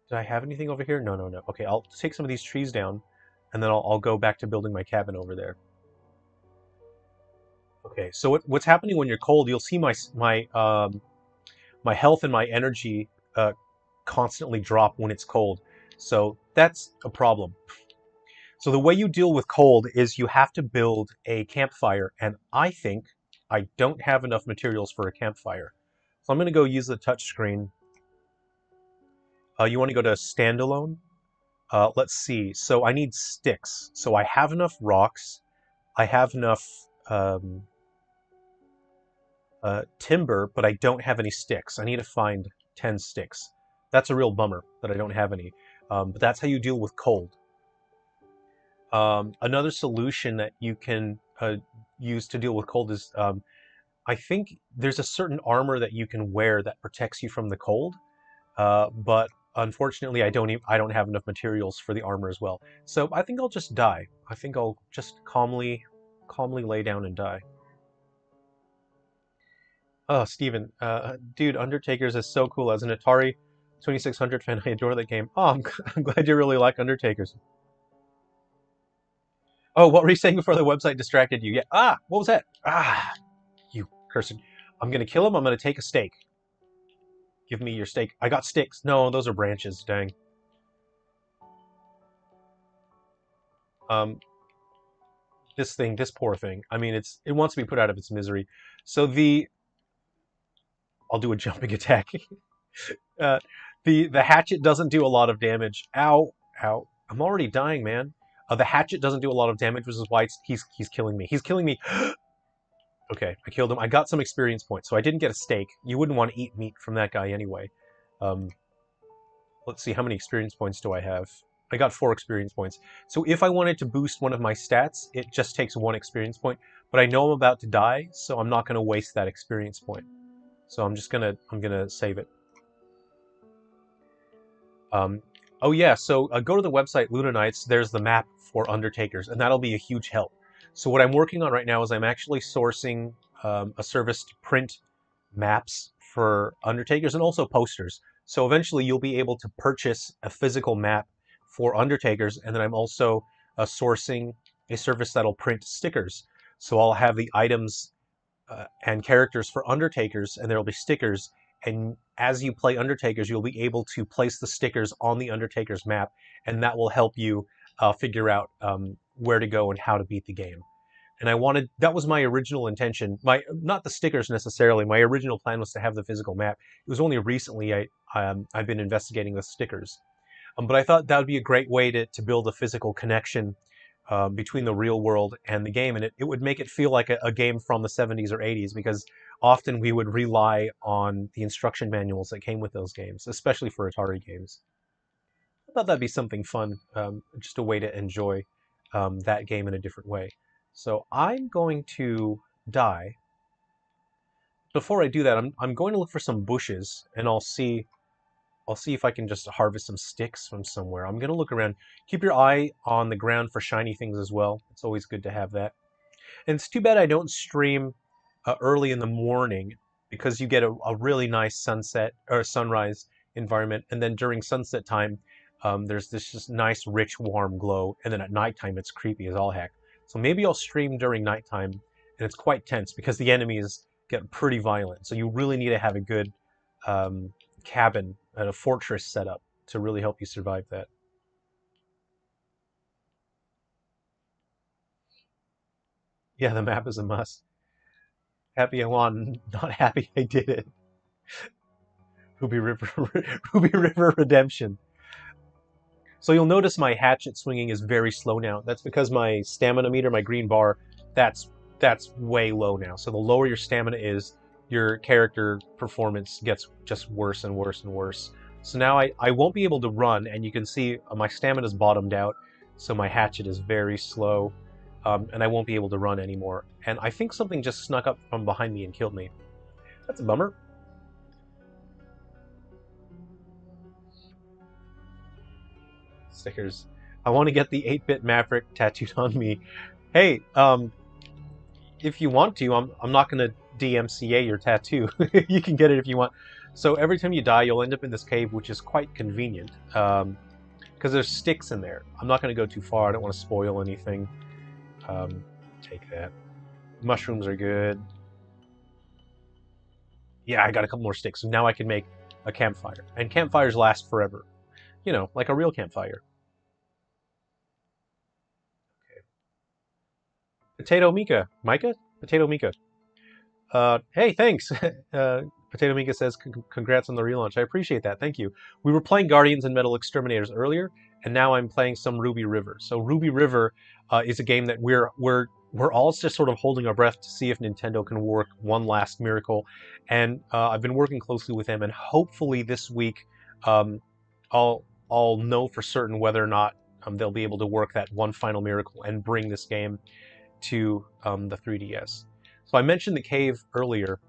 Did I have anything over here? No, no, no. Okay, I'll take some of these trees down, and then I'll go back to building my cabin over there. Okay, so what's happening when you're cold? You'll see my health and my energy constantly drop when it's cold. So that's a problem. So the way you deal with cold is you have to build a campfire, and I think I don't have enough materials for a campfire. So I'm going to go use the touch screen. You want to go to standalone, Let's see. So I need sticks. So I have enough rocks. I have enough timber, but I don't have any sticks. I need to find 10 sticks. That's a real bummer that I don't have any. But that's how you deal with cold. Another solution that you can use to deal with cold is I think there's a certain armor that you can wear that protects you from the cold. But unfortunately, I don't have enough materials for the armor as well. So I think I'll just die. I think I'll just calmly lay down and die. Oh, Steven, dude, Undertakers is so cool. As an Atari 2600 fan, I adore that game. Oh, I'm glad you really like Undertakers. Oh, what were you saying before the website distracted you? Yeah. Ah, what was that? Ah, you cursed. I'm gonna kill him. I'm gonna take a steak. Give me your steak. I got sticks. No, those are branches. Dang. Um, this poor thing. I mean, it wants to be put out of its misery. So I'll do a jumping attack. uh, the hatchet doesn't do a lot of damage. Ow, ow. I'm already dying, man. The hatchet doesn't do a lot of damage, which is why he's killing me. He's killing me. Okay, I killed him. I got some experience points, so I didn't get a steak. You wouldn't want to eat meat from that guy anyway. Um, let's see, how many experience points do I have? I got 4 experience points. So if I wanted to boost one of my stats, it just takes 1 experience point. But I know I'm about to die, so I'm not going to waste that experience point. So I'm gonna save it. Oh yeah, so go to the website Luna Nights. There's the map for Undertakers, and that'll be a huge help. So what I'm working on right now is I'm actually sourcing a service to print maps for Undertakers and also posters. So eventually you'll be able to purchase a physical map for Undertakers, and then I'm also sourcing a service that'll print stickers. So I'll have the items and characters for Undertakers, and there'll be stickers. And as you play Undertakers, you'll be able to place the stickers on the Undertakers map, and that will help you figure out where to go and how to beat the game. And that was my original intention. Not the stickers necessarily. My original plan was to have the physical map. It was only recently I've been investigating the stickers. But I thought that would be a great way to build a physical connection between the real world and the game, and it would make it feel like a game from the 70s or 80s, because often we would rely on the instruction manuals that came with those games, especially for Atari games. I thought that'd be something fun, just a way to enjoy that game in a different way. So I'm going to die. Before I do that, I'm going to look for some bushes, and I'll see if I can just harvest some sticks from somewhere. I'm going to look around. Keep your eye on the ground for shiny things as well. It's always good to have that. And it's too bad I don't stream early in the morning, because you get a really nice sunset or sunrise environment. And then during sunset time, there's this just nice, rich, warm glow. And then at nighttime, it's creepy as all heck. So maybe I'll stream during nighttime, and it's quite tense because the enemies get pretty violent. So you really need to have a good cabin and a fortress set up to really help you survive that. Yeah, the map is a must. Happy I won, not happy I did it. Ruby River, Ruby River Redemption. So you'll notice my hatchet swinging is very slow now. That's because my stamina meter, my green bar, that's way low now. So the lower your stamina is, your character performance gets just worse and worse and worse. So now I won't be able to run, and you can see my stamina's bottomed out, so my hatchet is very slow, and I won't be able to run anymore. And I think something just snuck up from behind me and killed me. That's a bummer. Stickers. I want to get the 8-bit Maverick tattooed on me. Hey, if you want to, I'm not going to DMCA your tattoo. You can get it if you want. So every time you die, you'll end up in this cave, which is quite convenient, because there's sticks in there. I'm not going to go too far. I don't want to spoil anything. Take that. Mushrooms are good. Yeah, I got a couple more sticks. So now I can make a campfire. And campfires last forever. You know, like a real campfire. Okay. Potato Mika. Micah? Potato Mika. Hey, thanks. Potato Mika says, congrats on the relaunch. I appreciate that. Thank you. We were playing Guardians and Metal Exterminators earlier, and now I'm playing some Ruby River. So Ruby River is a game that we're all just sort of holding our breath to see if Nintendo can work one last miracle. And I've been working closely with them, and hopefully this week um, I'll know for certain whether or not they'll be able to work that one final miracle and bring this game to the 3DS. So I mentioned the cave earlier.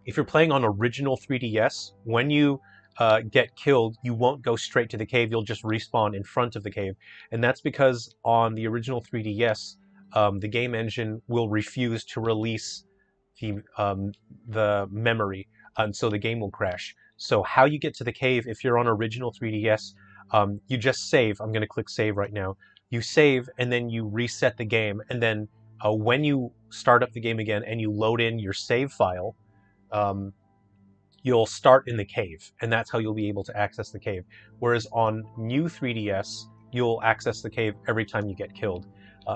If you're playing on original 3DS, when you get killed, you won't go straight to the cave. You'll just respawn in front of the cave. And that's because on the original 3DS, the game engine will refuse to release the memory, and so the game will crash. So how you get to the cave if you're on original 3DS, you just save. I'm going to click save right now. You save, and then you reset the game. And then when you start up the game again and you load in your save file, you'll start in the cave, and that's how you'll be able to access the cave. Whereas on new 3DS, you'll access the cave every time you get killed.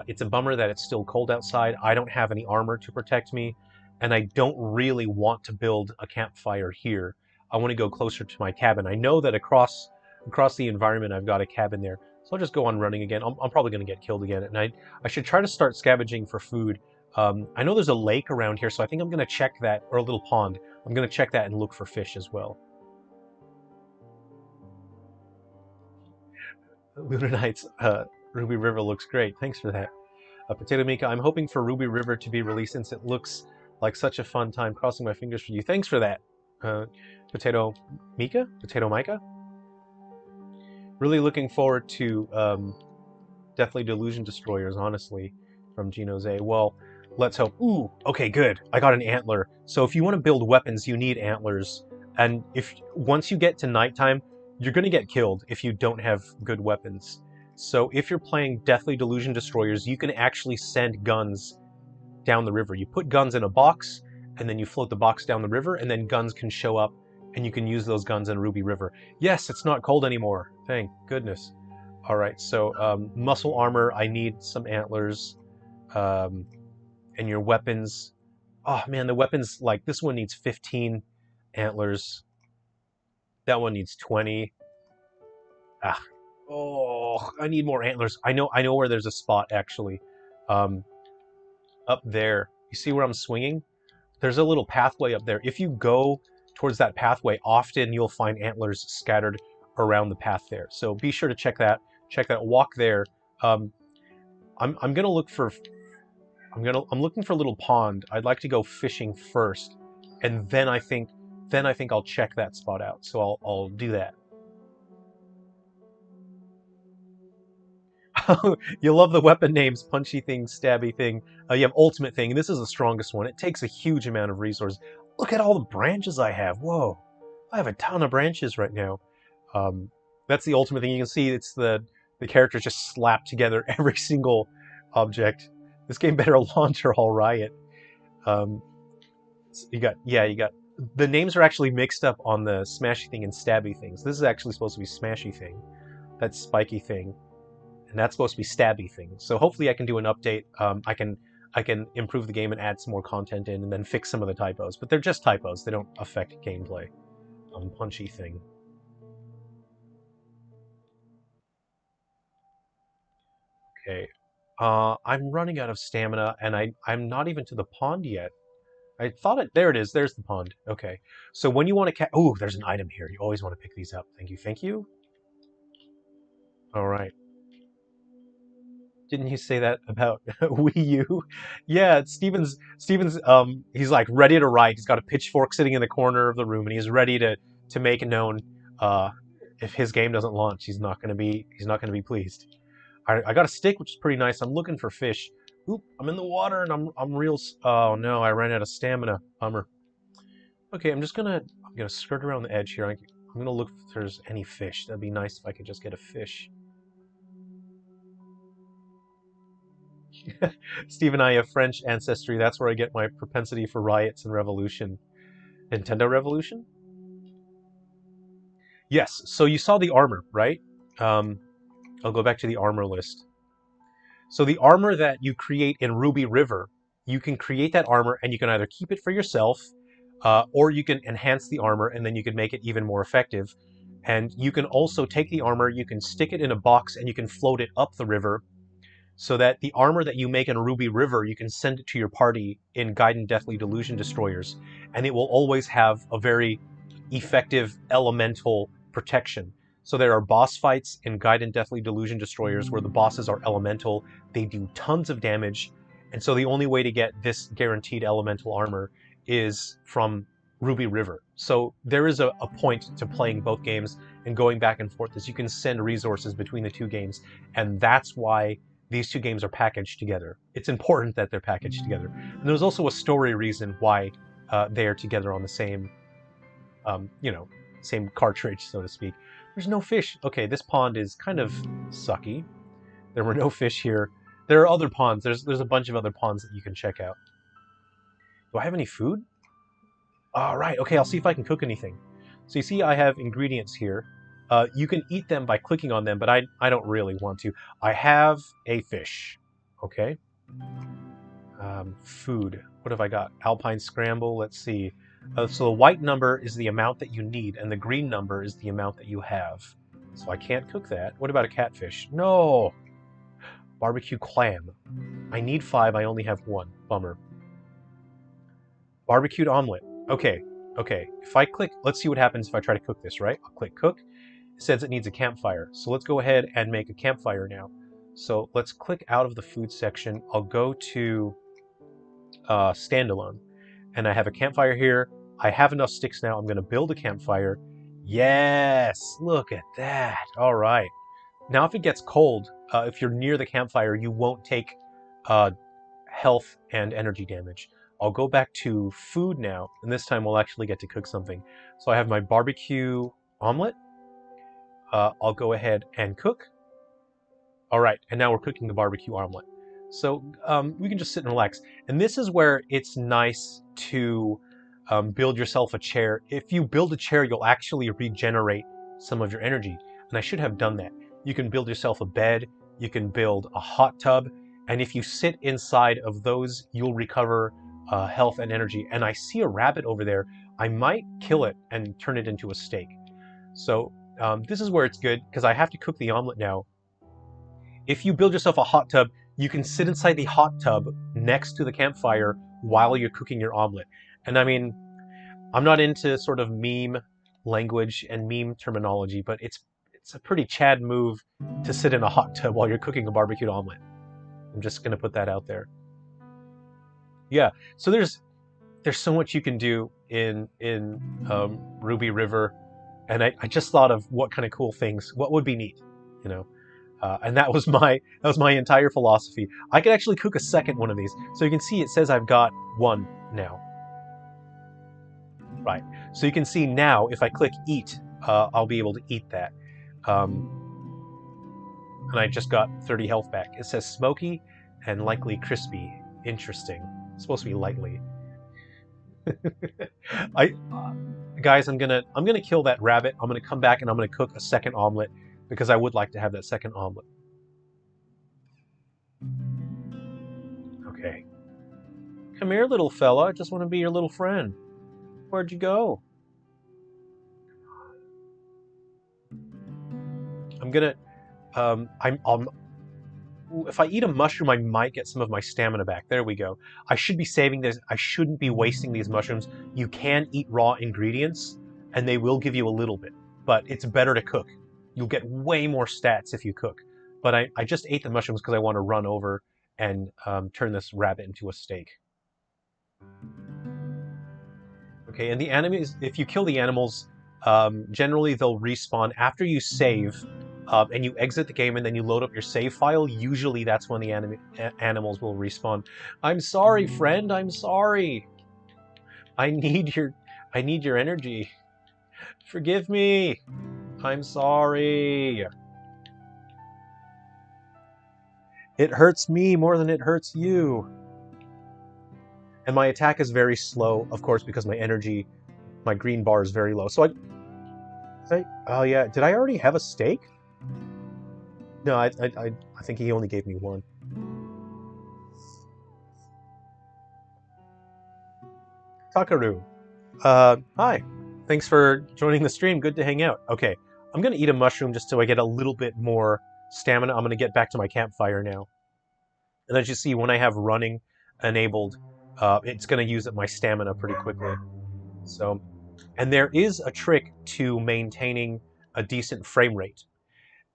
It's a bummer that it's still cold outside. I don't have any armor to protect me, and I don't really want to build a campfire here. I want to go closer to my cabin. I know that across the environment I've got a cabin there, so I'll just go on running again. I'm probably going to get killed again, and I should try to start scavenging for food. I know there's a lake around here, so I think I'm going to check that, or a little pond. I'm going to check that and look for fish as well. Luna Nights, Ruby River looks great. Thanks for that. Potato Mika, I'm hoping for Ruby River to be released since it looks like such a fun time. Crossing my fingers for you. Thanks for that. Potato Mika? Potato Micah? Really looking forward to Deathly Delusion Destroyers, honestly, from Gino's A. Well, let's hope. Ooh, okay, good. I got an antler. So if you want to build weapons, you need antlers. And once you get to nighttime, you're going to get killed if you don't have good weapons. So if you're playing Deathly Delusion Destroyers, you can actually send guns down the river. You put guns in a box, and then you float the box down the river, and then guns can show up, and you can use those guns in Ruby River. Yes, it's not cold anymore. Thank goodness. All right, so muscle armor, I need some antlers. And your weapons. Oh man, the weapons, like this one needs 15 antlers. That one needs 20. Ah. Oh, I need more antlers. I know where there's a spot actually. Up there. You see where I'm swinging? There's a little pathway up there. If you go towards that pathway, often you'll find antlers scattered around the path there. So be sure to check that. Walk there. I'm gonna look for. I'm looking for a little pond. I'd like to go fishing first, and then I think I'll check that spot out. So I'll do that. You love the weapon names, punchy thing, stabby thing. You have ultimate thing, and this is the strongest one. It takes a huge amount of resources. Look at all the branches I have. Whoa, I have a ton of branches right now. That's the ultimate thing. You can see it's the characters just slapped together every single object. This game better launch or I'll riot. You got the names are actually mixed up on the smashy thing and stabby things. This is actually supposed to be smashy thing. That's spiky thing. And that's supposed to be stabby thing. So hopefully I can do an update. I can improve the game and add some more content in and then fix some of the typos. But they're just typos. They don't affect gameplay. Punchy thing. Okay. I'm running out of stamina, and I'm not even to the pond yet. I thought it... There it is. There's the pond. Okay. So when you want to... Oh, there's an item here. You always want to pick these up. Thank you. Thank you. All right. Didn't you say that about Wii U? Yeah, Steven's he's like ready to write. He's got a pitchfork sitting in the corner of the room, and he's ready to make it known if his game doesn't launch, he's not gonna be pleased. I got a stick, which is pretty nice. I'm looking for fish. Oop, I'm in the water and I'm real. Oh no, I ran out of stamina. Bummer. Okay, I'm gonna skirt around the edge here. I'm gonna look if there's any fish. That'd be nice if I could just get a fish. Steve and I have French ancestry. That's where I get my propensity for riots and revolution. Nintendo Revolution? Yes, so you saw the armor, right? I'll go back to the armor list. So the armor that you create in Ruby River, you can create that armor and you can either keep it for yourself, or you can enhance the armor and then you can make it even more effective. And you can also take the armor, you can stick it in a box, and you can float it up the river, so that the armor that you make in a Ruby River, you can send it to your party in Gaiden Deathly Delusion Destroyers, and it will always have a very effective elemental protection. So there are boss fights in Gaiden Deathly Delusion Destroyers where the bosses are elemental, they do tons of damage, and so the only way to get this guaranteed elemental armor is from Ruby River. So there is a point to playing both games and going back and forth, as you can send resources between the two games, and that's why these two games are packaged together. It's important that they're packaged together. And there's also a story reason why they are together on the same, same cartridge, so to speak. There's no fish. Okay, this pond is kind of sucky. There were no fish here. There are other ponds. There's a bunch of other ponds that you can check out. Do I have any food? All right, okay, I'll see if I can cook anything. So you see I have ingredients here. You can eat them by clicking on them, but I don't really want to. I have a fish, okay? Food, what have I got? Alpine scramble, let's see. So the white number is the amount that you need, and the green number is the amount that you have. So I can't cook that. What about a catfish? No! Barbecue clam. I need 5, I only have 1. Bummer. Barbecued omelet. Okay, okay. If I click, let's see what happens if I try to cook this, right? I'll click cook. It says it needs a campfire. So let's go ahead and make a campfire now. So let's click out of the food section. I'll go to standalone. And I have a campfire here. I have enough sticks now. I'm going to build a campfire. Yes! Look at that. All right. Now if it gets cold, if you're near the campfire, you won't take health and energy damage. I'll go back to food now, and this time we'll actually get to cook something. So I have my barbecue omelet. I'll go ahead and cook. All right, and now we're cooking the barbecue omelet. So we can just sit and relax. And this is where it's nice to build yourself a chair. If you build a chair, you'll actually regenerate some of your energy. And I should have done that. You can build yourself a bed, you can build a hot tub, and if you sit inside of those, you'll recover health and energy. And I see a rabbit over there. I might kill it and turn it into a steak. So this is where it's good, because I have to cook the omelet now. If you build yourself a hot tub, you can sit inside the hot tub next to the campfire while you're cooking your omelet. And I mean, I'm not into sort of meme language and meme terminology, but it's a pretty Chad move to sit in a hot tub while you're cooking a barbecued omelet. I'm just going to put that out there. Yeah, so there's so much you can do in Ruby River, and I just thought of what kind of cool things, what would be neat, you know. And that was my entire philosophy. I could actually cook a second one of these. So you can see it says I've got 1 now. Right. So you can see now if I click eat, I'll be able to eat that. And I just got 30 health back. It says smoky and likely crispy. Interesting. It's supposed to be lightly. Guys, I'm gonna kill that rabbit. I'm gonna come back and I'm gonna cook a second omelet, because I would like to have that second omelet. Okay. Come here, little fella. I just want to be your little friend. Where'd you go? I'm gonna... if I eat a mushroom, I might get some of my stamina back. There we go. I should be saving this. I shouldn't be wasting these mushrooms. You can eat raw ingredients, and they will give you a little bit. But it's better to cook. You'll get way more stats if you cook. But I just ate the mushrooms because I want to run over and turn this rabbit into a steak. Okay, and the enemies, if you kill the animals, generally they'll respawn after you save, and you exit the game and then you load up your save file. Usually that's when the animals will respawn. I'm sorry, friend, I'm sorry. I need your energy. Forgive me. I'm sorry. It hurts me more than it hurts you. And my attack is very slow, of course, because my energy, my green bar is very low. So oh yeah, did I already have a steak? No, I think he only gave me 1. Takaru. Hi. Thanks for joining the stream. Good to hang out. Okay, I'm going to eat a mushroom just so I get a little bit more stamina. I'm going to get back to my campfire now. And as you see, when I have running enabled, it's going to use up my stamina pretty quickly. So, and there is a trick to maintaining a decent frame rate,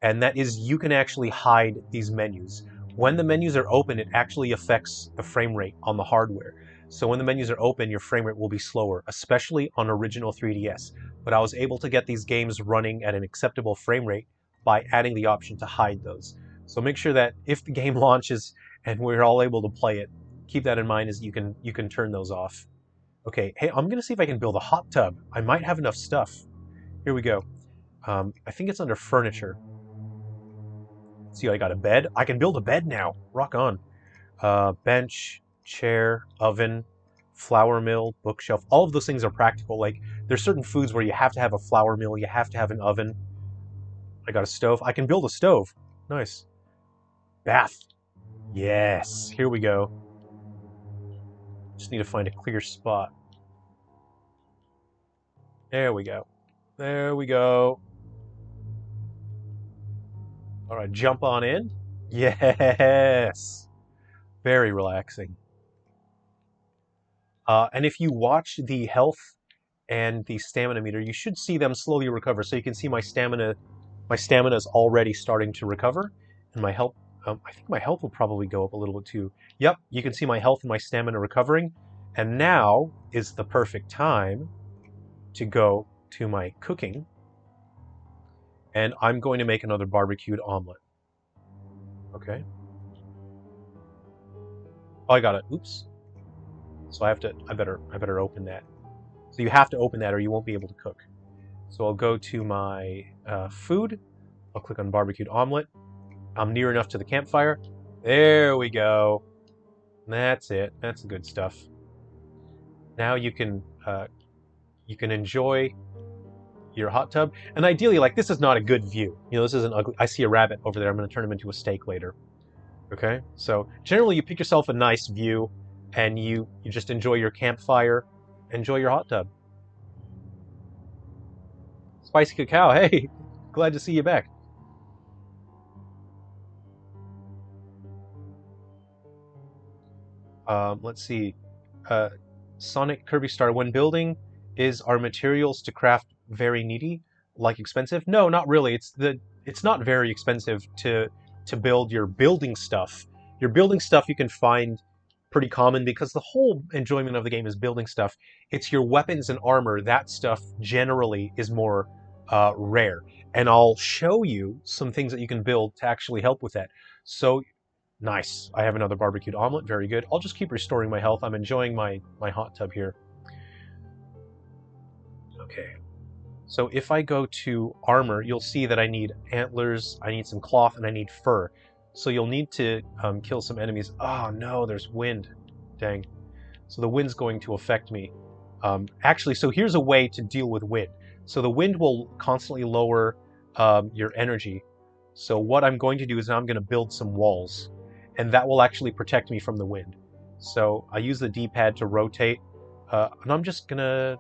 and that is you can actually hide these menus. When the menus are open, it actually affects the frame rate on the hardware. So when the menus are open, your frame rate will be slower, especially on original 3DS. But I was able to get these games running at an acceptable frame rate by adding the option to hide those. So make sure that if the game launches and we're all able to play it, keep that in mind as you can turn those off. Okay, hey, I'm gonna see if I can build a hot tub. I might have enough stuff. Here we go. I think it's under furniture. See, I got a bed. I can build a bed now. Rock on. Bench, chair, oven, flour mill, bookshelf. All of those things are practical. Like, there's certain foods where you have to have a flour mill, you have to have an oven. I got a stove. I can build a stove. Nice. Bath. Yes. Here we go. Just need to find a clear spot. There we go. There we go. All right, jump on in. Yes. Very relaxing. And if you watch the health and the stamina meter, you should see them slowly recover. So you can see my stamina is already starting to recover, and my health. I think my health will probably go up a little bit too. Yep, you can see my health and my stamina recovering, and now is the perfect time to go to my cooking, and I'm going to make another barbecued omelet. Okay. Oh, I got it. Oops. So I better open that. So you have to open that or you won't be able to cook. So I'll go to my food. I'll click on barbecued omelet. I'm near enough to the campfire. There we go. That's it. That's the good stuff. Now you can enjoy your hot tub. And ideally, like, this is not a good view. You know, this isn't ugly. I see a rabbit over there. I'm going to turn him into a steak later. Okay? So generally you pick yourself a nice view and you just enjoy your campfire, enjoy your hot tub. Spicy Cacao, hey, glad to see you back. Let's see. Sonic Kirby Star, when building, is our materials to craft very needy, like expensive? No, not really. It's not very expensive to build your building stuff. Your building stuff you can find pretty common because the whole enjoyment of the game is building stuff. It's your weapons and armor. That stuff generally is more rare. And I'll show you some things that you can build to actually help with that. So, nice. I have another barbecued omelet. Very good. I'll just keep restoring my health. I'm enjoying my hot tub here. Okay. So if I go to armor, you'll see that I need antlers, I need some cloth, and I need fur. So you'll need to kill some enemies. Oh no, there's wind. Dang. So the wind's going to affect me. Actually, so here's a way to deal with wind. So the wind will constantly lower your energy. So what I'm going to do is now I'm going to build some walls. And that will actually protect me from the wind. So I use the D-pad to rotate. And I'm just going to...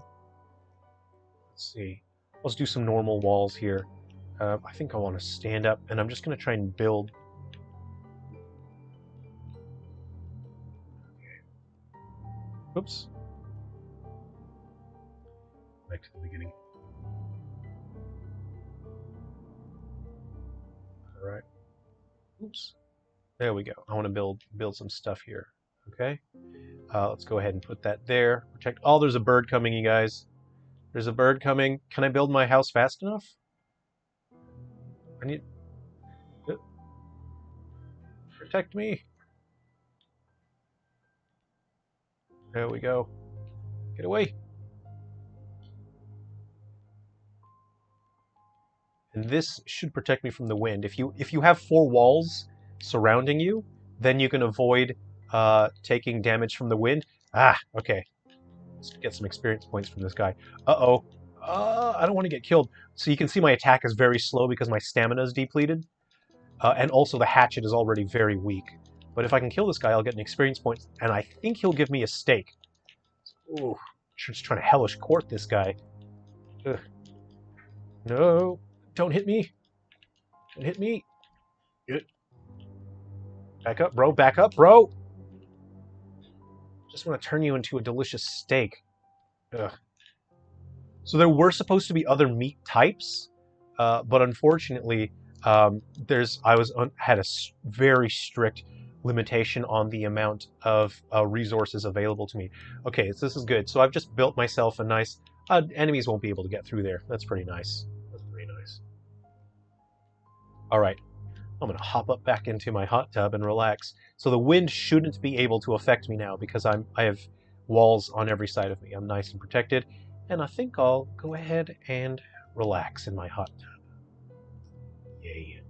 Let's see. Let's do some normal walls here. I think I want to stand up, and I'm just going to try and build. Oops. Back to the beginning. All right. Oops. There we go. I want to build some stuff here. Okay. Let's go ahead and put that there. Protect. Oh, there's a bird coming, you guys. There's a bird coming. Can I build my house fast enough? I need... Protect me. There we go. Get away. And this should protect me from the wind. If you have 4 walls surrounding you, then you can avoid taking damage from the wind. Ah, okay. Let's get some experience points from this guy. Uh-oh. I don't want to get killed. So you can see my attack is very slow because my stamina is depleted. And also the hatchet is already very weak. But if I can kill this guy, I'll get an experience point, and I think he'll give me a steak. Ooh, just trying to hellish court this guy. Ugh. No. Don't hit me. Don't hit me. Good. Back up, bro. Back up, bro. Just want to turn you into a delicious steak. Ugh. So there were supposed to be other meat types, but unfortunately, had a very strict limitation on the amount of resources available to me. Okay, so this is good. So I've just built myself a nice. Enemies won't be able to get through there. That's pretty nice. That's pretty nice. All right, I'm gonna hop up back into my hot tub and relax. So the wind shouldn't be able to affect me now because I have walls on every side of me. I'm nice and protected, and I think I'll go ahead and relax in my hot tub. Yay.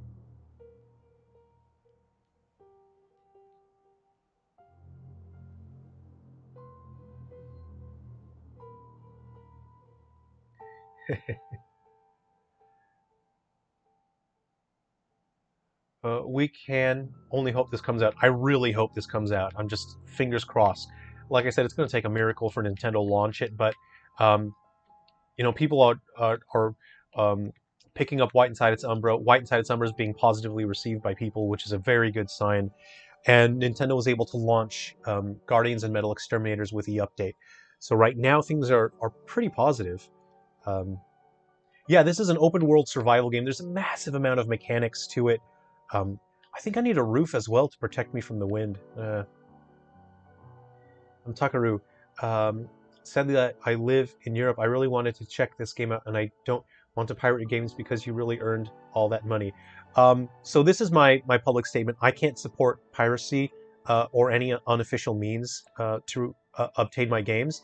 We can only hope this comes out. I really hope this comes out. I'm just fingers crossed. Like I said, it's going to take a miracle for Nintendo to launch it, but um, people are picking up White Inside Its Umbra. White Inside Its Umbra is being positively received by people, which is a very good sign. And Nintendo was able to launch Guardians and Metal Exterminators with the update. So right now things are pretty positive. Um, yeah, this is an open world survival game. There's a massive amount of mechanics to it. I think I need a roof as well to protect me from the wind. I'm Takaru. Sadly, I live in Europe. I really wanted to check this game out, and I don't want to pirate your games because you really earned all that money. So this is my public statement. I can't support piracy or any unofficial means to obtain my games,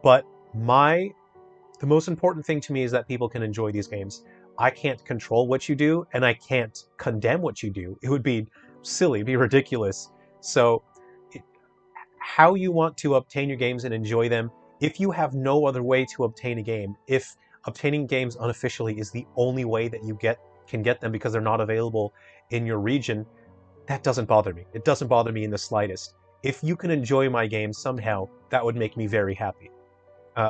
but the most important thing to me is that people can enjoy these games. I can't control what you do, and I can't condemn what you do. It would be silly, be ridiculous. So how you want to obtain your games and enjoy them. If you have no other way to obtain a game, if obtaining games unofficially is the only way that you can get them because they're not available in your region, that doesn't bother me. It doesn't bother me in the slightest. If you can enjoy my games somehow, that would make me very happy.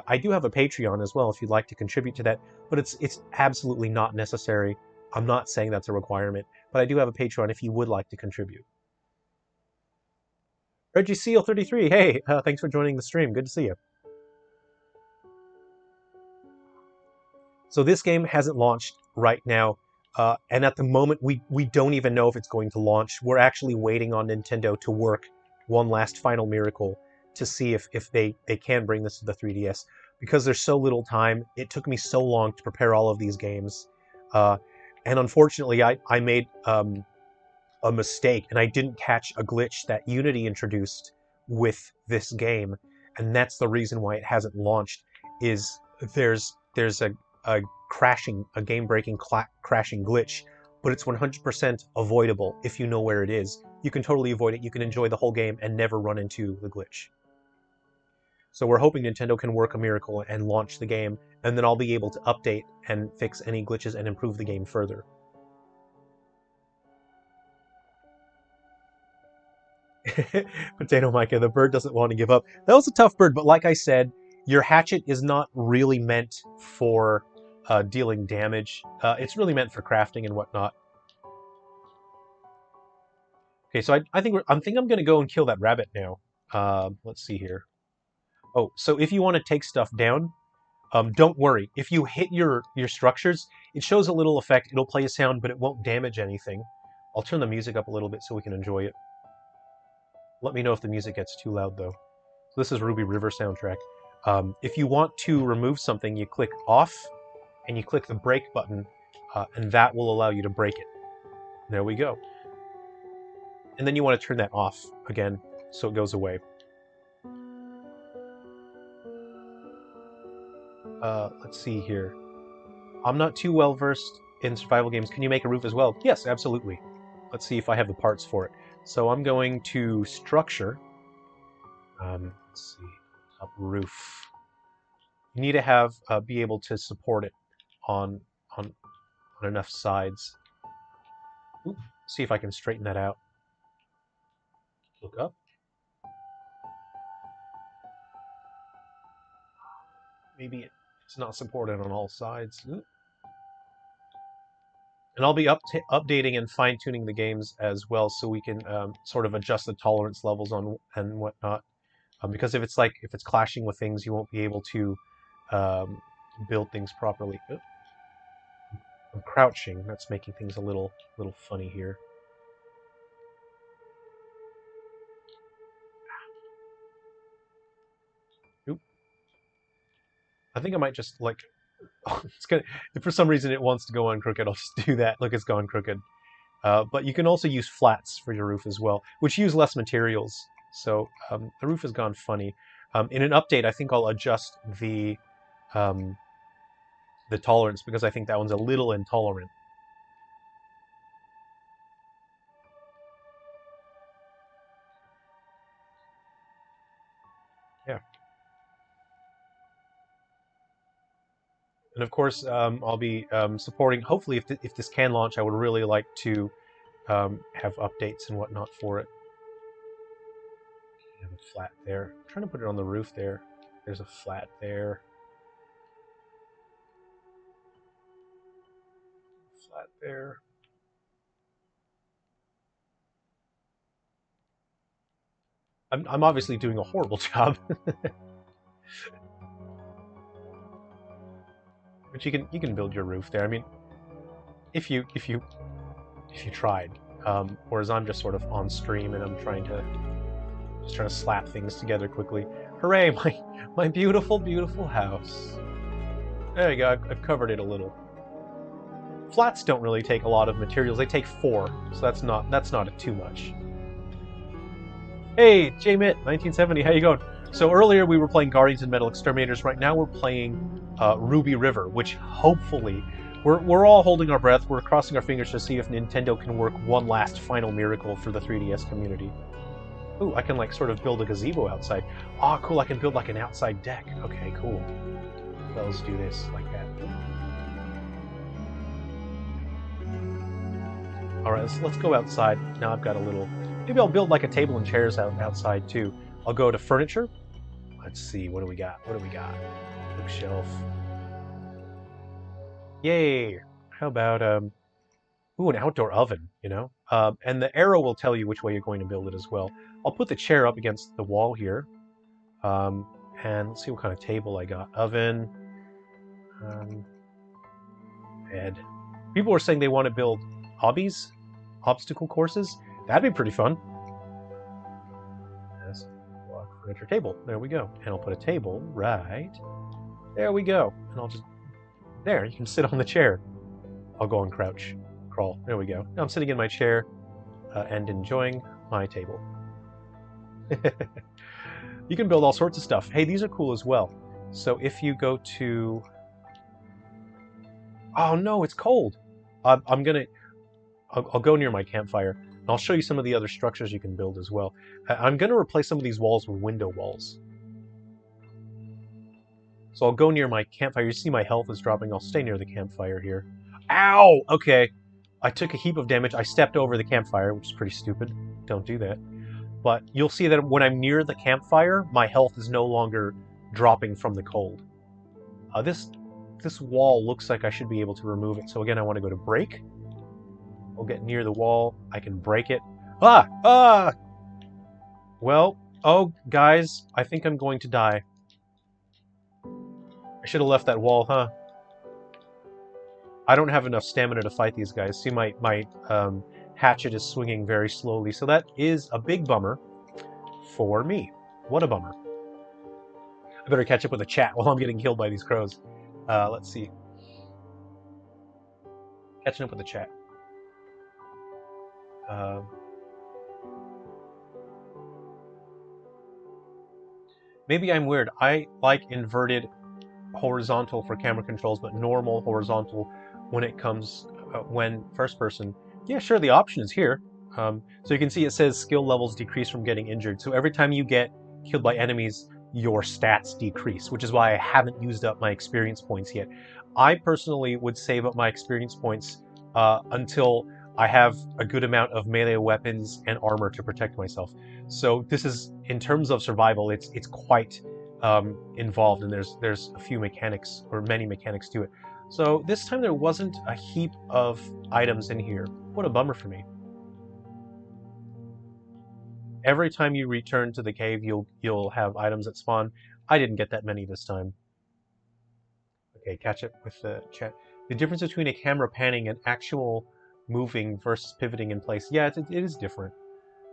I do have a Patreon as well if you'd like to contribute to that, but it's absolutely not necessary. I'm not saying that's a requirement, but I do have a Patreon if you would like to contribute. Reggie Seal 33, hey, thanks for joining the stream. Good to see you. So this game hasn't launched right now, and at the moment we don't even know if it's going to launch. We're actually waiting on Nintendo to work one last final miracle to see if they can bring this to the 3DS. Because there's so little time, it took me so long to prepare all of these games. And unfortunately, I made a mistake, and I didn't catch a glitch that Unity introduced with this game, and that's the reason why it hasn't launched. Is there's a game-breaking crashing glitch, but it's 100% avoidable if you know where it is. You can totally avoid it. You can enjoy the whole game and never run into the glitch. So we're hoping Nintendo can work a miracle and launch the game, and then I'll be able to update and fix any glitches and improve the game further. Potato Micah, the bird doesn't want to give up. That was a tough bird, but like I said, your hatchet is not really meant for dealing damage. It's really meant for crafting and whatnot. Okay, so I think I'm going to go and kill that rabbit now. Let's see here. Oh, so if you want to take stuff down, don't worry. If you hit your structures, it shows a little effect. It'll play a sound, but it won't damage anything. I'll turn the music up a little bit so we can enjoy it. Let me know if the music gets too loud, though. So this is Ruby River soundtrack. If you want to remove something, you click off, and you click the break button, and that will allow you to break it. There we go. And then you want to turn that off again, so it goes away. Let's see here. I'm not too well versed in survival games. Can you make a roof as well? Yes, absolutely. Let's see if I have the parts for it. So I'm going to structure. Let's see, top roof. You need to have be able to support it on enough sides. Oop, see if I can straighten that out. Look up. Maybe it's not supported on all sides. Oop. And I'll be updating and fine-tuning the games as well, so we can sort of adjust the tolerance levels on and whatnot. Because if it's clashing with things, you won't be able to build things properly. Oh, I'm crouching. That's making things a little funny here. Oop. I think I might just like. It's gonna. If for some reason it wants to go on crooked, I'll just do that. Look, it's gone crooked. But you can also use flats for your roof as well, which use less materials. So the roof has gone funny. In an update, I think I'll adjust the tolerance, because I think that one's a little intolerant. Yeah. And of course, I'll be supporting. Hopefully, if this can launch, I would really like to have updates and whatnot for it. Have a flat there. I'm trying to put it on the roof there. There's a flat there. Flat there. I'm obviously doing a horrible job. But you can build your roof there. I mean, if you tried, whereas I'm just sort of on stream and I'm trying to slap things together quickly. Hooray! My beautiful house. There you go. I've covered it a little. Flats don't really take a lot of materials. They take 4, so that's not too much. Hey, J-Mitt, 1970. How you going? So earlier we were playing Guardians and Metal Exterminators. Right now we're playing Ruby River, which hopefully we're all holding our breath. We're crossing our fingers to see if Nintendo can work one last final miracle for the 3DS community. Ooh, I can like sort of build a gazebo outside. Ah, cool, I can build like an outside deck. Okay, cool. Well, let's do this like that. Alright, let's go outside. Now I've got a little... Maybe I'll build like a table and chairs outside too. I'll go to furniture. Let's see, what do we got? What do we got? Bookshelf. Yay! How about, ooh, an outdoor oven, you know? And the arrow will tell you which way you're going to build it as well. I'll put the chair up against the wall here. And let's see what kind of table I got. Oven. Bed. People are saying they want to build hobbies, obstacle courses. That'd be pretty fun. Yes. Furniture table. There we go. And I'll put a table right. There we go. And I'll just... There, you can sit on the chair. I'll go and crouch. Crawl. There we go. Now I'm sitting in my chair and enjoying my table. You can build all sorts of stuff. Hey, these are cool as well. So if you go to... Oh no, it's cold. I'll go near my campfire, and I'll show you some of the other structures you can build as well. I'm gonna replace some of these walls with window walls. So I'll go near my campfire. You see my health is dropping. I'll stay near the campfire here. Ow! Okay. I took a heap of damage. I stepped over the campfire, which is pretty stupid. Don't do that. But you'll see that when I'm near the campfire, my health is no longer dropping from the cold. This wall looks like I should be able to remove it. So again, I want to go to break. I'll get near the wall. I can break it. Ah! Ah! Well, oh, guys, I think I'm going to die. I should have left that wall, huh? I don't have enough stamina to fight these guys. See, my hatchet is swinging very slowly, so that is a big bummer for me. What a bummer. I better catch up with the chat while I'm getting killed by these crows. Let's see. Catching up with the chat. Maybe I'm weird. I like inverted horizontal for camera controls, but normal horizontal when it comes when first person. Yeah, sure, the option is here. So you can see it says skill levels decrease from getting injured. So every time you get killed by enemies, your stats decrease, which is why I haven't used up my experience points yet. I personally would save up my experience points until I have a good amount of melee weapons and armor to protect myself. So this is, in terms of survival, it's quite involved, and there's a few mechanics, or many mechanics to it. So this time there wasn't a heap of items in here. What a bummer for me. Every time you return to the cave, you'll have items that spawn. I didn't get that many this time. Okay, catch up with the chat. The difference between a camera panning and actual moving versus pivoting in place. Yeah, it is different.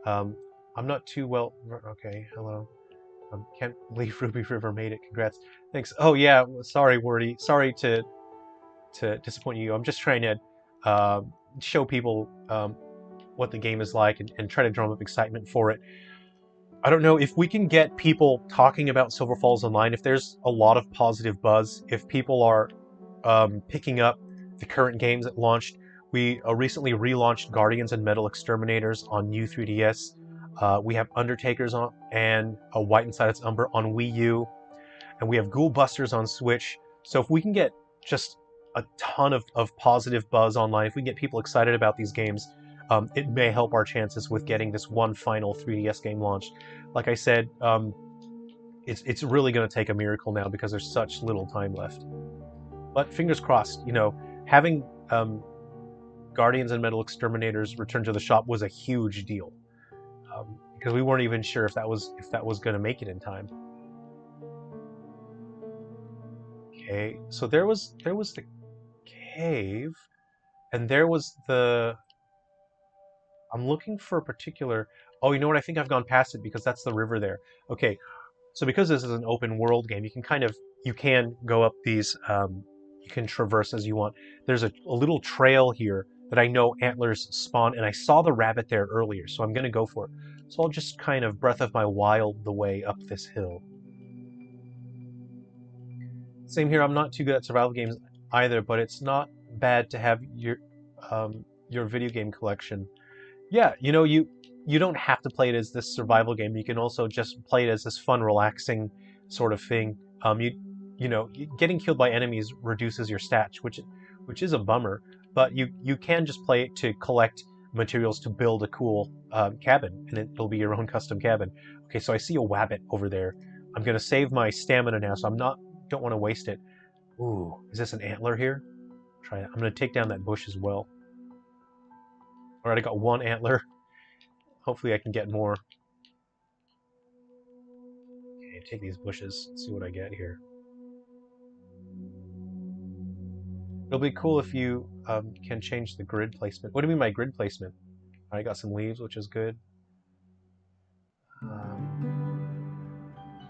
I'm not too well. Okay, hello. Can't believe Ruby River made it. Congrats. Thanks. Oh yeah, sorry, Wordy. Sorry to disappoint you. I'm just trying to show people what the game is like and try to drum up excitement for it. I don't know if we can get people talking about Silver Falls Online, if there's a lot of positive buzz, if people are picking up the current games that launched. We recently relaunched Guardians and Metal Exterminators on new 3DS. We have Undertakers on and a White Inside Its Umbra on Wii U, and we have Ghoul Busters on Switch. So if we can get just a ton of positive buzz online, if we can get people excited about these games, it may help our chances with getting this one final 3DS game launched. Like I said, it's really going to take a miracle now because there's such little time left. But fingers crossed, you know, having Guardians and Metal Exterminators return to the shop was a huge deal because we weren't even sure if that was going to make it in time. Okay, so there was the cave, and there was the. I'm looking for a particular. Oh, you know what? I think I've gone past it because that's the river there. Okay, so because this is an open world game, you can go up these. You can traverse as you want. There's a little trail here that I know antlers spawn, and I saw the rabbit there earlier, so I'm gonna go for it. So I'll just kind of Breath of My Wild the way up this hill. Same here. I'm not too good at survival games either, but it's not bad to have your video game collection. Yeah, you know, you don't have to play it as this survival game. You can also just play it as this fun, relaxing sort of thing. You know, getting killed by enemies reduces your stats, which is a bummer. But you can just play it to collect materials to build a cool cabin, and it'll be your own custom cabin. Okay, so I see a wabbit over there. I'm gonna save my stamina now, so don't want to waste it. Ooh, is this an antler here? Try it. I'm gonna take down that bush as well. All right, I got one antler. Hopefully I can get more. Okay, take these bushes. Let's see what I get here. It'll be cool if you can change the grid placement. What do you mean by grid placement? I got some leaves, which is good. I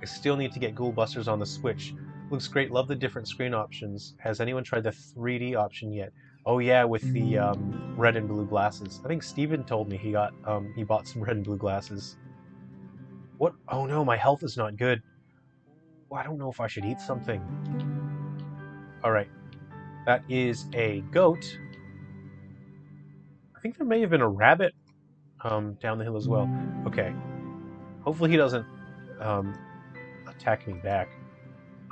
still need to get Ghoul Busters on the Switch. Looks great. Love the different screen options. Has anyone tried the 3D option yet? Oh yeah, with the red and blue glasses. I think Steven told me he bought some red and blue glasses. What? Oh no, my health is not good. Well, I don't know if I should eat something. All right, that is a goat. I think there may have been a rabbit down the hill as well. Okay, hopefully he doesn't attack me back.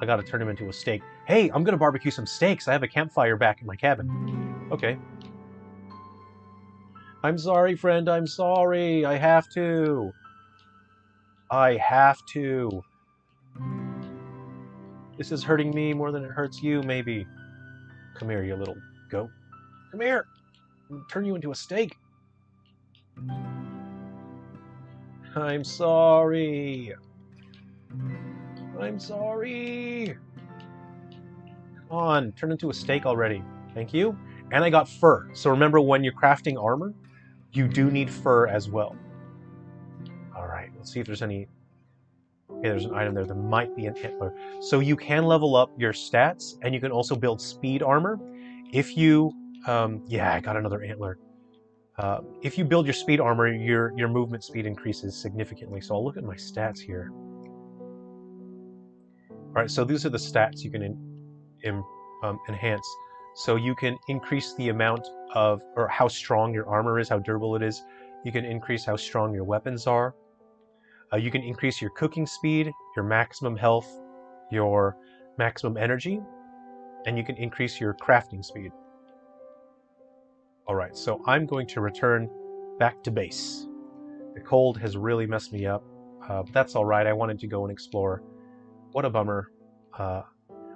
I gotta turn him into a steak. Hey, I'm gonna barbecue some steaks. I have a campfire back in my cabin. Okay. I'm sorry, friend. I'm sorry. I have to. I have to. This is hurting me more than it hurts you, maybe. Come here, you little goat. Come here. I'll turn you into a steak. I'm sorry. I'm sorry. Come on, turn into a steak already. Thank you. And I got fur. So remember, when you're crafting armor, you do need fur as well. All right, let's see if there's any. Okay, there's an item there. There might be an antler. So you can level up your stats, and you can also build speed armor. If you, yeah, I got another antler. If you build your speed armor, your movement speed increases significantly. So I'll look at my stats here. All right, so these are the stats you can enhance. So you can increase the amount of, or how strong your armor is, how durable it is. You can increase how strong your weapons are. You can increase your cooking speed, your maximum health, your maximum energy, and you can increase your crafting speed. All right, so I'm going to return back to base. The cold has really messed me up, but that's all right. I wanted to go and explore. What a bummer.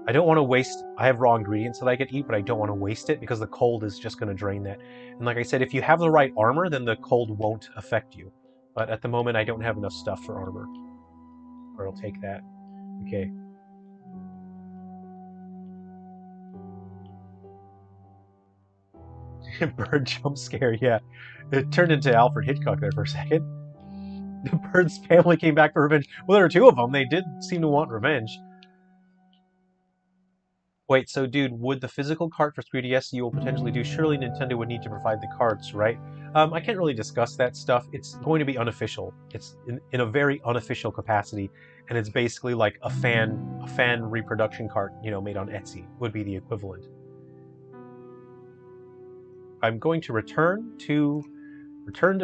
I don't want to waste... I have raw ingredients that I could eat, but I don't want to waste it because the cold is just going to drain that. And like I said, if you have the right armor, then the cold won't affect you. But at the moment, I don't have enough stuff for armor. Or I'll take that. Okay. Bird jump scare, yeah. It turned into Alfred Hitchcock there for a second. The bird's family came back for revenge. Well, there were two of them. They did seem to want revenge. Wait, so dude, would the physical cart for 3DS you will potentially do? Surely Nintendo would need to provide the carts, right? I can't really discuss that stuff. It's going to be unofficial. It's in a very unofficial capacity, and it's basically like a fan reproduction cart, you know, made on Etsy would be the equivalent. I'm going to return to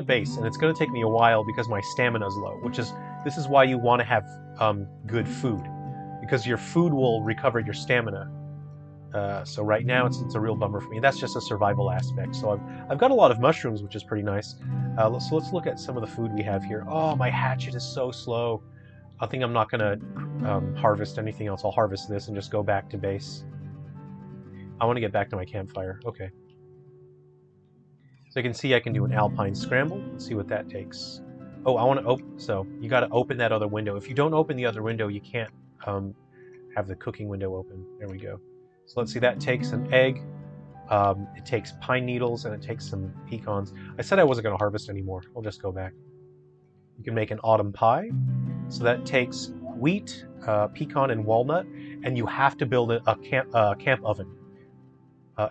base, and it's going to take me a while because my stamina's low. This is why you want to have good food, because your food will recover your stamina. So right now it's a real bummer for me. That's just a survival aspect. So I've got a lot of mushrooms, which is pretty nice. So let's look at some of the food we have here. Oh, my hatchet is so slow. I think I'm not gonna harvest anything else. I'll harvest this and just go back to base. I want to get back to my campfire. Okay. So you can see I can do an alpine scramble. Let's see what that takes. Oh, I want to open. So you got to open that other window. If you don't open the other window, you can't have the cooking window open. There we go. So let's see, that takes an egg, it takes pine needles, and it takes some pecans. I said I wasn't going to harvest anymore. I'll just go back. You can make an autumn pie. So that takes wheat, pecan, and walnut, and you have to build a camp oven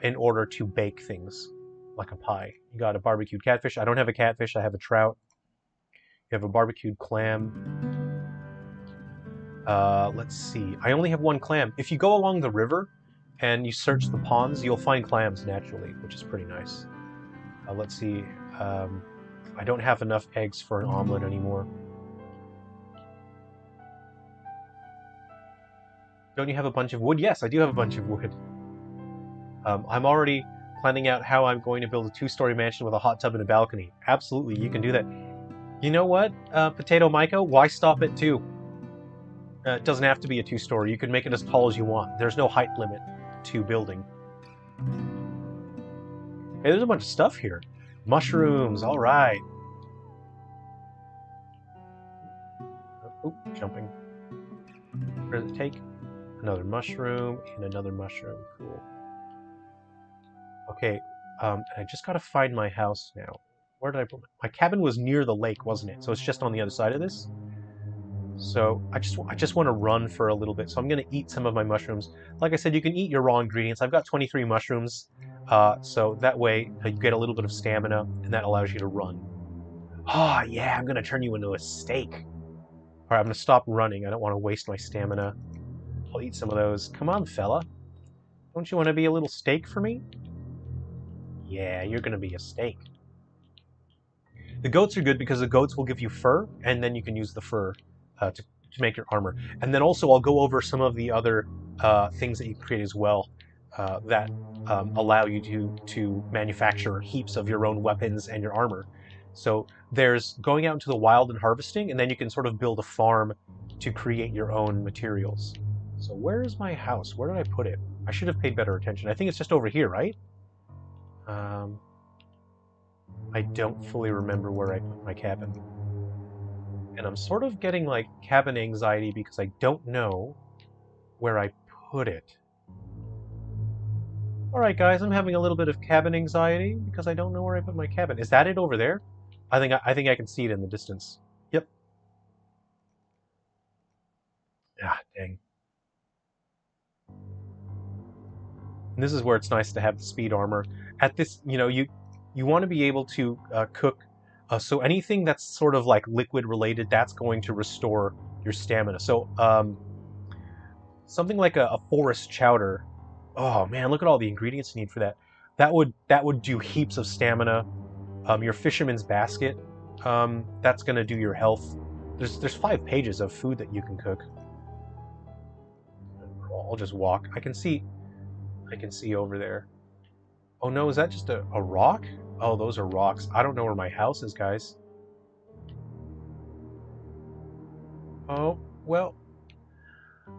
in order to bake things like a pie. You got a barbecued catfish. I don't have a catfish, I have a trout. You have a barbecued clam. Let's see. I only have one clam. If you go along the river and you search the ponds, you'll find clams naturally, which is pretty nice. Let's see. I don't have enough eggs for an omelet anymore. Don't you have a bunch of wood? Yes, I do have a bunch of wood. I'm already planning out how I'm going to build a 2-story mansion with a hot tub and a balcony. Absolutely, you can do that. You know what, Potato Maiko? Why stop at 2? It doesn't have to be a 2-story. You can make it as tall as you want. There's no height limit to building. Hey, there's a bunch of stuff here. Mushrooms, all right. Oh, jumping. Where does it take? Another mushroom and another mushroom. Cool. Okay, I just gotta find my house now. Where did I put my cabin? Was near the lake, wasn't it? So it's just on the other side of this. So I just want to run for a little bit. So I'm going to eat some of my mushrooms. Like I said, you can eat your raw ingredients. I've got 23 mushrooms. So that way you get a little bit of stamina, and that allows you to run. Oh, yeah, I'm going to turn you into a steak. All right, I'm going to stop running. I don't want to waste my stamina. I'll eat some of those. Come on, fella. Don't you want to be a little steak for me? Yeah, you're going to be a steak. The goats are good because the goats will give you fur, and then you can use the fur to make your armor. And then also I'll go over some of the other things that you can create as well that allow you to manufacture heaps of your own weapons and your armor. So there's going out into the wild and harvesting, and then you can sort of build a farm to create your own materials. So where is my house? Where did I put it? I should have paid better attention. I think it's just over here, right? I don't fully remember where I put my cabin. And I'm sort of getting like cabin anxiety because I don't know where I put it. Alright guys, I'm having a little bit of cabin anxiety because I don't know where I put my cabin. Is that it over there? I think I can see it in the distance. Yep. Ah, dang. And this is where it's nice to have the speed armor. At this, you know, you want to be able to cook. So anything that's sort of like liquid related, that's going to restore your stamina. So something like a forest chowder. Oh man, look at all the ingredients you need for that. That would do heaps of stamina. Your fisherman's basket, that's gonna do your health. There's 5 pages of food that you can cook. I'll just walk. I can see over there. Oh no, is that just a rock? Oh, those are rocks. I don't know where my house is, guys. Oh, well.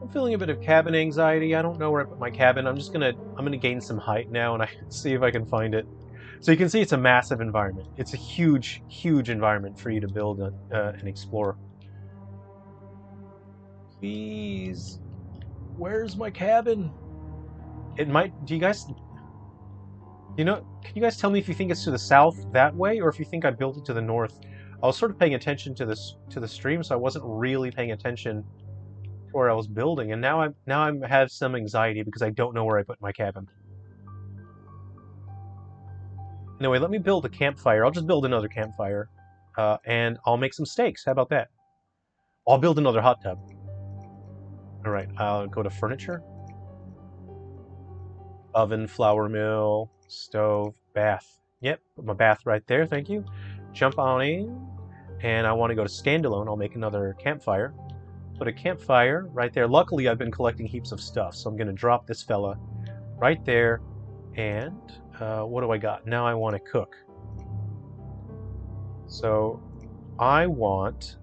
I'm feeling a bit of cabin anxiety. I don't know where I put my cabin. I'm gonna gain some height now and I see if I can find it. So you can see it's a massive environment. It's a huge, huge environment for you to build and explore. Please, where's my cabin? It might. Do you guys? You know? Can you guys tell me if you think it's to the south that way, or if you think I built it to the north? I was sort of paying attention to the stream, so I wasn't really paying attention to where I was building, and now I have some anxiety because I don't know where I put my cabin. Anyway, let me build a campfire. I'll just build another campfire, and I'll make some steaks. How about that? I'll build another hot tub. All right, I'll go to furniture. Oven, flour mill, stove, bath. Yep, put my bath right there, thank you. Jump on in, and I want to go to standalone. I'll make another campfire. Put a campfire right there. Luckily, I've been collecting heaps of stuff, so I'm going to drop this fella right there. And what do I got? Now I want to cook. So I want,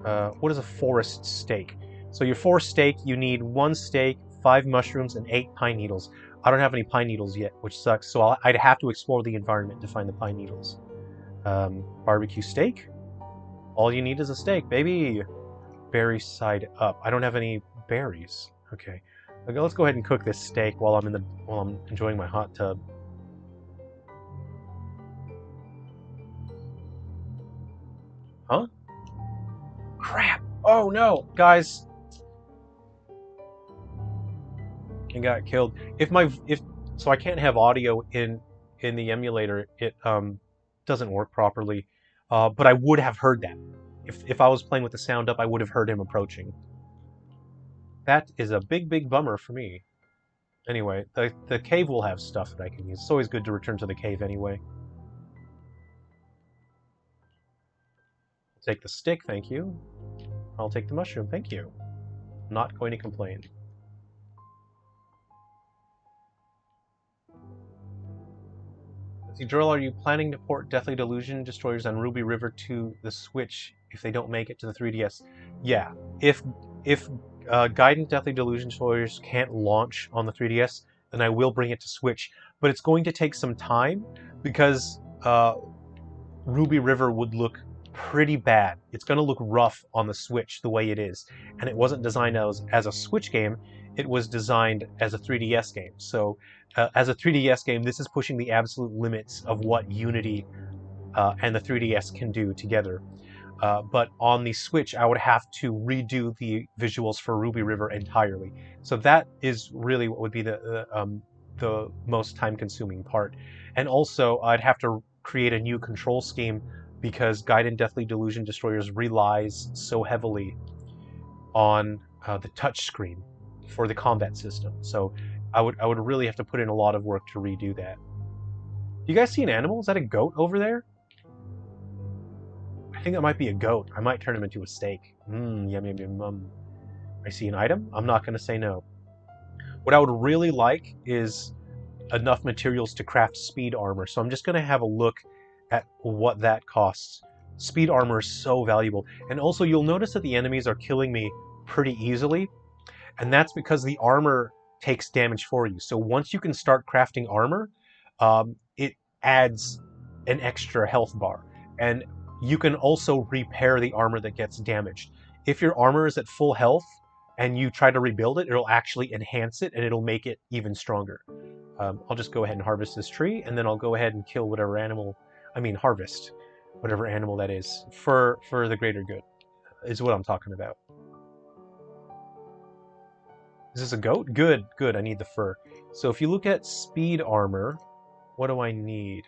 what is a forest steak? So your forest steak, you need 1 steak, 5 mushrooms, and 8 pine needles. I don't have any pine needles yet, which sucks, so I'd have to explore the environment to find the pine needles. Barbecue steak? All you need is a steak, baby! Berry side up. I don't have any berries. Okay, let's go ahead and cook this steak while I'm enjoying my hot tub. Huh? Crap! Oh no, guys! I got killed. So I can't have audio in the emulator. It doesn't work properly. But I would have heard that. If I was playing with the sound up, I would have heard him approaching. That is a big, big bummer for me. Anyway, the cave will have stuff that I can use. It's always good to return to the cave anyway. I'll take the stick, thank you. I'll take the mushroom, thank you. Not going to complain. Drill, are you planning to port Deathly Delusion Destroyers on Ruby River to the Switch if they don't make it to the 3DS? Yeah, if Gaiden Deathly Delusion Destroyers can't launch on the 3DS, then I will bring it to Switch. But it's going to take some time because Ruby River would look pretty bad. It's going to look rough on the Switch the way it is, and it wasn't designed as a Switch game. It was designed as a 3DS game. So as a 3DS game, this is pushing the absolute limits of what Unity and the 3DS can do together. But on the Switch, I would have to redo the visuals for Ruby River entirely. So that is really what would be the most time-consuming part. And also, I'd have to create a new control scheme because Gaiden Deathly Delusion Destroyers relies so heavily on the touchscreen for the combat system. So I would really have to put in a lot of work to redo that. Do you guys see an animal? Is that a goat over there? I think that might be a goat. I might turn him into a steak. Yum, yum, yum. I see an item. I'm not going to say no. What I would really like is enough materials to craft speed armor. So I'm just going to have a look at what that costs. Speed armor is so valuable. And also you'll notice that the enemies are killing me pretty easily. And that's because the armor takes damage for you. So once you can start crafting armor, it adds an extra health bar. And you can also repair the armor that gets damaged. If your armor is at full health and you try to rebuild it, it'll actually enhance it and it'll make it even stronger. I'll just go ahead and harvest this tree, and then I'll go ahead and kill whatever animal, harvest whatever animal that is for the greater good, is what I'm talking about. Is this a goat? Good, good, I need the fur. So if you look at speed armor, what do I need?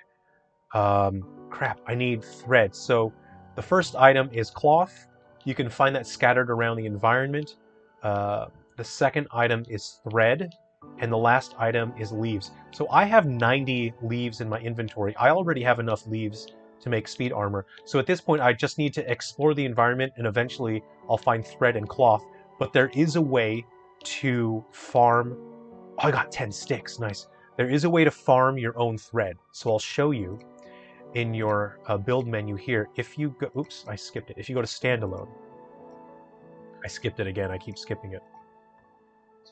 Crap, I need thread. So the first item is cloth. You can find that scattered around the environment. The second item is thread. And the last item is leaves. So I have 90 leaves in my inventory. I already have enough leaves to make speed armor. So at this point, I just need to explore the environment, and eventually I'll find thread and cloth. But there is a way to farm... Oh, I got 10 sticks. Nice. There is a way to farm your own thread. So I'll show you in your build menu here. If you go... Oops, I skipped it. If you go to standalone... I skipped it again. I keep skipping it.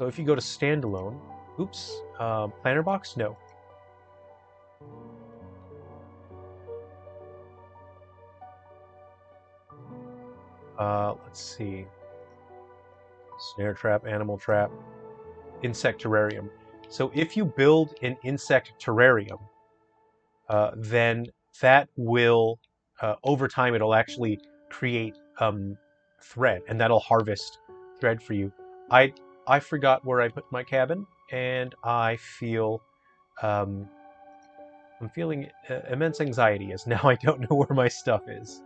So if you go to standalone, oops, planner box, no. Let's see. Snare trap, animal trap, insect terrarium. So if you build an insect terrarium, then that will, over time, it'll actually create thread, and that'll harvest thread for you. I forgot where I put my cabin, and I feel I'm feeling immense anxiety as now I don't know where my stuff is.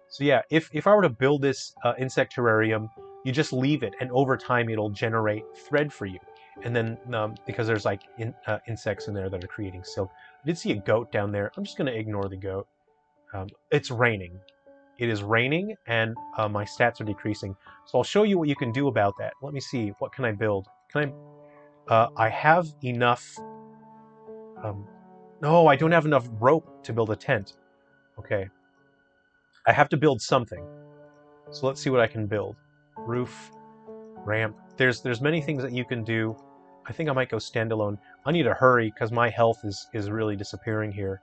So yeah, if I were to build this insect terrarium, you just leave it, and over time it'll generate thread for you. And then because there's like insects in there that are creating silk. I did see a goat down there. I'm just going to ignore the goat. It's raining. It is raining, and my stats are decreasing. So I'll show you what you can do about that. Let me see. What can I build? Can I have enough... no, I don't have enough rope to build a tent. Okay. I have to build something. So let's see what I can build. Roof, ramp. There's many things that you can do. I think I might go standalone. I need to hurry because my health is really disappearing here.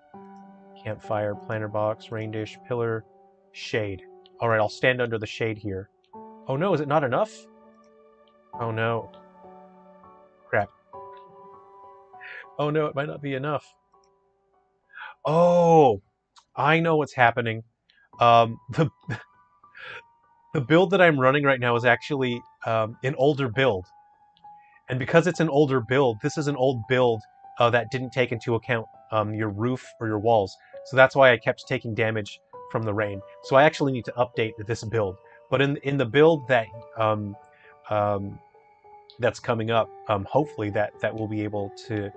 Campfire, planter box, rain dish, pillar, shade. All right, I'll stand under the shade here. Oh no, is it not enough? Oh no. Crap. Oh no, it might not be enough. Oh, I know what's happening. The build that I'm running right now is actually an older build. And because it's an older build, this is an old build that didn't take into account your roof or your walls. So that's why I kept taking damage from the rain. So I actually need to update this build. But in the build that that's coming up, hopefully that will be able to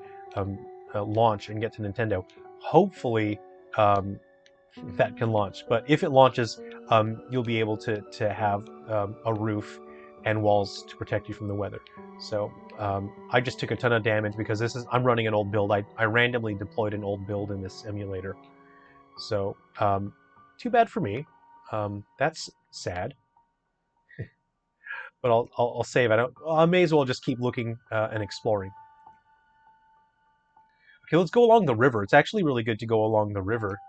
launch and get to Nintendo. Hopefully that can launch. But if it launches, you'll be able to have a roof and walls to protect you from the weather. So I just took a ton of damage because I'm running an old build. I randomly deployed an old build in this emulator. So too bad for me. That's sad. But I'll save. I may as well just keep looking and exploring. Okay, let's go along the river. It's actually really good to go along the river.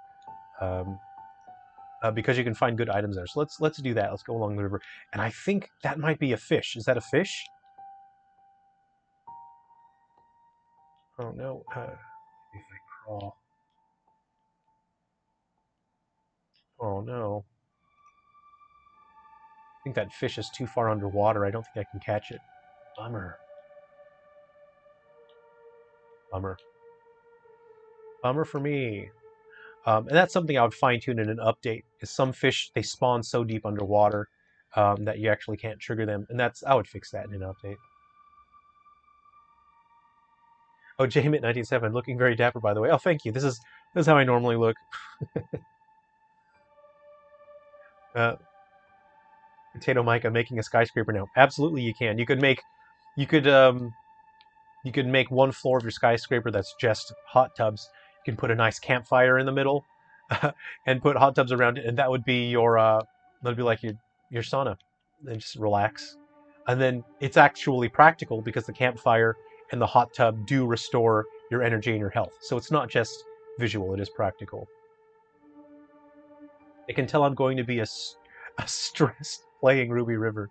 Because you can find good items there. So let's do that. Let's go along the river. And I think that might be a fish. Is that a fish? Oh no. If I crawl. Oh no. I think that fish is too far underwater. I don't think I can catch it. Bummer. Bummer. Bummer for me. And that's something I would fine-tune in an update, is some fish, they spawn so deep underwater that you actually can't trigger them. And I would fix that in an update. Oh, JMit197, looking very dapper, by the way. Oh, thank you. This is how I normally look. Potato Mike, I'm making a skyscraper now. Absolutely, you can. You could make one floor of your skyscraper that's just hot tubs. You can put a nice campfire in the middle, and put hot tubs around it, and that would be your that'd be like your sauna. And just relax. And then it's actually practical because the campfire and the hot tub do restore your energy and your health. So it's not just visual; it is practical. I can tell I'm going to be a stressed playing Ruby River.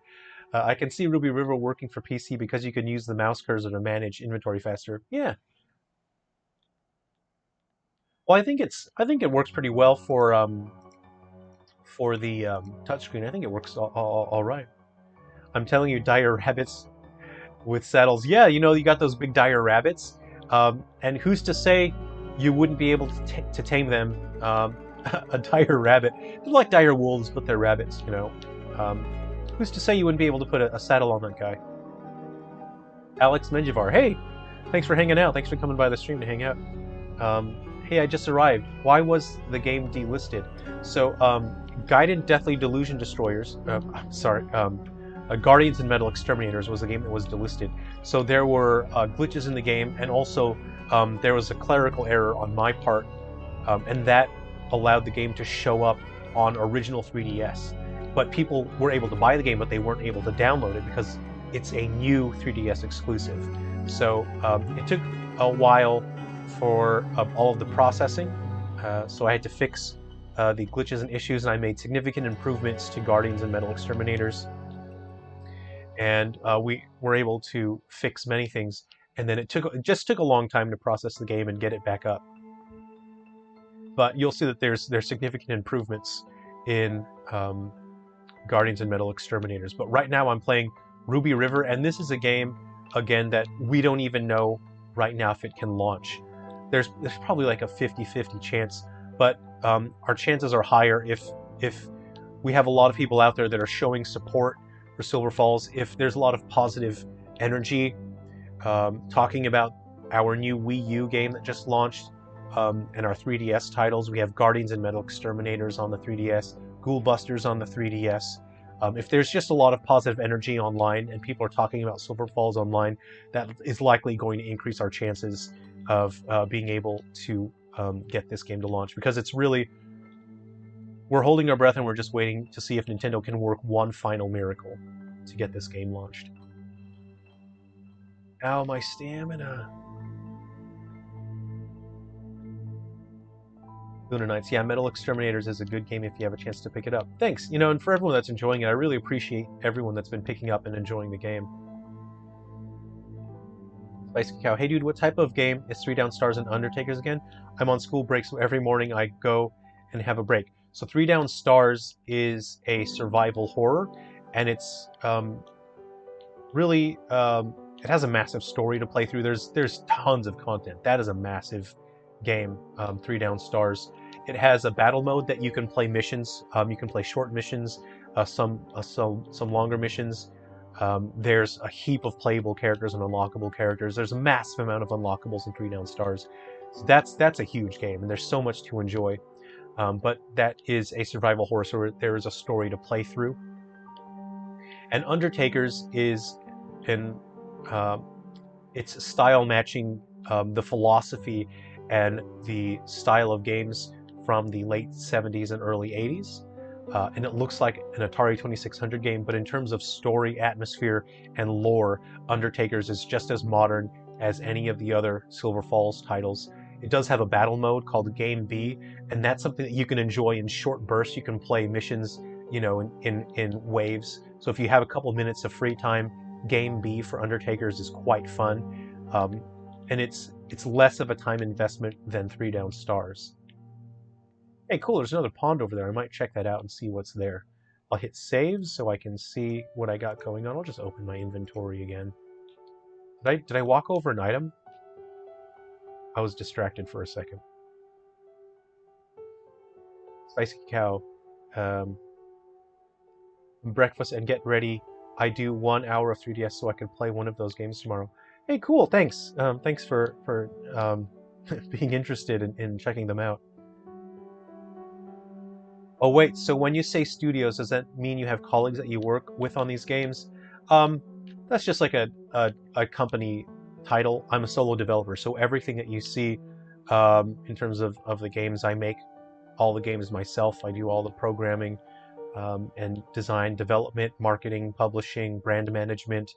I can see Ruby River working for PC because you can use the mouse cursor to manage inventory faster. Yeah. Well, I think it works pretty well for the touchscreen. I think it works all right. I'm telling you, dire rabbits with saddles. Yeah, you know, you got those big dire rabbits, and who's to say you wouldn't be able to tame them? A dire rabbit. They're like dire wolves, but they're rabbits. You know. Who's to say you wouldn't be able to put a saddle on that guy? Alex Menjivar, hey, thanks for hanging out. Thanks for coming by the stream to hang out. Hey, I just arrived. Why was the game delisted? So, Gaiden Deathly Delusion Destroyers, Guardians and Metal Exterminators was the game that was delisted. So there were glitches in the game, and also there was a clerical error on my part, and that allowed the game to show up on original 3DS. but people were able to buy the game, but they weren't able to download it because it's a new 3DS exclusive. So it took a while for all of the processing, so I had to fix the glitches and issues, and I made significant improvements to Guardians and Metal Exterminators, and we were able to fix many things. And then it just took a long time to process the game and get it back up. But you'll see that there's significant improvements in Guardians and Metal Exterminators. But right now I'm playing Ruby River, and this is a game, again, that we don't even know right now if it can launch. There's probably like a 50-50 chance, but our chances are higher if we have a lot of people out there that are showing support for Silver Falls, if there's a lot of positive energy talking about our new Wii U game that just launched, and our 3DS titles. We have Guardians and Metal Exterminators on the 3DS, Ghoul Busters on the 3DS. If there's just a lot of positive energy online and people are talking about Silver Falls online, that is likely going to increase our chances of being able to get this game to launch, because it's really, we're holding our breath and we're just waiting to see if Nintendo can work one final miracle to get this game launched. Ow, my stamina. Lunar Nights. Yeah, Metal Exterminators is a good game if you have a chance to pick it up. Thanks. You know, and for everyone that's enjoying it, I really appreciate everyone that's been picking up and enjoying the game. Spicy Cow. Hey dude, what type of game is 3 Down Stars and Undertakers again? I'm on school break, so every morning I go and have a break. So 3 Down Stars is a survival horror, and it's really, it has a massive story to play through. There's tons of content. That is a massive game, 3 Down Stars. It has a battle mode that you can play missions. You can play short missions, some longer missions. There's a heap of playable characters and unlockable characters. There's a massive amount of unlockables in 3 Down Stars. So that's a huge game, and there's so much to enjoy. But that is a survival horror, so there is a story to play through. And Undertakers is it's style matching the philosophy and the style of games from the late 70s and early 80s. And it looks like an Atari 2600 game, but in terms of story, atmosphere, and lore, Undertakers is just as modern as any of the other Silver Falls titles. It does have a battle mode called Game B, and that's something that you can enjoy in short bursts. You can play missions, you know, in waves. So if you have a couple minutes of free time, Game B for Undertakers is quite fun. And it's less of a time investment than 3 Down Stars. Hey, cool, there's another pond over there. I might check that out and see what's there. I'll hit save so I can see what I got going on. I'll just open my inventory again. Did I walk over an item? I was distracted for a second. Spicy Cow. Breakfast and get ready. I do 1 hour of 3DS so I can play one of those games tomorrow. Hey, cool, thanks. Thanks for being interested in checking them out. Oh wait, so when you say studios, does that mean you have colleagues that you work with on these games? That's just like a company title. I'm a solo developer, so everything that you see in terms of the games I make, all the games myself. I do all the programming and design, development, marketing, publishing, brand management,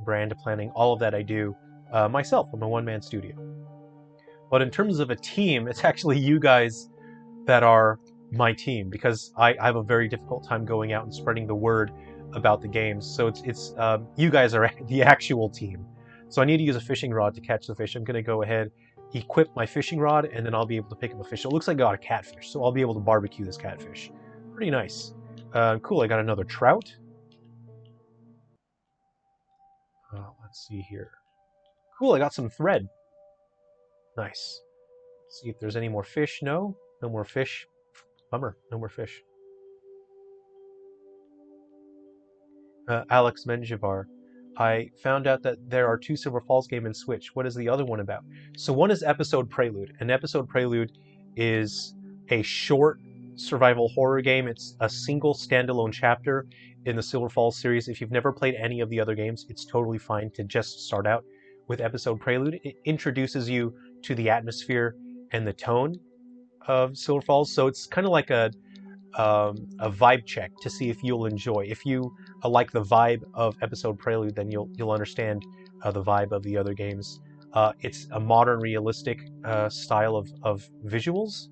brand planning, all of that I do myself. I'm a one-man studio. But in terms of a team, it's actually you guys that are my team, because I have a very difficult time going out and spreading the word about the games. So it's you guys are the actual team. So I need to use a fishing rod to catch the fish. I'm going to go ahead, equip my fishing rod, and then I'll be able to pick up a fish. So it looks like I got a catfish, so I'll be able to barbecue this catfish. Pretty nice. Cool, I got another trout. Let's see here. Cool, I got some thread. Nice. Let's see if there's any more fish. No more fish. Bummer, no more fish. Alex Menjivar. I found out that there are 2 Silver Falls games in Switch. What is the other one about? So one is Episode Prelude. And Episode Prelude is a short survival horror game. It's a single standalone chapter in the Silver Falls series. If you've never played any of the other games, it's totally fine to just start out with Episode Prelude. It introduces you to the atmosphere and the tone of Silver Falls. So it's kind of like a a vibe check to see if you'll enjoy. If you like the vibe of Episode Prelude, then you'll understand the vibe of the other games. It's a modern, realistic style of visuals.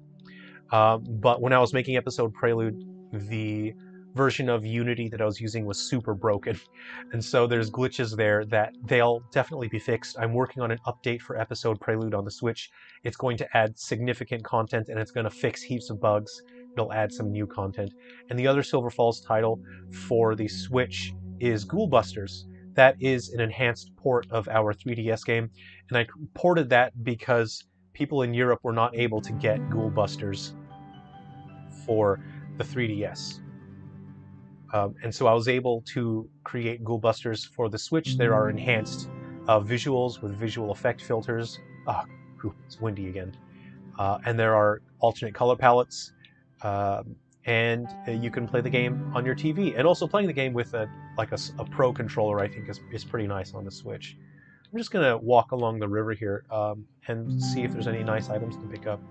But when I was making Episode Prelude, the version of Unity that I was using was super broken. And so there's glitches there that they'll definitely be fixed. I'm working on an update for Episode Prelude on the Switch. It's going to add significant content and it's going to fix heaps of bugs. It'll add some new content. And the other Silver Falls title for the Switch is Ghoul Busters. That is an enhanced port of our 3DS game. And I ported that because people in Europe were not able to get Ghoul Busters for the 3DS. And so I was able to create Ghoul Busters for the Switch. There are enhanced visuals with visual effect filters. Ah, it's windy again. And there are alternate color palettes. And you can play the game on your TV. And also playing the game with a Pro controller, I think, is pretty nice on the Switch. I'm just going to walk along the river here and see if there's any nice items to pick up.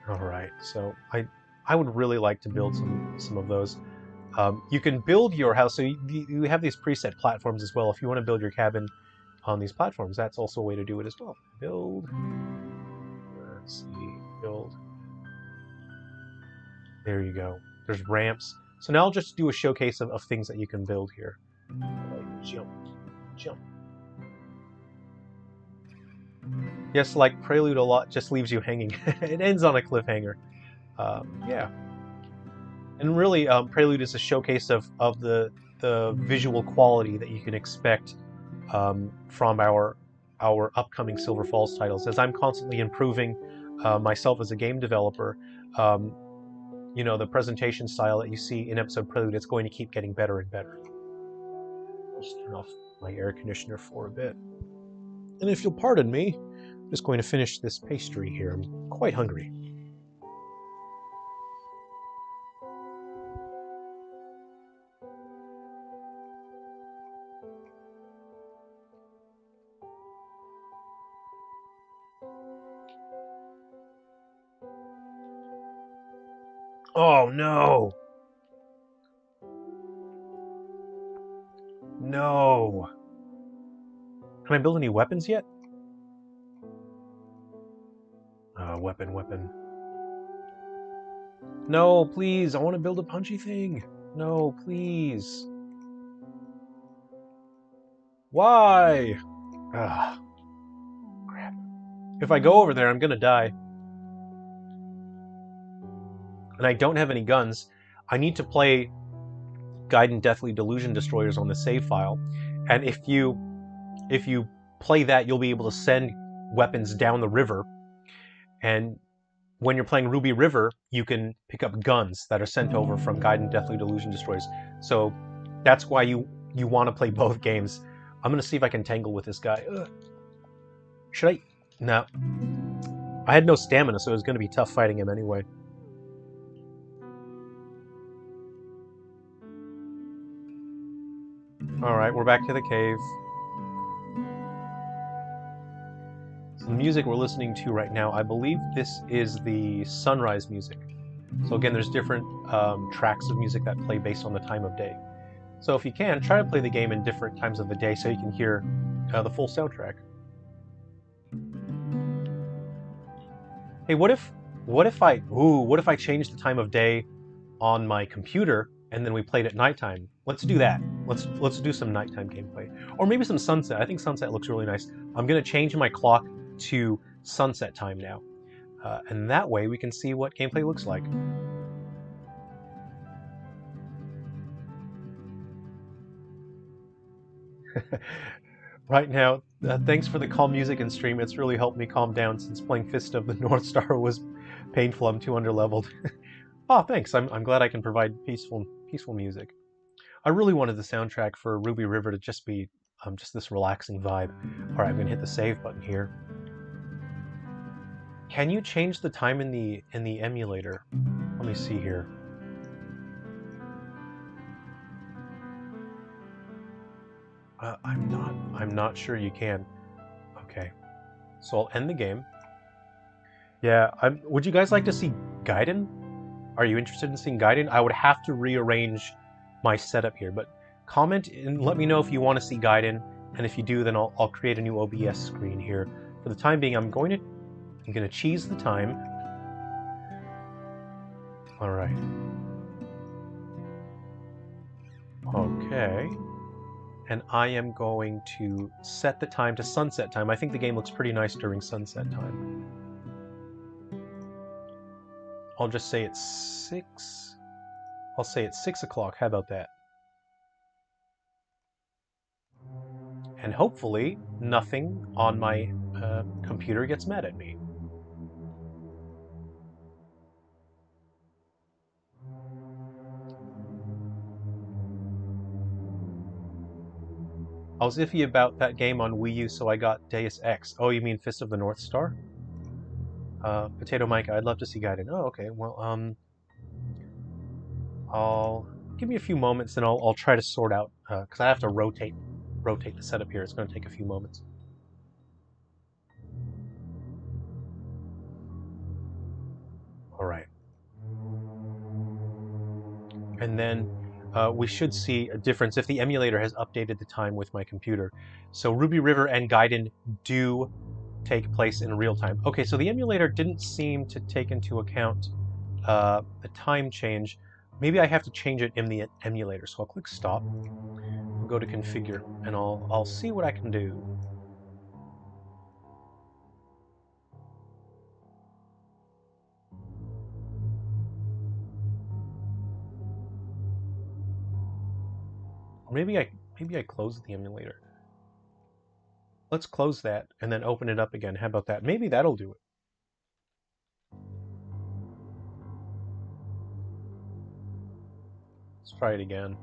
All right, so I would really like to build some of those. You can build your house, so you have these preset platforms as well. If you want to build your cabin on these platforms, that's also a way to do it as well. Build. Let's see, build. There you go. There's ramps. So now I'll just do a showcase of things that you can build here. Like jump, jump. Yes, like Prelude a lot just leaves you hanging. It ends on a cliffhanger. Yeah. And really, Prelude is a showcase of the visual quality that you can expect from our upcoming Silver Falls titles. As I'm constantly improving myself as a game developer, you know, the presentation style that you see in Episode Prelude, it's going to keep getting better and better. I'll just turn off my air conditioner for a bit. And if you'll pardon me, I'm just going to finish this pastry here. I'm quite hungry. Oh no! No! Can I build any weapons yet? Weapon. No, please, I want to build a punchy thing. No, please. Why? Ah, crap. If I go over there, I'm gonna die. And I don't have any guns. I need to play Gaiden Deathly Delusion Destroyers on the save file. And if you play that, you'll be able to send weapons down the river. And when you're playing Ruby River, you can pick up guns that are sent over from Gaiden Deathly Delusion Destroyers. So that's why you want to play both games. I'm going to see if I can tangle with this guy. Ugh. Should I? No. I had no stamina, so it was going to be tough fighting him anyway. Alright, we're back to the cave. So the music we're listening to right now, I believe this is the sunrise music. So again, there's different tracks of music that play based on the time of day. So if you can, try to play the game in different times of the day so you can hear the full soundtrack. Hey, what if I changed the time of day on my computer and then we played at nighttime? Let's do that. Let's do some nighttime gameplay, or maybe some sunset. I think sunset looks really nice. I'm gonna change my clock to sunset time now, and that way we can see what gameplay looks like. Right now, thanks for the calm music and stream. It's really helped me calm down since playing Fist of the North Star was painful. I'm too underleveled. Oh, thanks. I'm glad I can provide peaceful music. I really wanted the soundtrack for Ruby River to just be just this relaxing vibe. All right, I'm gonna hit the save button here. Can you change the time in the emulator? Let me see here. I'm not sure you can. Okay, so I'll end the game. Yeah, would you guys like to see Gaiden? Are you interested in seeing Gaiden? I would have to rearrange my setup here, but comment and let me know if you want to see Gaiden, and if you do, then I'll create a new OBS screen here. For the time being, I'm going to cheese the time. All right. Okay. And I am going to set the time to sunset time. I think the game looks pretty nice during sunset time. I'll just say it's 6. I'll say it's 6 o'clock. How about that? And hopefully nothing on my computer gets mad at me. I was iffy about that game on Wii U, so I got Deus Ex. Oh, you mean Fist of the North Star? Potato Mike, I'd love to see Gaiden. Oh, okay. Well, I'll give me a few moments, and I'll try to sort out because I have to rotate the setup here. It's going to take a few moments. All right. And then we should see a difference if the emulator has updated the time with my computer. So Ruby River and Gaiden do take place in real time. Okay, so the emulator didn't seem to take into account the time change. Maybe I have to change it in the emulator. So I'll click stop. I'll go to configure, and I'll see what I can do. Maybe I close the emulator. Let's close that and then open it up again. How about that? Maybe that'll do it. Let's try it again.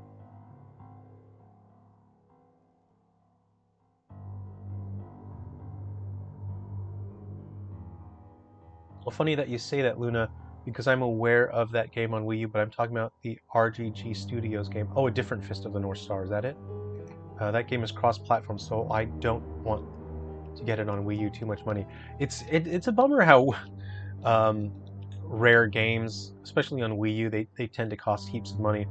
Well, funny that you say that, Luna, because I'm aware of that game on Wii U, but I'm talking about the RGG Studios game. Oh, a different Fist of the North Star, is that it? That game is cross-platform, so I don't want to get it on Wii U. Too much money. It's a bummer how rare games, especially on Wii U, they tend to cost heaps of money.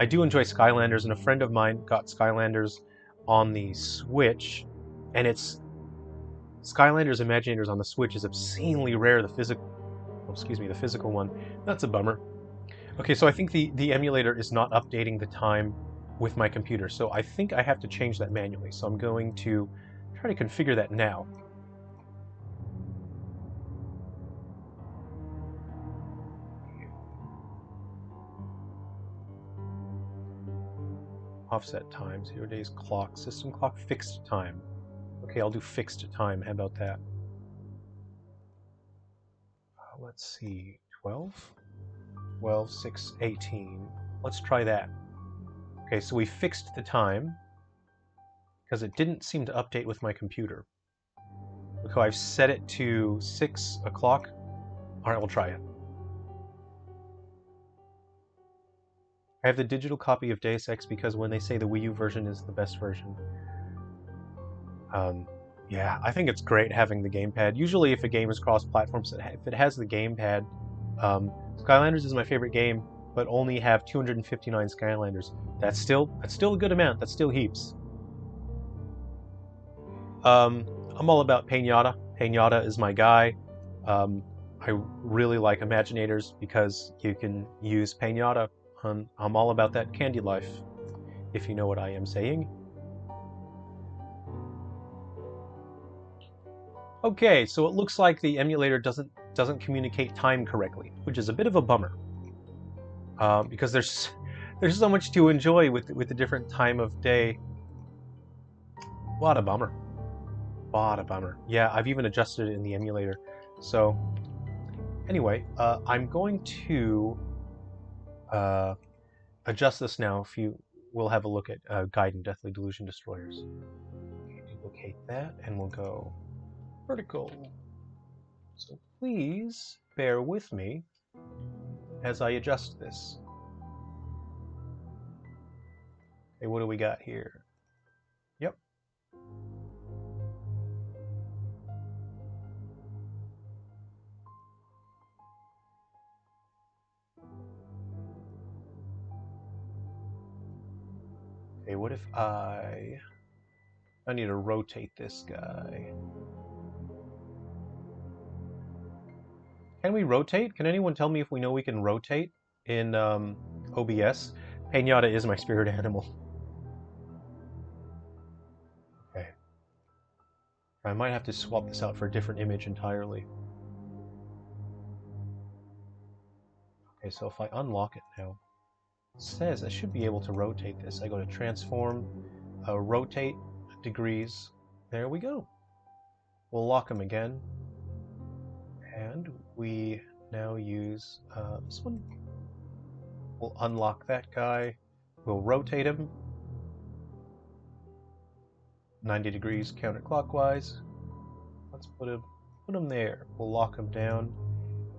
I do enjoy Skylanders, and a friend of mine got Skylanders on the Switch, and it's Skylanders Imaginators on the Switch is obscenely rare. The physical one. That's a bummer. Okay, so I think the emulator is not updating the time with my computer, so I think I have to change that manually. So I'm going to try to configure that now. Offset time, 0 days clock, system clock, fixed time. Okay, I'll do fixed time. How about that? Let's see, 12? 12, 6, 18. Let's try that. Okay, so we fixed the time because it didn't seem to update with my computer. Look how I've set it to 6 o'clock. All right, we'll try it. I have the digital copy of Deus Ex because when they say the Wii U version is the best version. Yeah, I think it's great having the gamepad. Usually if a game is cross-platform, if it has the gamepad, Skylanders is my favorite game, but only have 259 Skylanders. That's still a good amount. That's still heaps. I'm all about Pinata. Pinata is my guy. I really like Imaginators because you can use Pinata. I'm all about that candy life, if you know what I am saying. Okay, so it looks like the emulator doesn't communicate time correctly, which is a bit of a bummer. Because there's so much to enjoy with the different time of day. What a bummer. What a bummer. Yeah, I've even adjusted it in the emulator. So anyway, I'm going to adjust this now. If you will have a look at Gaiden Deathly Delusion Destroyers. Duplicate that, and we'll go vertical. So please bear with me as I adjust this. Okay, what do we got here? Yep. Okay, what if I need to rotate this guy. Can we rotate? Can anyone tell me if we know we can rotate in OBS? Pinata is my spirit animal. Okay. I might have to swap this out for a different image entirely. Okay, so if I unlock it now, it says I should be able to rotate this. I go to transform, rotate degrees. There we go. We'll lock them again. And we now use this one. We'll unlock that guy. We'll rotate him 90 degrees counterclockwise. Let's put him there. We'll lock him down.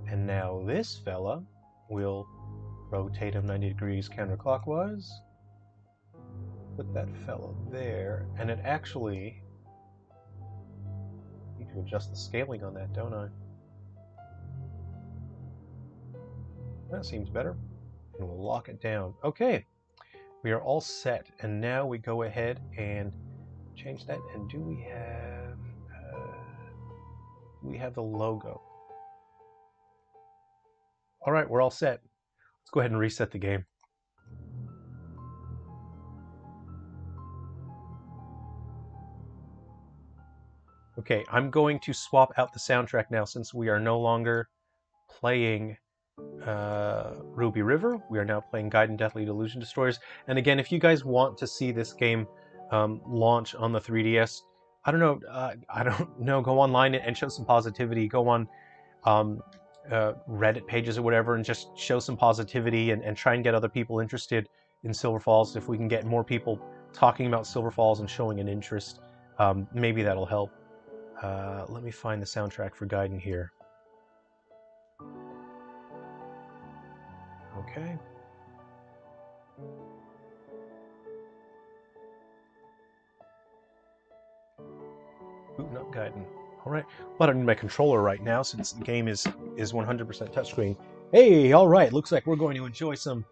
And now this fella, we'll rotate him 90 degrees counterclockwise. Put that fellow there. And it actually, I need to adjust the scaling on that, don't I? That seems better. And we'll lock it down. Okay, we are all set. And now we go ahead and change that. And do we have the logo? All right, we're all set. Let's go ahead and reset the game. Okay, I'm going to swap out the soundtrack now since we are no longer playing Ruby River. We are now playing Gaiden Deathly Delusion Destroyers. And again, if you guys want to see this game launch on the 3DS, I don't know, go online and show some positivity. Go on Reddit pages or whatever and just show some positivity and try and get other people interested in Silver Falls. If we can get more people talking about Silver Falls and showing an interest, maybe that'll help. Let me find the soundtrack for Gaiden here. Okay. Booting up Gaiden. All right. Well, I don't need my controller right now since the game is 100% touchscreen. Hey, all right. Looks like we're going to enjoy some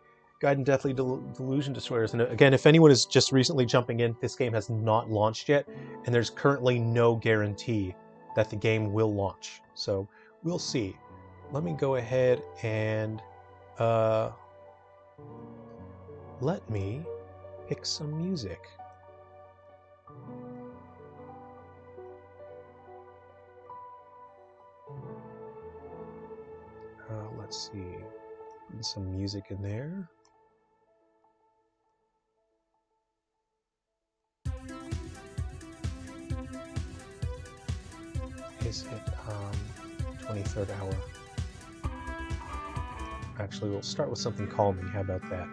Gaiden Deathly Delusion Destroyers. And again, if anyone is just recently jumping in, this game has not launched yet, and there's currently no guarantee that the game will launch. So we'll see. Let me go ahead and let me pick some music. Let's see, put some music in there. Is it 23rd hour? Actually, we'll start with something calming. How about that?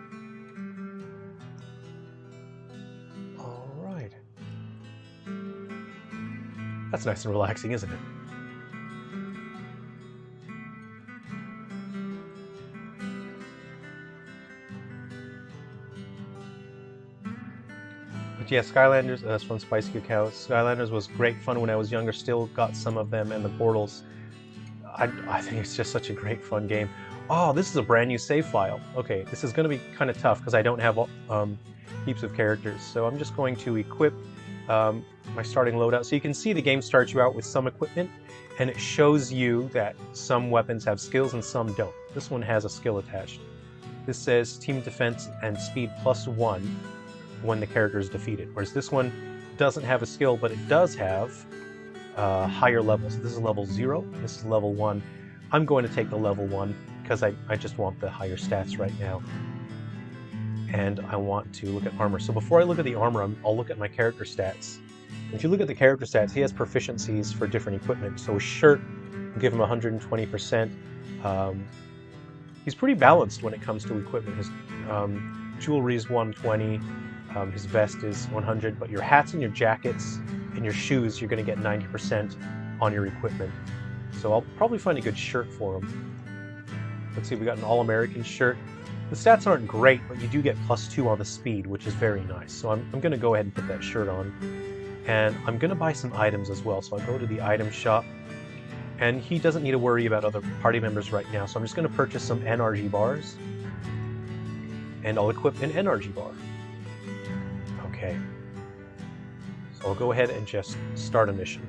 All right. That's nice and relaxing, isn't it? But yeah, Skylanders, that's from Spicy Cacao. Skylanders was great fun when I was younger. Still got some of them, and the Portals. I think it's just such a great fun game. Oh, this is a brand new save file. Okay, this is going to be kind of tough because I don't have heaps of characters. So I'm just going to equip my starting loadout. So you can see the game starts you out with some equipment, and it shows you that some weapons have skills and some don't. This one has a skill attached. This says Team Defense and Speed +1 when the character is defeated, whereas this one doesn't have a skill, but it does have higher levels. So this is level 0, this is level 1. I'm going to take the level 1 because I just want the higher stats right now. And I want to look at armor. So before I look at the armor, I'll look at my character stats. If you look at the character stats, he has proficiencies for different equipment. So his shirt, I'll give him 120%. He's pretty balanced when it comes to equipment. His jewelry is 120, his vest is 100, but your hats and your jackets and your shoes, you're going to get 90% on your equipment. So I'll probably find a good shirt for him. Let's see, we got an All-American shirt. The stats aren't great, but you do get +2 on the speed, which is very nice. So I'm going to go ahead and put that shirt on. And I'm going to buy some items as well. So I'll go to the item shop. And he doesn't need to worry about other party members right now. So I'm just going to purchase some NRG bars. And I'll equip an NRG bar. Okay. So I'll go ahead and just start a mission.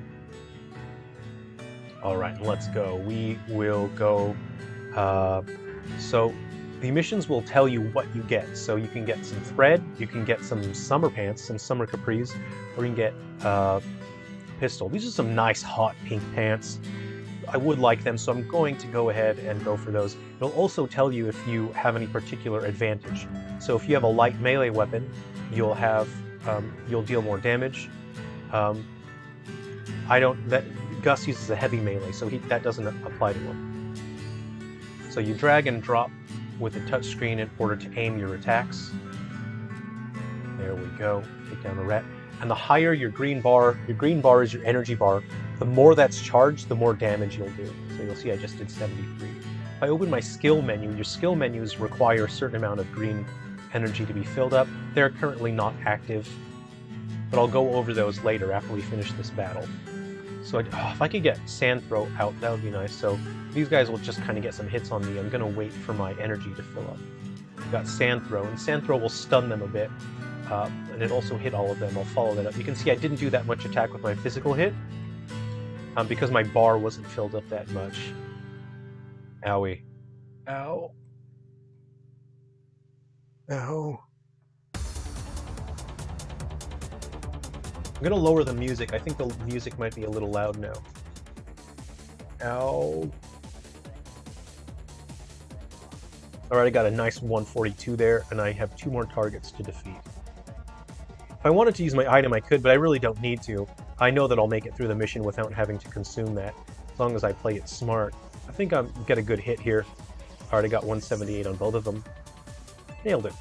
All right, let's go. We will go. So the missions will tell you what you get. So you can get some thread, you can get some summer pants, some summer capris, or you can get pistol. These are some nice hot pink pants. I would like them, so I'm going to go ahead and go for those. It'll also tell you if you have any particular advantage. So if you have a light melee weapon, you'll deal more damage. Gus uses a heavy melee, so that doesn't apply to him. So you drag and drop with the touchscreen in order to aim your attacks. There we go. Take down the rat. And the higher your green bar is your energy bar. The more that's charged, the more damage you'll do. So you'll see I just did 73. If I open my skill menu, your skill menus require a certain amount of green energy to be filled up. They're currently not active, but I'll go over those later after we finish this battle. So if I could get Sand Throw out, that would be nice. So these guys will just kind of get some hits on me. I'm going to wait for my energy to fill up. We've got Sand Throw, and Sand Throw will stun them a bit. And it also hit all of them. I'll follow that up. You can see I didn't do that much attack with my physical hit because my bar wasn't filled up that much. Owie. Ow. Ow. I'm going to lower the music. I think the music might be a little loud now. Ow. Alright, I got a nice 142 there, and I have 2 more targets to defeat. If I wanted to use my item, I could, but I really don't need to. I know that I'll make it through the mission without having to consume that, as long as I play it smart. I think I'll get a good hit here. Alright, I got 178 on both of them. Nailed it.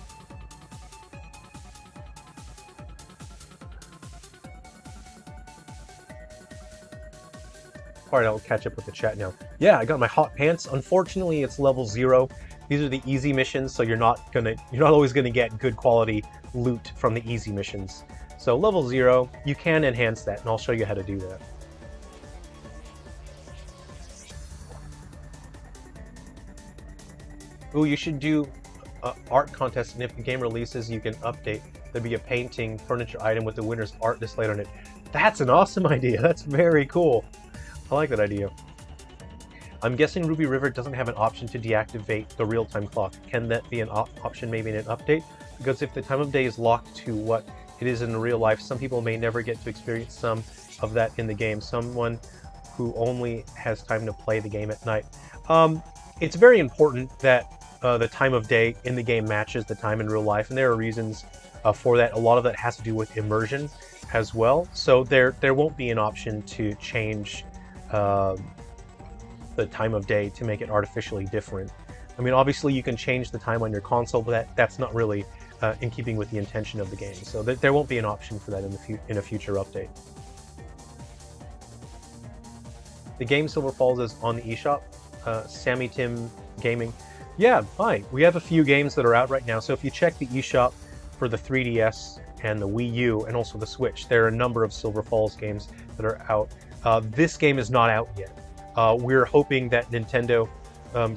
Alright, I'll catch up with the chat now. Yeah, I got my hot pants. Unfortunately, it's level 0. These are the easy missions, so you're not always gonna get good quality loot from the easy missions. So level 0, you can enhance that, and I'll show you how to do that. Ooh, you should do art contest, and if the game releases, you can update. There'd be a painting, furniture item with the winner's art displayed on it. That's an awesome idea. That's very cool. I like that idea. I'm guessing Ruby River doesn't have an option to deactivate the real-time clock. Can that be an option maybe in an update? Because if the time of day is locked to what it is in real life, some people may never get to experience some of that in the game. Someone who only has time to play the game at night. It's very important that the time of day in the game matches the time in real life, and there are reasons for that. A lot of that has to do with immersion as well. So there won't be an option to change the time of day to make it artificially different. I mean, obviously you can change the time on your console, but that's not really in keeping with the intention of the game. So there won't be an option for that in a future update. The game Silver Falls is on the eShop. Sammy Tim Gaming. Yeah, hi. We have a few games that are out right now. So if you check the eShop for the 3DS and the Wii U and also the Switch, there are a number of Silver Falls games that are out. This game is not out yet. We're hoping that Nintendo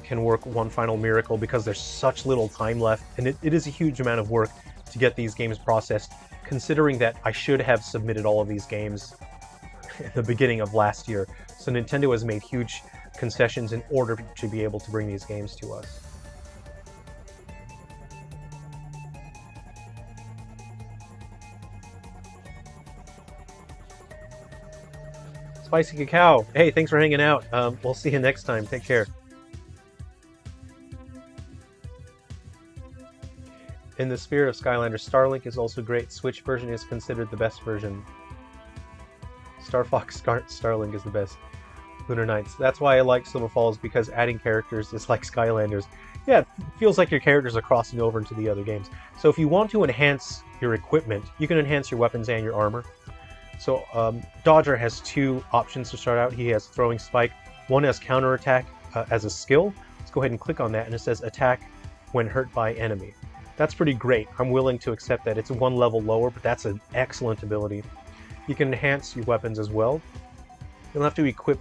can work one final miracle because there's such little time left, and it is a huge amount of work to get these games processed, considering that I should have submitted all of these games at the beginning of last year. So Nintendo has made huge concessions in order to be able to bring these games to us. Spicy Cacao, hey, thanks for hanging out. We'll see you next time. Take care. In the spirit of Skylanders, Starlink is also great. Switch version is considered the best version. Star Fox Starlink is the best. Lunar Nights. That's why I like Silver Falls, because adding characters is like Skylanders. Yeah, it feels like your characters are crossing over into the other games. So if you want to enhance your equipment, you can enhance your weapons and your armor. So Dodger has 2 options to start out. He has Throwing Spike. One has Counterattack as a skill. Let's go ahead and click on that, and it says Attack when hurt by enemy. That's pretty great. I'm willing to accept that. It's 1 level lower, but that's an excellent ability. You can enhance your weapons as well. You'll have to equip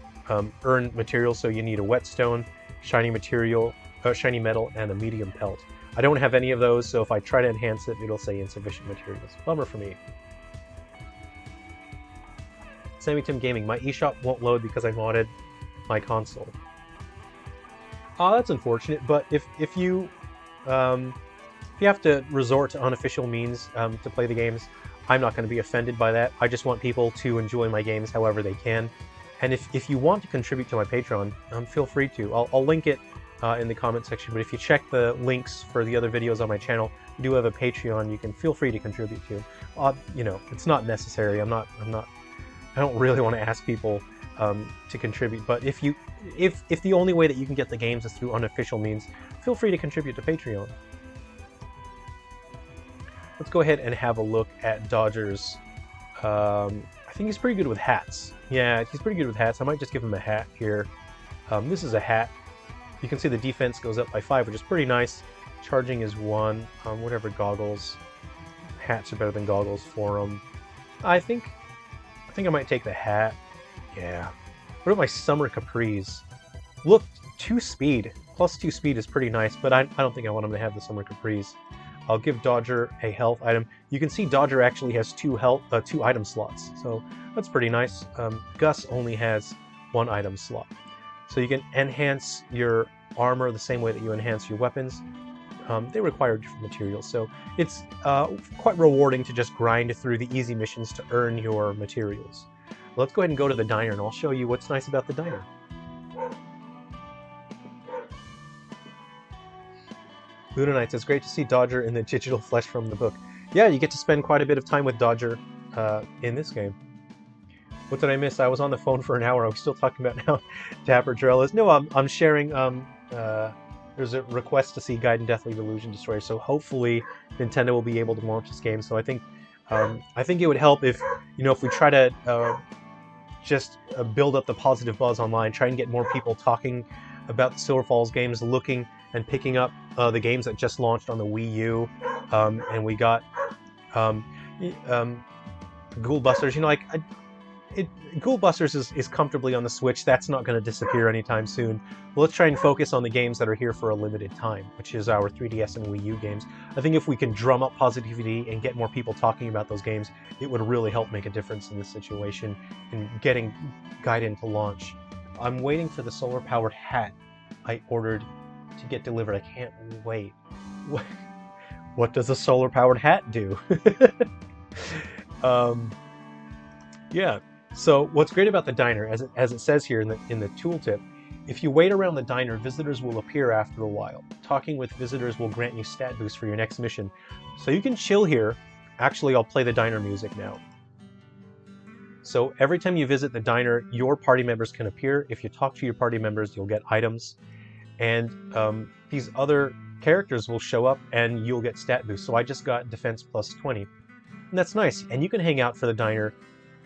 earned materials, so you need a whetstone, shiny material, shiny metal, and a medium pelt. I don't have any of those, so if I try to enhance it, it'll say insufficient materials. Bummer for me. Sammy Tim Gaming, my eShop won't load because I modded my console. Oh, that's unfortunate, but if you have to resort to unofficial means to play the games, I'm not going to be offended by that. I just want people to enjoy my games however they can. And if you want to contribute to my Patreon, feel free to. I'll link it in the comment section, but if you check the links for the other videos on my channel, I do have a Patreon you can feel free to contribute to. You know, it's not necessary. I don't really want to ask people to contribute, but if the only way that you can get the games is through unofficial means, feel free to contribute to Patreon. Let's go ahead and have a look at Dodger's. I think he's pretty good with hats. Yeah, he's pretty good with hats. I might just give him a hat here. This is a hat. You can see the defense goes up by 5, which is pretty nice. Charging is 1. Whatever, goggles. Hats are better than goggles for him. I think I might take the hat. Yeah. What about my summer capris? Look, 2 speed. Plus 2 speed is pretty nice, but I don't think I want him to have the summer capris. I'll give Dodger a health item. You can see Dodger actually has 2 item slots, so that's pretty nice. Gus only has 1 item slot. So you can enhance your armor the same way that you enhance your weapons. They require different materials, so it's quite rewarding to just grind through the easy missions to earn your materials. Let's go ahead and go to the diner, and I'll show you what's nice about the diner. Luna Knights, it's great to see Dodger in the digital flesh from the book. Yeah, you get to spend quite a bit of time with Dodger in this game. What did I miss? I was on the phone for an hour. I was still talking about how dapper Drell is. No, I'm sharing. There's a request to see Gaiden Deathly Illusion Destroyer, so hopefully Nintendo will be able to launch this game. So I think it would help if we try to just build up the positive buzz online, try and get more people talking about the Silver Falls games, looking and picking up the games that just launched on the Wii U, and we got Ghoul Busters. Ghoul Busters is comfortably on the Switch. That's not going to disappear anytime soon. Well, let's try and focus on the games that are here for a limited time, which is our 3DS and Wii U games. I think if we can drum up positivity and get more people talking about those games, it would really help make a difference in this situation in getting Gaiden to launch. I'm waiting for the solar-powered hat I ordered to get delivered. I can't wait. What does a solar-powered hat do? Yeah. So what's great about the diner, as it says here in the tooltip, if you wait around the diner, visitors will appear after a while. Talking with visitors will grant you stat boosts for your next mission. So you can chill here. Actually, I'll play the diner music now. So every time you visit the diner, your party members can appear. If you talk to your party members, you'll get items. And these other characters will show up and you'll get stat boosts. So I just got defense plus 20. And that's nice. And you can hang out for the diner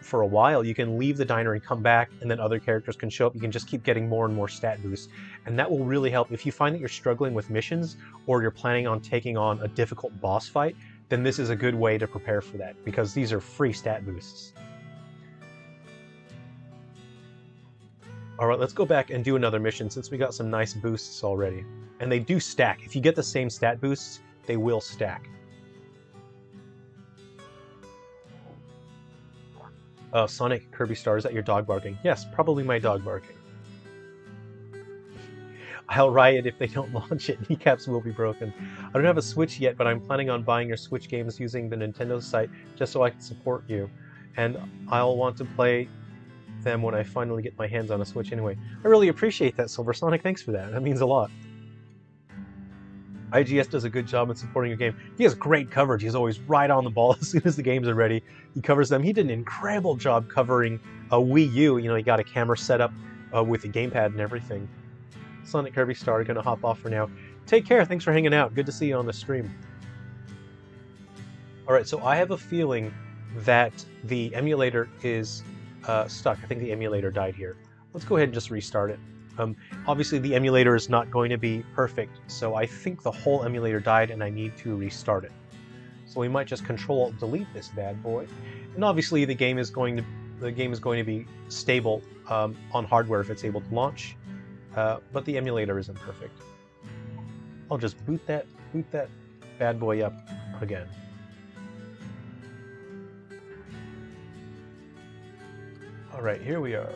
for a while. You can leave the diner and come back, and then other characters can show up. You can just keep getting more and more stat boosts. And that will really help. If you find that you're struggling with missions, or you're planning on taking on a difficult boss fight, then this is a good way to prepare for that, because these are free stat boosts. Alright, let's go back and do another mission, since we got some nice boosts already. And they do stack. If you get the same stat boosts, they will stack. Sonic, Kirby Star, is that your dog barking? Yes, probably my dog barking. I'll riot if they don't launch it. Kneecaps will be broken. I don't have a Switch yet, but I'm planning on buying your Switch games using the Nintendo site just so I can support you. And I'll want to play them when I finally get my hands on a Switch anyway. I really appreciate that, Silver Sonic. Thanks for that. That means a lot. IGS does a good job in supporting your game. He has great coverage. He's always right on the ball as soon as the games are ready. He covers them. He did an incredible job covering a Wii U. He got a camera set up with the gamepad and everything. Sonic, Kirby Star, gonna hop off for now. Take care. Thanks for hanging out. Good to see you on the stream. Alright, so I have a feeling that the emulator is stuck. I think the emulator died here. Let's go ahead and just restart it. Obviously the emulator is not going to be perfect, so I think the whole emulator died and I need to restart it. So we might just Control-Alt-Delete this bad boy. And obviously the game is going to be stable on hardware if it's able to launch, but the emulator isn't perfect. I'll just boot that bad boy up again. All right, here we are.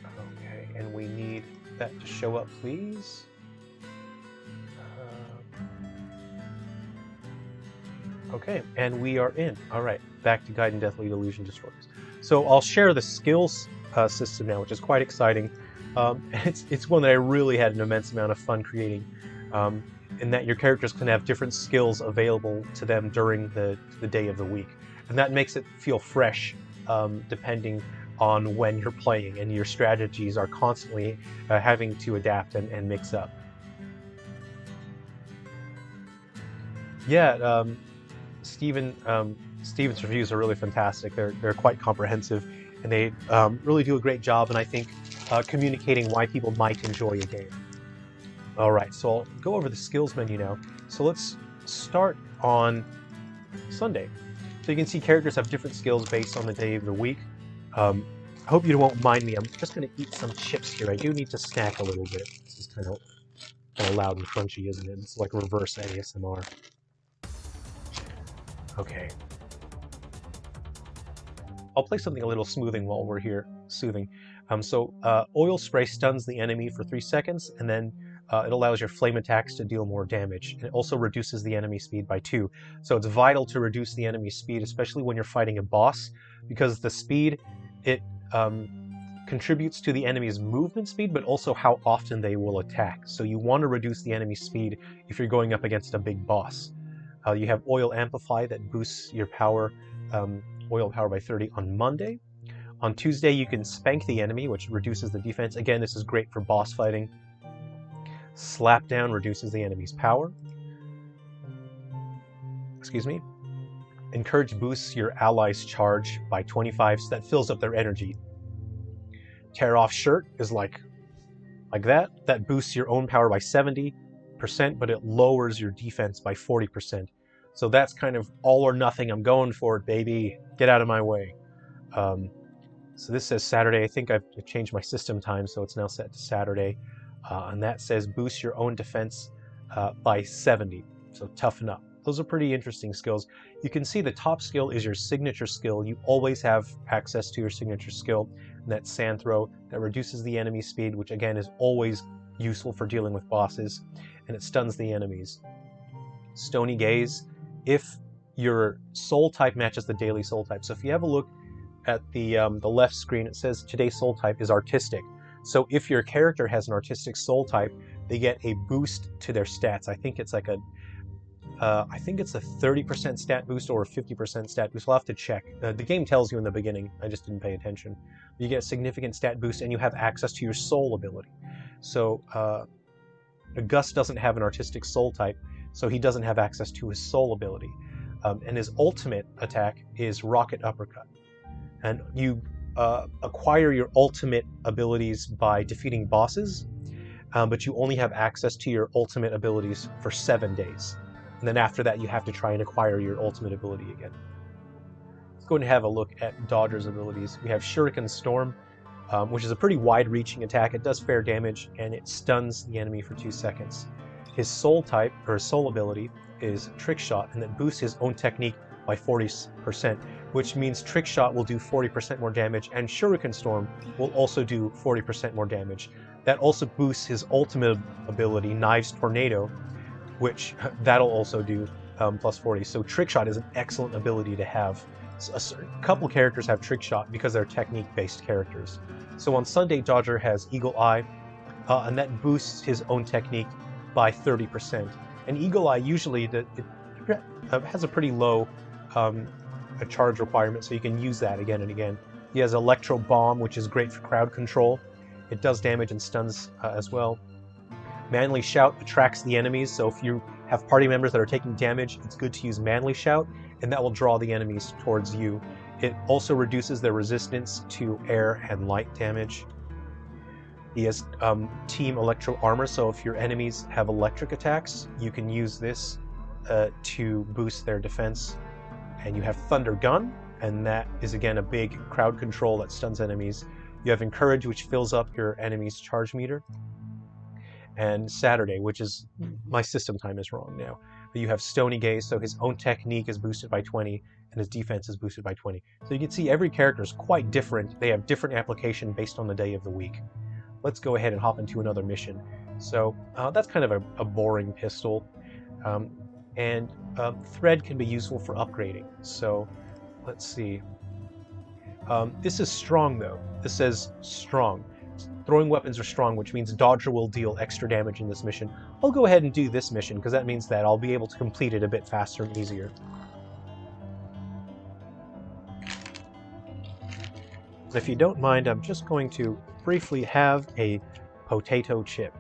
Okay, and we need that to show up, please. Okay, and we are in. All right, back to Gaiden Deathly Illusion Destroyers. So I'll share the skills system now, which is quite exciting. It's one that I really had an immense amount of fun creating, in that your characters can have different skills available to them during the day of the week. And that makes it feel fresh, depending on when you're playing, and your strategies are constantly having to adapt and mix up. Yeah, Steven's reviews are really fantastic. They're quite comprehensive, and they really do a great job, and I think communicating why people might enjoy a game. All right, so I'll go over the skills menu now. So let's start on Sunday. So you can see characters have different skills based on the day of the week. I hope you won't mind me. I'm just going to eat some chips here. I do need to snack a little bit. This is kind of loud and crunchy, isn't it? It's like reverse ASMR. Okay. I'll play something a little smoothing while we're here. Soothing. Oil spray stuns the enemy for 3 seconds, and then it allows your flame attacks to deal more damage. And it also reduces the enemy speed by 2. So it's vital to reduce the enemy's speed, especially when you're fighting a boss, because the speed, it contributes to the enemy's movement speed, but also how often they will attack. So you want to reduce the enemy's speed if you're going up against a big boss. You have Oil Amplify that boosts your power, oil power by 30 on Monday. On Tuesday, you can Spank the enemy, which reduces the defense. Again, this is great for boss fighting. Slapdown reduces the enemy's power. Excuse me. Encourage boosts your allies' charge by 25, so that fills up their energy. Tear Off Shirt is like that. That boosts your own power by 70%, but it lowers your defense by 40%. So that's kind of all or nothing. I'm going for it, baby. Get out of my way. So this says Saturday. I think I've changed my system time, so it's now set to Saturday. And that says boost your own defense by 70. So toughen up. Those are pretty interesting skills. You can see the top skill is your signature skill. You always have access to your signature skill. And that's Sand Throw. That reduces the enemy speed, which again is always useful for dealing with bosses. And it stuns the enemies. Stony Gaze. If your soul type matches the daily soul type. So if you have a look at the left screen, it says today's soul type is artistic. So if your character has an artistic soul type, they get a boost to their stats. I think it's like a 30% stat boost or a 50% stat boost. We'll have to check. The game tells you in the beginning. I just didn't pay attention. You get a significant stat boost, and you have access to your soul ability. So Gus doesn't have an artistic soul type, so he doesn't have access to his soul ability. And his ultimate attack is Rocket Uppercut. And you acquire your ultimate abilities by defeating bosses, but you only have access to your ultimate abilities for 7 days. And then after that, you have to try and acquire your ultimate ability again. Let's go and have a look at Dodger's abilities. We have Shuriken Storm, which is a pretty wide-reaching attack. It does fair damage, and it stuns the enemy for 2 seconds. His soul type, or soul ability, is Trick Shot, and that boosts his own technique by 40%, which means Trick Shot will do 40% more damage, and Shuriken Storm will also do 40% more damage. That also boosts his ultimate ability, Knives Tornado, which that'll also do plus 40. So Trick Shot is an excellent ability to have. A couple characters have Trick Shot because they're technique-based characters. So on Sunday, Dodger has Eagle Eye, and that boosts his own technique by 30%. And Eagle Eye usually it has a pretty low a charge requirement, so you can use that again and again. He has Electro Bomb, which is great for crowd control. It does damage and stuns as well. Manly Shout attracts the enemies, so if you have party members that are taking damage, it's good to use Manly Shout, and that will draw the enemies towards you. It also reduces their resistance to air and light damage. He has Team Electro Armor, so if your enemies have electric attacks, you can use this to boost their defense. And you have Thunder Gun, and that is again a big crowd control that stuns enemies. You have Encourage, which fills up your enemy's charge meter, and Saturday, which is, my system time is wrong now. But you have Stony Gaze, so his own technique is boosted by 20, and his defense is boosted by 20. So you can see every character is quite different. They have different application based on the day of the week. Let's go ahead and hop into another mission. So that's kind of a boring pistol. Thread can be useful for upgrading. So let's see. This is strong though. This says strong. Throwing weapons are strong, which means Dodger will deal extra damage in this mission. I'll go ahead and do this mission because that means that I'll be able to complete it a bit faster and easier. If you don't mind, I'm just going to briefly have a potato chip.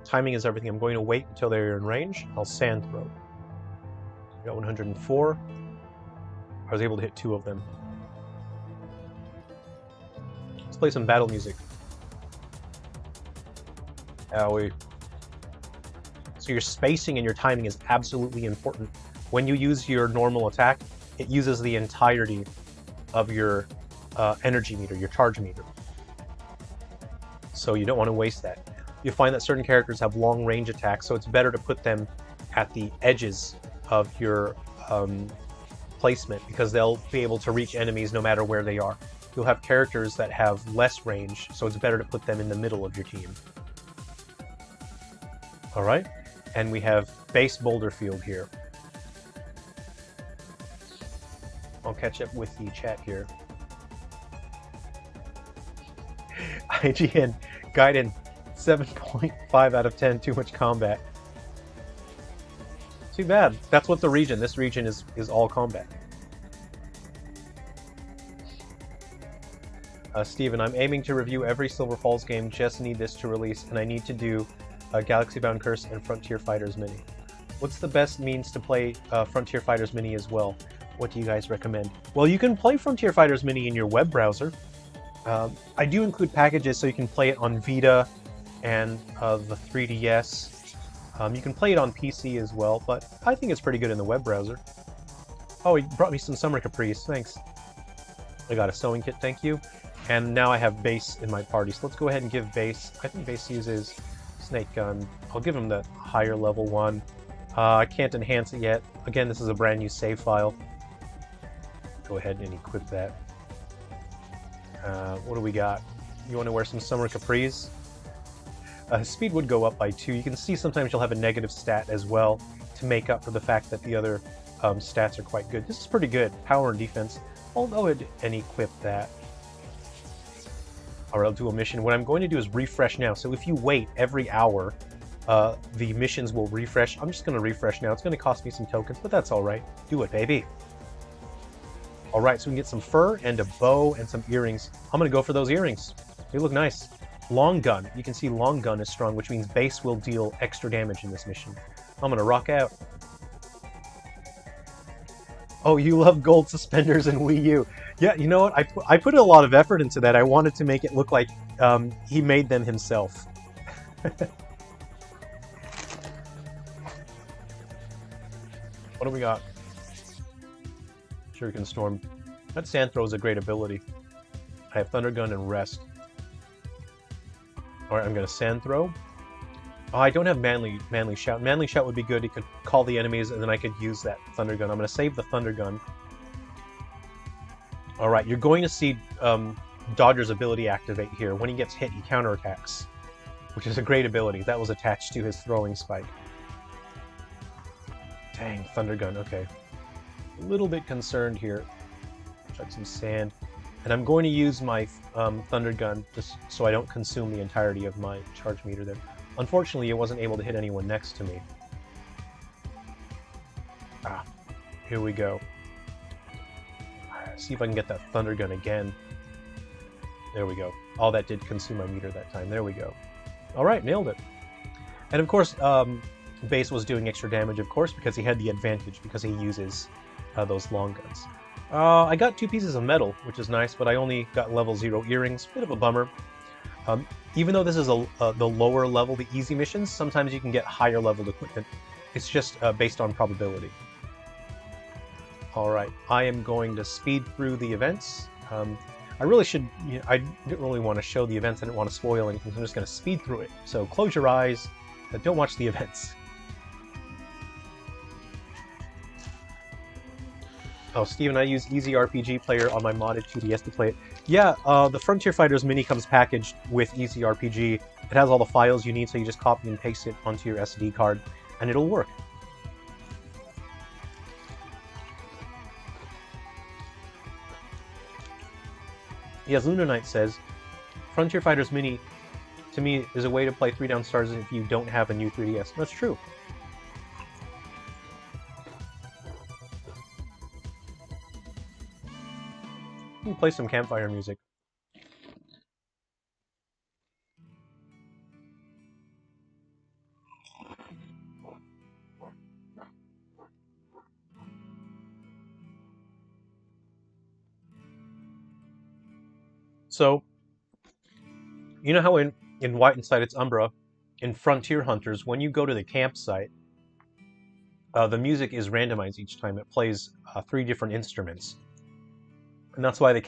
Timing is everything. I'm going to wait until they're in range. I'll sand throw. Got 104. I was able to hit 2 of them. Let's play some battle music. Owie. So your spacing and your timing is absolutely important. When you use your normal attack, it uses the entirety of your energy meter, your charge meter. So you don't want to waste that. You find that certain characters have long range attacks, so it's better to put them at the edges of your placement because they'll be able to reach enemies no matter where they are. You'll have characters that have less range, so it's better to put them in the middle of your team. Alright, and we have base boulder field here. I'll catch up with the chat here. IGN, Gaiden, 7.5 out of 10, too much combat. Too bad. That's what the region, this region is all combat. Steven, I'm aiming to review every Silver Falls game, just need this to release, and I need to do Galaxy Bound Curse and Frontier Fighters Mini. What's the best means to play Frontier Fighters Mini as well? What do you guys recommend? Well, you can play Frontier Fighters Mini in your web browser. I do include packages so you can play it on Vita and the 3DS. You can play it on PC as well, but I think it's pretty good in the web browser. Oh, he brought me some Summer Caprice, thanks. I got a sewing kit, thank you. And now I have Base in my party, so let's go ahead and give Base, I think Base uses Snake Gun. I'll give him the higher level one. I can't enhance it yet. Again, this is a brand new save file. Go ahead and equip that. What do we got? You want to wear some Summer Capris? Speed would go up by 2. You can see sometimes you'll have a negative stat as well to make up for the fact that the other stats are quite good. This is pretty good. Power and defense. I'll go ahead and equip that. Alright, I'll do a mission. What I'm going to do is refresh now. So if you wait every hour, the missions will refresh. I'm just going to refresh now. It's going to cost me some tokens, but that's alright. Do it, baby. Alright, so we can get some fur and a bow and some earrings. I'm going to go for those earrings. They look nice. Long gun. You can see long gun is strong, which means base will deal extra damage in this mission. I'm going to rock out. Oh, you love gold suspenders and Wii U. Yeah, you know what? I put a lot of effort into that. I wanted to make it look like he made them himself. What do we got? Shuriken Storm. That Sand Throw is a great ability. I have Thunder Gun and Rest. Alright, I'm going to Sand Throw. Oh, I don't have Manly Shout. Manly Shout would be good. It could call the enemies, and then I could use that Thunder Gun. I'm going to save the Thunder Gun. Alright, you're going to see Dodger's ability activate here. When he gets hit, he counterattacks, which is a great ability. That was attached to his throwing spike. Dang, Thunder Gun, okay. A little bit concerned here. Chuck some sand. And I'm going to use my Thunder Gun just so I don't consume the entirety of my charge meter there. Unfortunately, it wasn't able to hit anyone next to me. Ah, here we go. See if I can get that Thunder Gun again. There we go. All that did consume my meter that time. There we go. Alright, nailed it. And of course, Base was doing extra damage, of course, because he had the advantage, because he uses those long guns. I got 2 pieces of metal, which is nice, but I only got level 0 earrings. Bit of a bummer. Even though this is the lower level, the easy missions, sometimes you can get higher leveled equipment. It's just based on probability. All right, I am going to speed through the events. I really should, I didn't really want to show the events, I didn't want to spoil anything, so I'm just going to speed through it. So close your eyes, don't watch the events. Oh, Steven, I use Easy RPG Player on my modded 2DS to play it. Yeah, the Frontier Fighters Mini comes packaged with Easy RPG. It has all the files you need, so you just copy and paste it onto your SD card, and it'll work. Yes, Lunar Knight says, Frontier Fighters Mini, to me, is a way to play 3 Down Stars if you don't have a new 3DS. That's true. Let me play some campfire music. So, you know how in White Inside it's Umbra, in Frontier Hunters, when you go to the campsite, the music is randomized each time. It plays 3 different instruments. And that's why the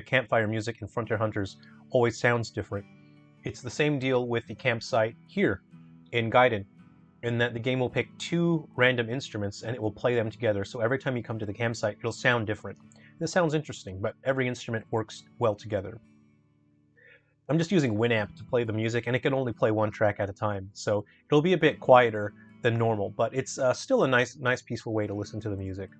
campfire music in Frontier Hunters always sounds different. It's the same deal with the campsite here in Gaiden, in that the game will pick 2 random instruments and it will play them together. So every time you come to the campsite, it'll sound different. This sounds interesting, but every instrument works well together. I'm just using Winamp to play the music, and it can only play 1 track at a time, so it'll be a bit quieter than normal, but it's still a nice, peaceful way to listen to the music.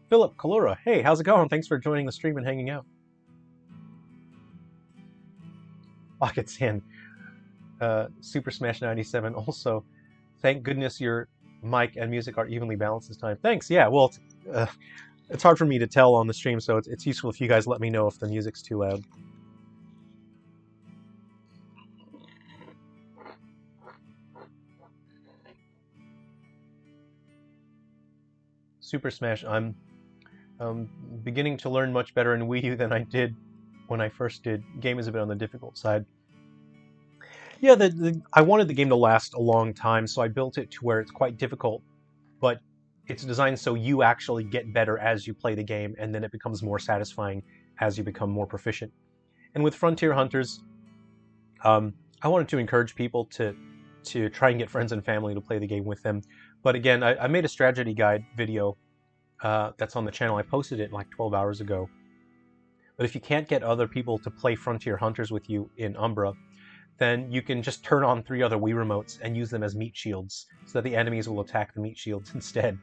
Philip Kalura, hey, how's it going? Thanks for joining the stream and hanging out. Pocket Sand, Super Smash 97. Also, thank goodness your mic and music are evenly balanced this time. Thanks. Yeah. Well, it's hard for me to tell on the stream, so it's useful if you guys let me know if the music's too loud. Super Smash, I'm beginning to learn much better in Wii U than I did when I first did. Game is a bit on the difficult side. Yeah, I wanted the game to last a long time, so I built it to where it's quite difficult, but it's designed so you actually get better as you play the game, and then it becomes more satisfying as you become more proficient. And with Frontier Hunters, I wanted to encourage people to try and get friends and family to play the game with them. But again, I made a strategy guide video that's on the channel. I posted it like 12 hours ago. But if you can't get other people to play Frontier Hunters with you in Umbra, then you can just turn on 3 other Wii remotes and use them as meat shields, so that the enemies will attack the meat shields instead.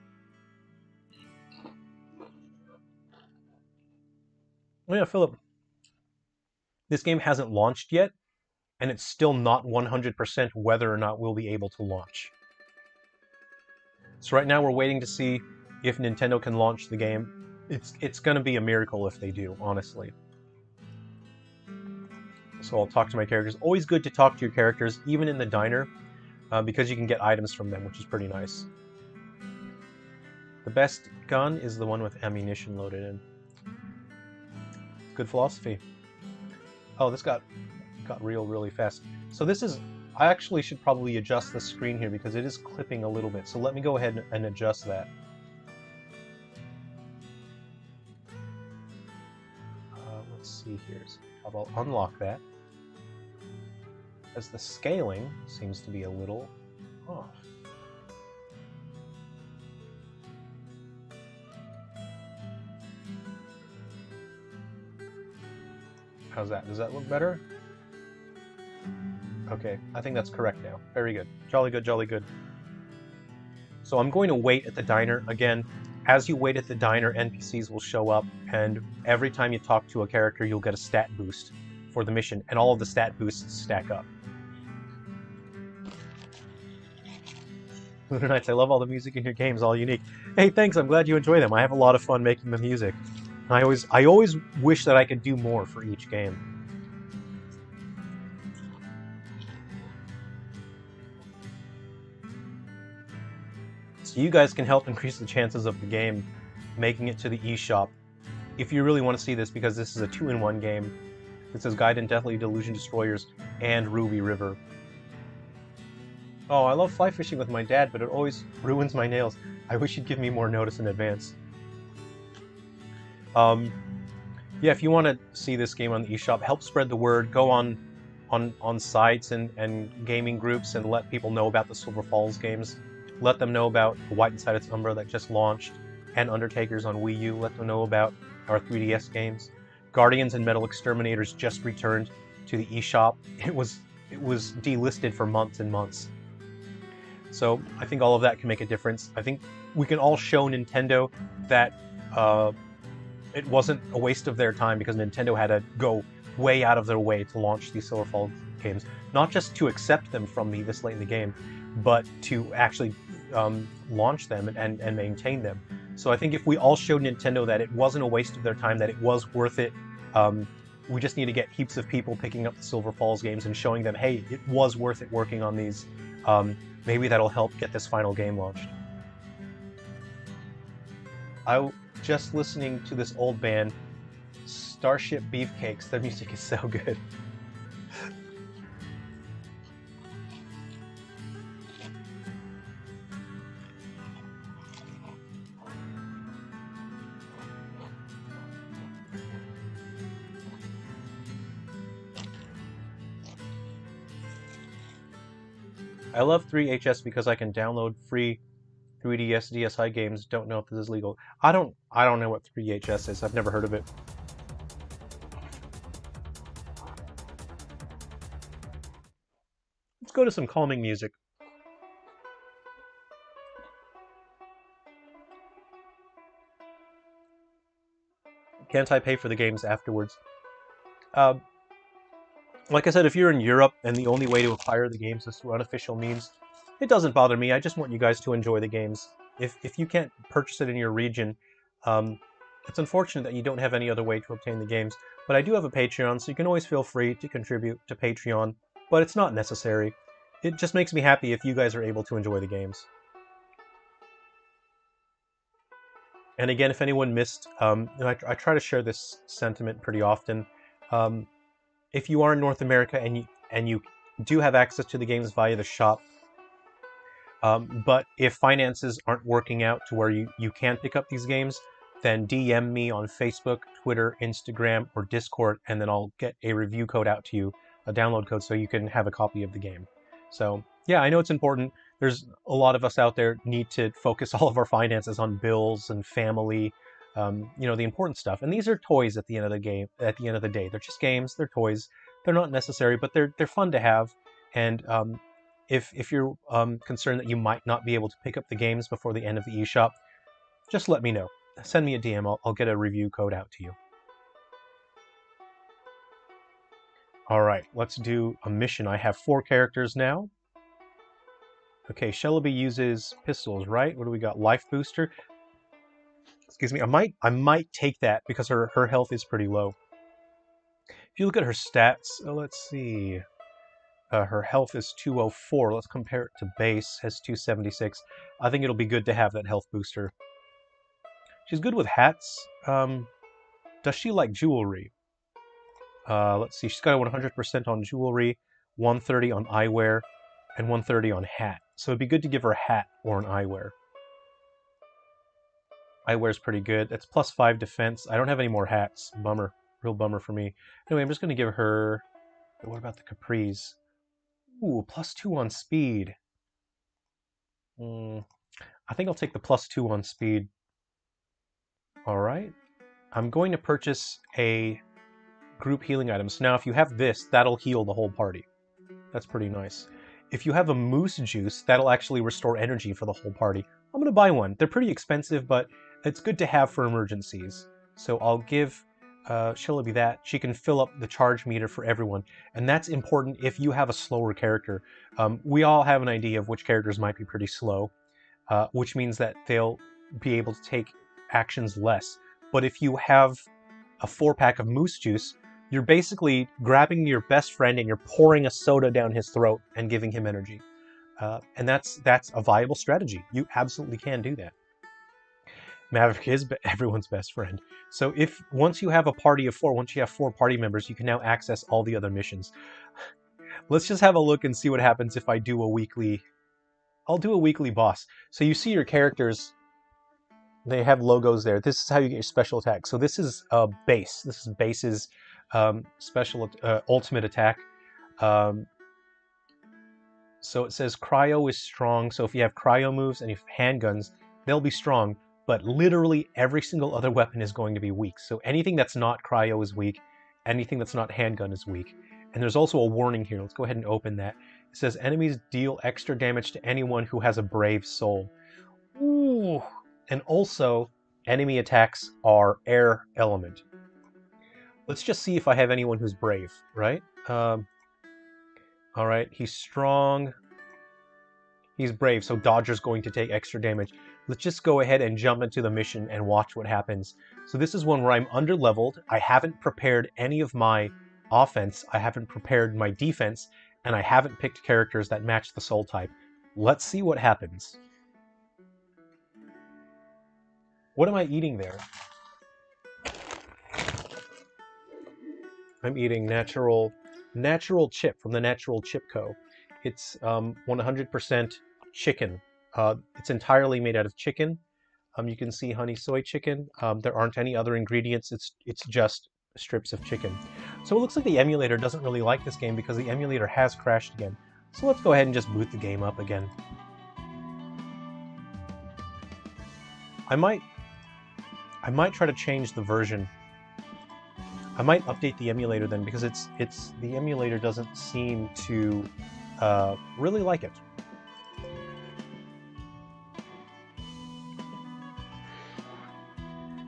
Oh yeah, Philip. This game hasn't launched yet, and it's still not 100% whether or not we'll be able to launch. So right now we're waiting to see if Nintendo can launch the game. It's going to be a miracle if they do, honestly. So I'll talk to my characters. Always good to talk to your characters, even in the diner, because you can get items from them, which is pretty nice. The best gun is the one with ammunition loaded in. Good philosophy. Oh, this got real really fast. So this is... I actually should probably adjust the screen here because it is clipping a little bit. So let me go ahead and adjust that. Let's see here. So I'll unlock that. As the scaling seems to be a little off. How's that? Does that look better? Okay, I think that's correct now. Very good. Jolly good, jolly good. So I'm going to wait at the diner. Again, as you wait at the diner, NPCs will show up, and every time you talk to a character, you'll get a stat boost for the mission, and all of the stat boosts stack up. Lunar Knights, I love all the music in your games, all unique. Hey, thanks, I'm glad you enjoy them. I have a lot of fun making the music. I always wish that I could do more for each game. So you guys can help increase the chances of the game making it to the eShop if you really want to see this, because this is a 2-in-1 game, it says Gaiden, Deathly Delusion Destroyers, and Ruby River. Oh, I love fly fishing with my dad, but it always ruins my nails. I wish he'd give me more notice in advance. Yeah, if you want to see this game on the eShop, help spread the word. Go on sites and gaming groups and let people know about the Silver Falls games. Let them know about the White Inside Its Umbra that just launched, and Undertakers on Wii U. Let them know about our 3DS games. Guardians and Metal Exterminators just returned to the eShop. It was delisted for months and months. So I think all of that can make a difference. I think we can all show Nintendo that it wasn't a waste of their time, because Nintendo had to go way out of their way to launch these Silver Falls games. Not just to accept them from me this late in the game, but to actually launch them and maintain them. So I think if we all showed Nintendo that it wasn't a waste of their time, that it was worth it, we just need to get heaps of people picking up the Silver Falls games and showing them, hey, it was worth it working on these. Maybe that'll help get this final game launched. Just listening to this old band, Starship Beefcakes. Their music is so good. I love 3HS because I can download free 3DS DSi games. Don't know if this is legal. I don't know what 3HS is. I've never heard of it. Let's go to some calming music. Can't I pay for the games afterwards? Like I said, if you're in Europe and the only way to acquire the games is through unofficial means, it doesn't bother me. I just want you guys to enjoy the games. If you can't purchase it in your region, it's unfortunate that you don't have any other way to obtain the games. But I do have a Patreon, so you can always feel free to contribute to Patreon, but it's not necessary. It just makes me happy if you guys are able to enjoy the games. And again, if anyone missed, I try to share this sentiment pretty often. If you are in North America and you do have access to the games via the shop, but if finances aren't working out to where you can pick up these games, then DM me on Facebook, Twitter, Instagram, or Discord, and then I'll get a review code out to you, a download code, so you can have a copy of the game. So yeah, I know it's important. There's a lot of us out there need to focus all of our finances on bills and family, the important stuff. And these are toys at the end of the game. At the end of the day, they're just games. They're toys. They're not necessary, but they're fun to have. And if you're concerned that you might not be able to pick up the games before the end of the eShop, just let me know. Send me a DM. I'll get a review code out to you. All right, let's do a mission. I have 4 characters now. Okay, Shellaby uses pistols, right? What do we got? Life booster. Excuse me. I might take that because her health is pretty low. If you look at her stats, let's see. Her health is 204. Let's compare it to base. Has 276. I think it'll be good to have that health booster. She's good with hats. Does she like jewelry? Let's see. She's got a 100% on jewelry, 130 on eyewear, and 130 on hat. So it'd be good to give her a hat or an eyewear. Eyewear's pretty good. That's +5 defense. I don't have any more hats. Bummer. Real bummer for me. Anyway, I'm just going to give her... What about the capris? Ooh, +2 on speed. I think I'll take the +2 on speed. Alright. I'm going to purchase a group healing item. So now if you have this, that'll heal the whole party. That's pretty nice. If you have a moose juice, that'll actually restore energy for the whole party. I'm going to buy one. They're pretty expensive, but it's good to have for emergencies. So I'll give Shellaby that. She can fill up the charge meter for everyone. And that's important if you have a slower character. We all have an idea of which characters might be pretty slow, which means that they'll be able to take actions less. But if you have a 4-pack of moose juice, you're basically grabbing your best friend and you're pouring a soda down his throat and giving him energy. And that's a viable strategy. You absolutely can do that. Maverick is everyone's best friend. So once you have a party of 4, once you have 4 party members, you can now access all the other missions. Let's just have a look and see what happens if I do a weekly... I'll do a weekly boss. So you see your characters, they have logos there. This is how you get your special attack. So this is base. This is base's special ultimate attack. So it says cryo is strong. So if you have cryo moves and you have handguns, they'll be strong. But literally every single other weapon is going to be weak. So anything that's not cryo is weak. Anything that's not handgun is weak. And there's also a warning here. Let's go ahead and open that. It says enemies deal extra damage to anyone who has a brave soul. Ooh. And also, enemy attacks are air element. Let's just see if I have anyone who's brave, right? All right, he's strong. He's brave, so Dodger's going to take extra damage. Let's just go ahead and jump into the mission and watch what happens. So this is one where I'm under-leveled. I haven't prepared any of my offense. I haven't prepared my defense. And I haven't picked characters that match the soul type. Let's see what happens. What am I eating there? I'm eating natural chip from the Natural Chip Co. It's 100% chicken. It's entirely made out of chicken. You can see honey soy chicken. There aren't any other ingredients. It's just strips of chicken. So it looks like the emulator doesn't really like this game because the emulator has crashed again. So let's go ahead and just boot the game up again. I might try to change the version. I might update the emulator then because the emulator doesn't seem to really like it.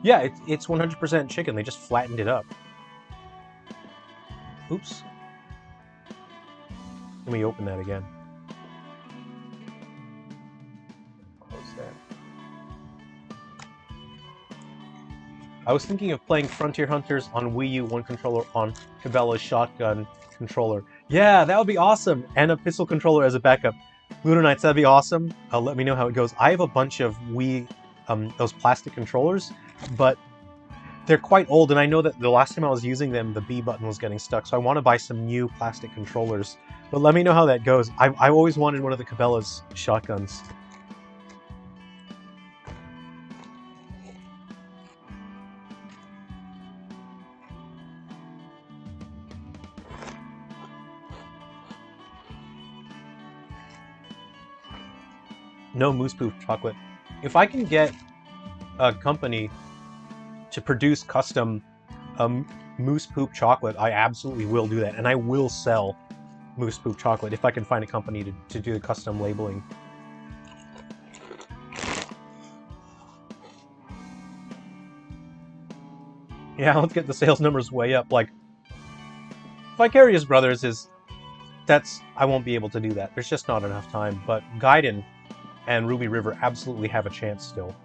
Yeah, it's 100% chicken. They just flattened it up. Oops. Let me open that again. Close that. I was thinking of playing Frontier Hunters on Wii U, one controller on Cabela's shotgun controller. Yeah, that would be awesome! And a pistol controller as a backup. Lunar Knights, that'd be awesome. Let me know how it goes. I have a bunch of Wii, those plastic controllers, but they're quite old, and I know that the last time I was using them, the B button was getting stuck, so I want to buy some new plastic controllers. But let me know how that goes. I've always wanted one of the Cabela's shotguns. No moose poop chocolate. If I can get a company to produce custom moose poop chocolate, I absolutely will do that. And I will sell moose poop chocolate if I can find a company to do the custom labeling. Yeah, let's get the sales numbers way up. Like, Vicarious Brothers I won't be able to do that. There's just not enough time. But Gaiden and Ruby River absolutely have a chance still.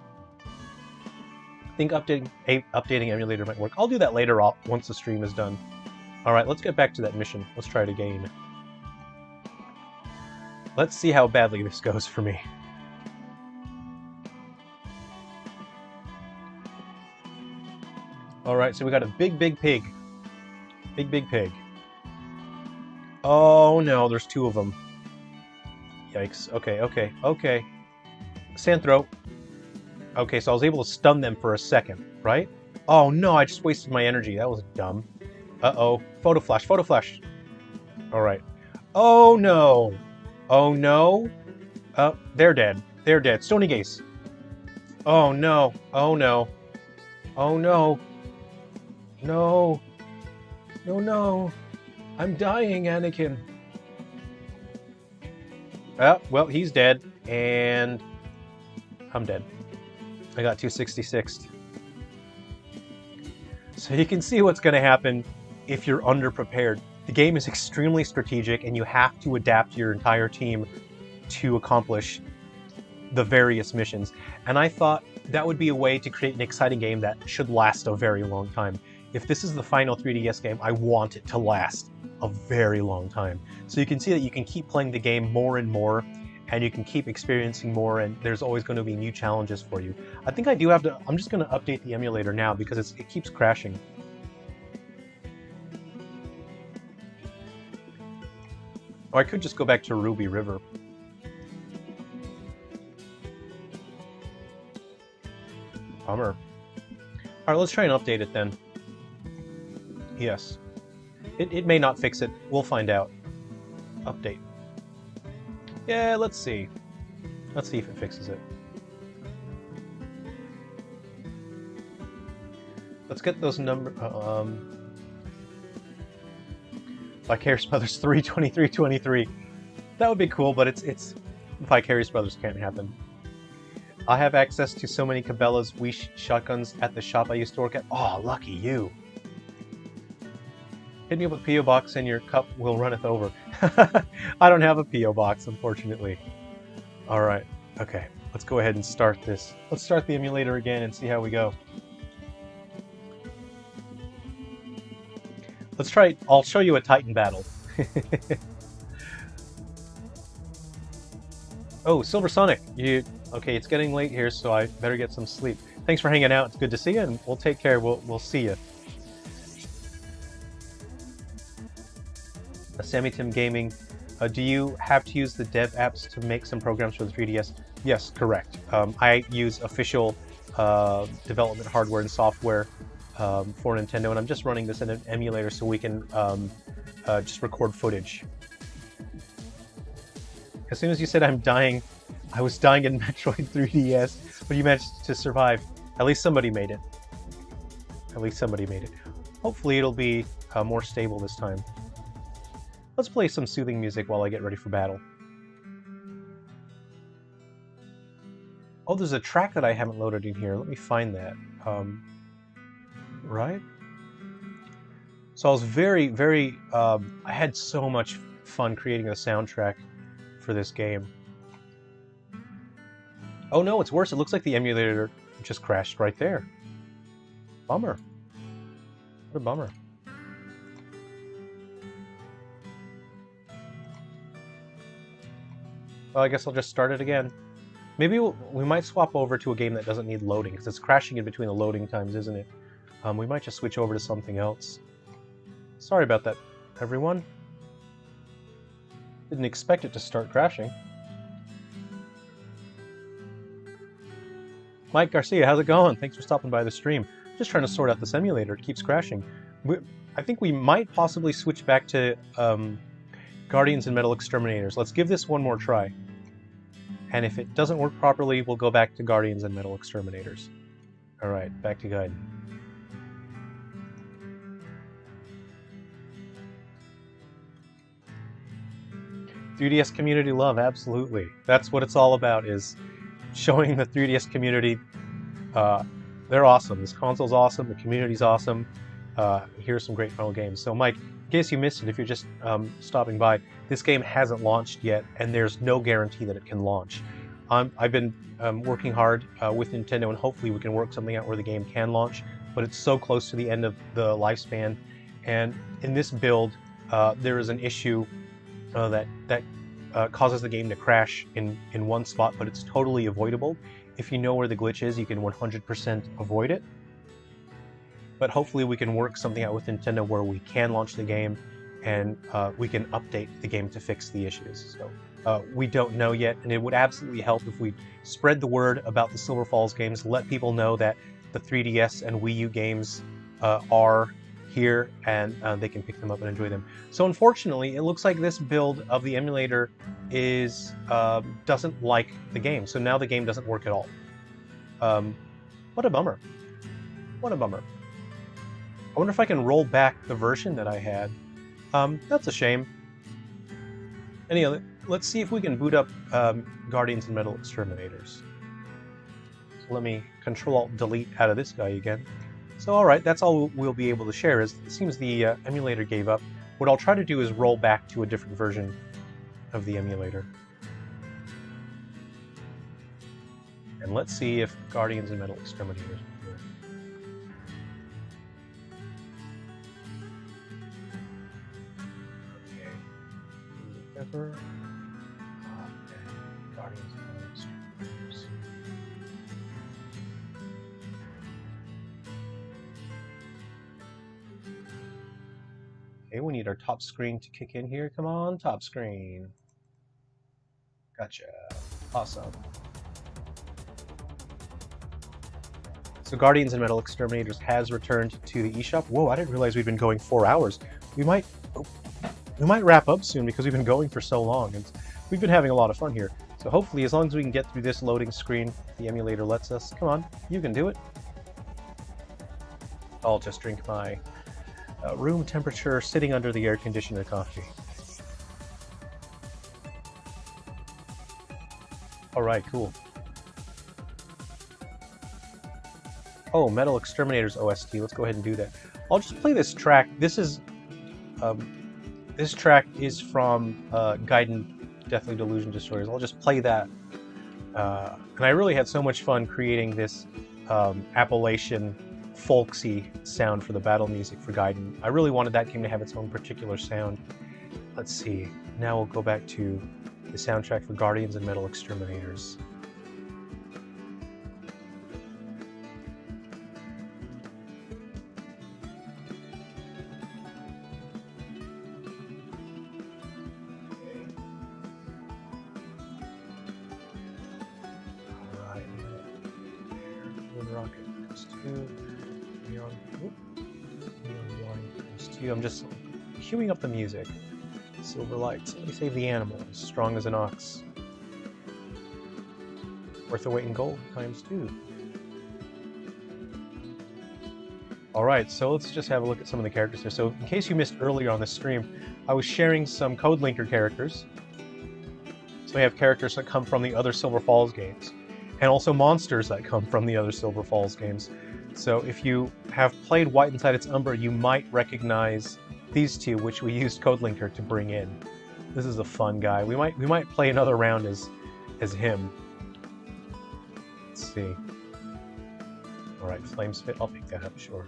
I think updating emulator might work. I'll do that later once the stream is done. Alright, let's get back to that mission. Let's try it again. Let's see how badly this goes for me. Alright, so we got a big pig. Big pig. Oh no, there's 2 of them. Yikes. Okay. Sandthrow. Okay, so I was able to stun them for a second, right? Oh no, I just wasted my energy. That was dumb. Uh-oh. Photo flash. Alright. Oh no! Oh no! They're dead. Stony Gaze. Oh no. Oh no. Oh no. No. No. I'm dying, Anakin. Well, he's dead, and I'm dead. I got 266. So you can see what's going to happen if you're underprepared. The game is extremely strategic, and you have to adapt your entire team to accomplish the various missions. And I thought that would be a way to create an exciting game that should last a very long time. If this is the final 3DS game, I want it to last a very long time. So you can see that you can keep playing the game more and more, and you can keep experiencing more, and there's always going to be new challenges for you. I think I do have to, I'm just going to update the emulator now because it keeps crashing. Or I could just go back to Ruby River. Bummer. Alright, let's try and update it then. Yes. It may not fix it. We'll find out. Update. Yeah, let's see. Let's see if it fixes it. Let's get those numbers. Vicarious Brothers 32323. That would be cool, but it's Vicarious Brothers can't happen. I have access to so many Cabela's Wish shotguns at the shop I used to work at. Oh, lucky you. Hit me up with a P.O. box and your cup will runneth over. I don't have a P.O. box, unfortunately. Alright, okay. Let's go ahead and start this. Let's start the emulator again and see how we go. Let's try, I'll show you a Titan battle. Oh, Silver Sonic, okay, it's getting late here, so I better get some sleep. Thanks for hanging out, it's good to see you, and we'll take care, we'll see you. Sammy Tim Gaming, do you have to use the dev apps to make some programs for the 3DS? Yes, correct. I use official development hardware and software for Nintendo, and I'm just running this in an emulator so we can just record footage. As soon as you said I'm dying, I was dying in Metroid 3DS, but you managed to survive. At least somebody made it. At least somebody made it. Hopefully it'll be more stable this time. Let's play some soothing music while I get ready for battle. Oh, there's a track that I haven't loaded in here. Let me find that. Right? So I was very, I had so much fun creating a soundtrack for this game. Oh no, it's worse. It looks like the emulator just crashed right there. Bummer. What a bummer. Well, I guess I'll just start it again. Maybe we might swap over to a game that doesn't need loading, because it's crashing in between the loading times, isn't it? We might just switch over to something else. Sorry about that, everyone. Didn't expect it to start crashing. Mike Garcia, how's it going? Thanks for stopping by the stream. Just trying to sort out this emulator. It keeps crashing. I think we might possibly switch back to Guardians and Metal Exterminators. Let's give this one more try. And if it doesn't work properly, we'll go back to Guardians and Metal Exterminators. Alright, back to Gaiden. ...3DS community love, absolutely. That's what it's all about, is showing the 3DS community they're awesome. This console's awesome, the community's awesome. Here's some great final games. So Mike, in case you missed it, if you're just stopping by, this game hasn't launched yet, and there's no guarantee that it can launch. I've been working hard with Nintendo, and hopefully we can work something out where the game can launch, but it's so close to the end of the lifespan. And in this build, there is an issue that causes the game to crash in one spot, but it's totally avoidable. If you know where the glitch is, you can 100% avoid it. But hopefully we can work something out with Nintendo where we can launch the game, and we can update the game to fix the issues. So we don't know yet, and it would absolutely help if we spread the word about the Silver Falls games, let people know that the 3DS and Wii U games are here, and they can pick them up and enjoy them. So unfortunately, it looks like this build of the emulator is doesn't like the game, so now the game doesn't work at all. What a bummer. What a bummer. I wonder if I can roll back the version that I had. That's a shame. Anyway, let's see if we can boot up Guardians and Metal Exterminators. So let me Control-Alt-Delete out of this guy again. So alright, that's all we'll be able to share. Is it seems the emulator gave up. What I'll try to do is roll back to a different version of the emulator. And let's see if Guardians and Metal Exterminators work. Okay. Okay. Guardians and Metal Exterminators. Okay, we need our top screen to kick in here. Come on, top screen. Gotcha. Awesome. So Guardians and Metal Exterminators has returned to the eShop. Whoa, I didn't realize we'd been going 4 hours. We might wrap up soon because we've been going for so long, and we've been having a lot of fun here. So hopefully, as long as we can get through this loading screen, the emulator lets us. Come on, you can do it. I'll just drink my room temperature, sitting under the air conditioner coffee. All right, cool. Oh, Metal Exterminators OST. Let's go ahead and do that. I'll just play this track. This track is from Gaiden, Deathly Delusion Destroyers. I'll just play that. And I really had so much fun creating this Appalachian folksy sound for the battle music for Gaiden. I really wanted that game to have its own particular sound. Let's see. Now we'll go back to the soundtrack for Guardians and Metal Exterminators. I'm just queuing up the music. Silver lights. Let me save the animal. Strong as an ox. Worth the weight in gold ×2. Alright, so let's just have a look at some of the characters here. So in case you missed earlier on the stream, I was sharing some Code Linker characters. So we have characters that come from the other Silver Falls games, and also monsters that come from the other Silver Falls games. So if you have played White Inside Its Umbra, you might recognize these two, which we used Code Linker to bring in. This is a fun guy. We might play another round as him. Let's see. All right, Flame Spit. I'll pick that up, sure.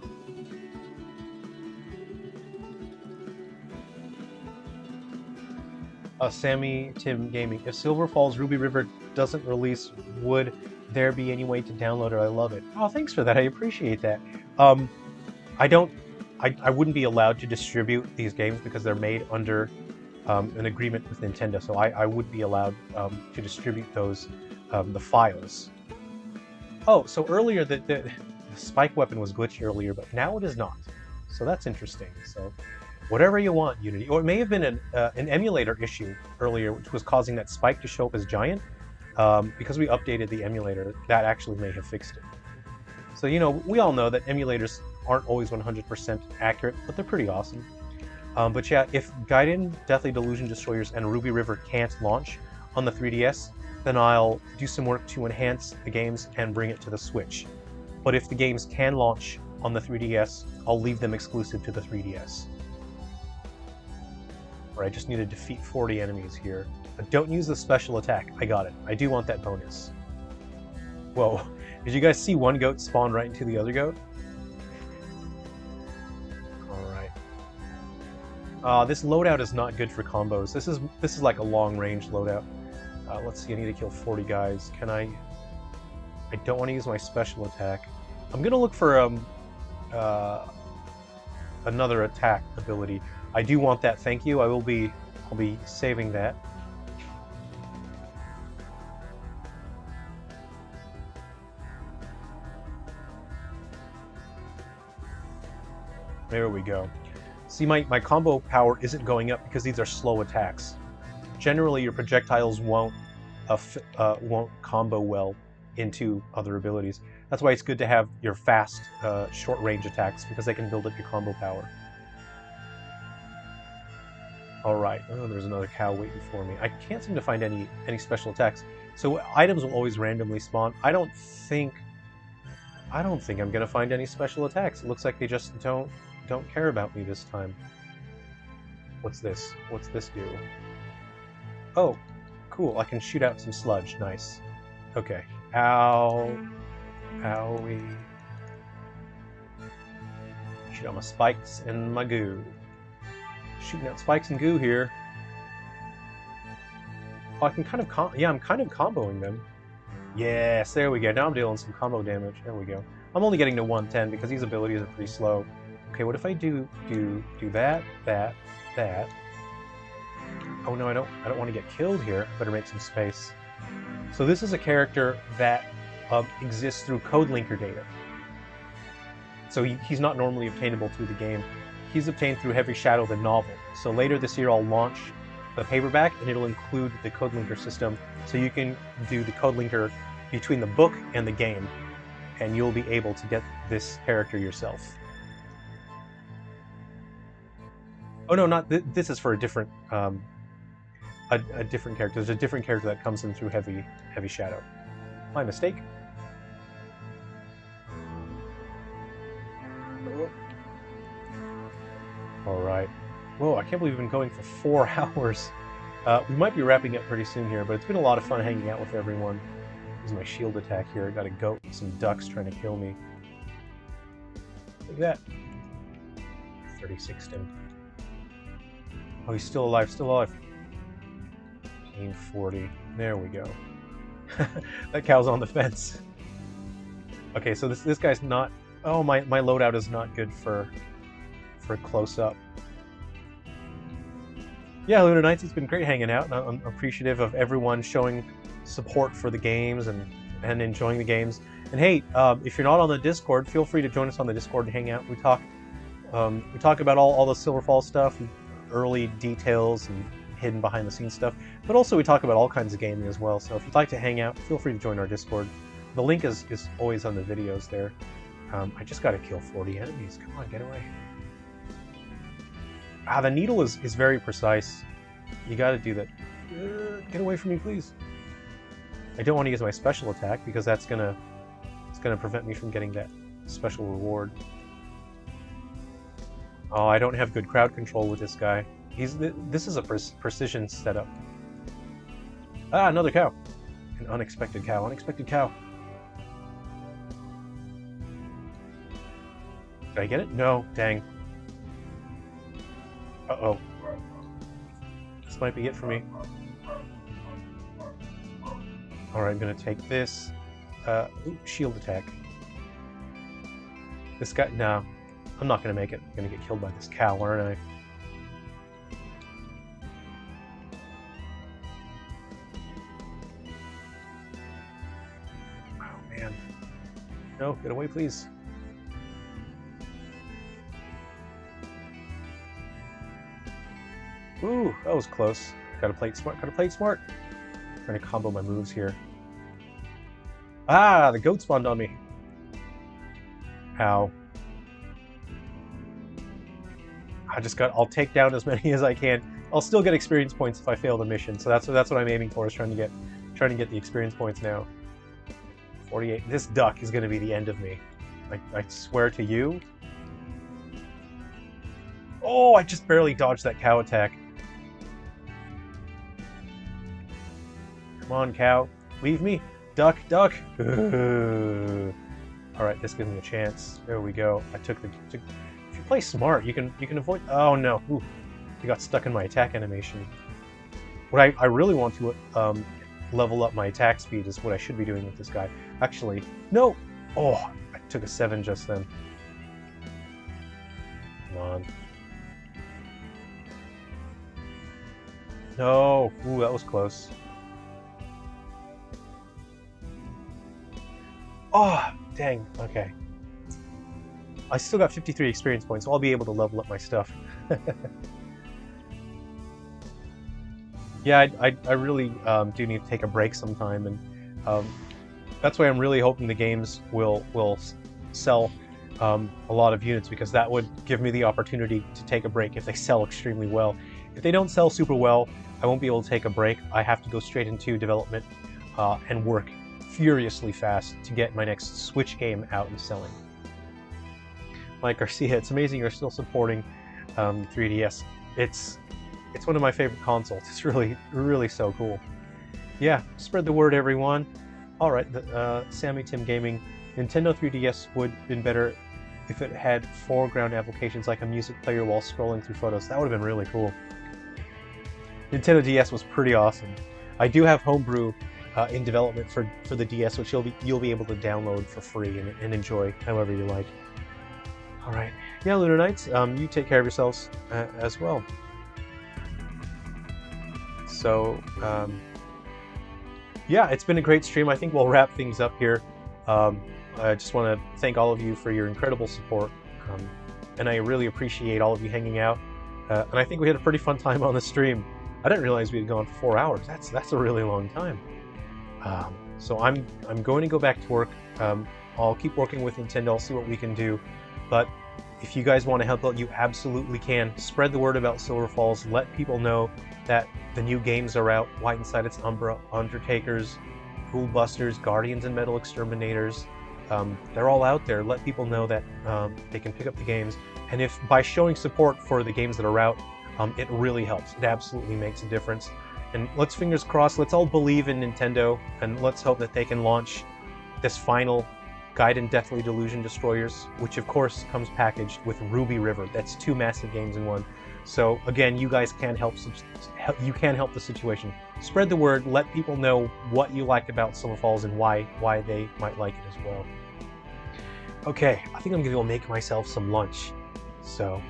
Sammy Tim Gaming. If Silver Falls Ruby River doesn't release, would there be any way to download it? I love it. Oh, thanks for that. I appreciate that. I wouldn't be allowed to distribute these games because they're made under an agreement with Nintendo. So I would be allowed to distribute those, the files. Oh, so earlier the spike weapon was glitchy earlier, but now it is not. So that's interesting. So whatever you want, Unity. Or it may have been an emulator issue earlier, which was causing that spike to show up as giant. Because we updated the emulator, that actually may have fixed it. So, you know, we all know that emulators aren't always 100% accurate, but they're pretty awesome. But yeah, if Gaiden, Deathly Delusion Destroyers, and Ruby River can't launch on the 3DS, then I'll do some work to enhance the games and bring it to the Switch. But if the games can launch on the 3DS, I'll leave them exclusive to the 3DS. Alright, I just need to defeat 40 enemies here. But don't use the special attack. I got it. I do want that bonus. Whoa. Did you guys see one goat spawn right into the other goat? Alright. This loadout is not good for combos. This is like a long-range loadout. Let's see, I need to kill 40 guys. Can I... I don't want to use my special attack. I'm gonna look for another attack ability. I do want that, thank you. I'll be saving that. There we go. See, my combo power isn't going up because these are slow attacks. Generally, your projectiles won't combo well into other abilities. That's why it's good to have your fast, short-range attacks, because they can build up your combo power. Alright, oh, there's another cow waiting for me. I can't seem to find any special attacks. So items will always randomly spawn. I don't think I'm gonna find any special attacks. It looks like they just don't care about me this time. What's this? What's this do? Oh, cool. I can shoot out some sludge. Nice. Okay. Ow. Owie. Shoot out my spikes and my goo. Shooting out spikes and goo here. Oh, I can kind of yeah, I'm kind of comboing them. Yes, there we go. Now I'm dealing some combo damage. There we go. I'm only getting to 110 because these abilities are pretty slow. Okay, what if I do that, that. Oh no, I don't want to get killed here. Better make some space. So this is a character that exists through code linker data. So he's not normally obtainable through the game. He's obtained through Heavy Shadow, the novel. So later this year I'll launch the paperback, and it'll include the code linker system, so you can do the code linker between the book and the game, and you'll be able to get this character yourself. Oh no, not this is for a different a different character. There's a different character that comes in through Heavy Shadow. My mistake. All right. Whoa, I can't believe we've been going for 4 hours. We might be wrapping up pretty soon here, but it's been a lot of fun hanging out with everyone. This is my shield attack here. I got a goat and some ducks trying to kill me. Look at that. 36 him. Oh, he's still alive, still alive. 40. There we go. That cow's on the fence. Okay, so this guy's not... Oh, my loadout is not good for close-up. Yeah, Luna Knights, it's been great hanging out. I'm appreciative of everyone showing support for the games and enjoying the games. And hey, if you're not on the Discord, feel free to join us on the Discord and hang out. We talk about all the Silverfall stuff, early details, and hidden behind-the-scenes stuff. But also we talk about all kinds of gaming as well. So if you'd like to hang out, feel free to join our Discord. The link is always on the videos there. I just got to kill 40 enemies. Come on, get away. Ah, the needle is very precise. You got to do that. Get away from me, please. I don't want to use my special attack because it's gonna prevent me from getting that special reward. Oh, I don't have good crowd control with this guy. This is a precision setup. Ah, another cow. An unexpected cow. Unexpected cow. Did I get it? No. Dang. Uh-oh. This might be it for me. Alright, I'm gonna take this. Ooh, shield attack. This guy... No. I'm not gonna make it. I'm gonna get killed by this cow, aren't I? Oh, man. No, get away, please. Ooh, that was close. Gotta play it smart, gotta play it smart. Trying to combo my moves here. Ah, the goat spawned on me. Ow. I'll take down as many as I can. I'll still get experience points if I fail the mission, so that's what I'm aiming for, is trying to get the experience points now. 48. This duck is gonna be the end of me. I swear to you. Oh, I just barely dodged that cow attack. Come on, cow. Leave me. Duck, duck. Alright, this gives me a chance. There we go. If you play smart, you can avoid... Oh, no. Ooh, you got stuck in my attack animation. What I really want to level up my attack speed is what I should be doing with this guy. Actually, no! Oh, I took a 7 just then. Come on. No! Ooh, that was close. Oh, dang. Okay. I still got 53 experience points, so I'll be able to level up my stuff. Yeah, I really do need to take a break sometime, and that's why I'm really hoping the games will sell a lot of units, because that would give me the opportunity to take a break if they sell extremely well. If they don't sell super well, I won't be able to take a break. I have to go straight into development and work furiously fast to get my next Switch game out and selling. Mike Garcia, it's amazing you're still supporting 3DS. It's one of my favorite consoles. It's really so cool. Yeah, spread the word, everyone. All right, Sammy Tim Gaming. Nintendo 3DS would have been better if it had foreground applications like a music player while scrolling through photos. That would have been really cool. Nintendo DS was pretty awesome. I do have Homebrew in development for the DS, which you'll be able to download for free and enjoy however you like. All right, yeah, Lunar Knights, you take care of yourselves as well. So, yeah, it's been a great stream. I think we'll wrap things up here. I just want to thank all of you for your incredible support, and I really appreciate all of you hanging out. And I think we had a pretty fun time on the stream. I didn't realize we had gone for 4 hours. That's a really long time. So I'm going to go back to work. I'll keep working with Nintendo. I'll see what we can do. But if you guys want to help out, you absolutely can. Spread the word about Silver Falls. Let people know that the new games are out. White Inside It's Umbra, Undertakers, Ghoul Busters, Guardians and Metal Exterminators. They're all out there. Let people know that they can pick up the games. And if by showing support for the games that are out, it really helps. It absolutely makes a difference. And let's fingers crossed, let's all believe in Nintendo, and let's hope that they can launch this final Gaiden Deathly Delusion Destroyers, which of course comes packaged with Ruby River. That's 2 massive games in one. So again, you guys can help. You can help the situation. Spread the word. Let people know what you like about Silver Falls and why they might like it as well. Okay, I think I'm gonna go make myself some lunch. So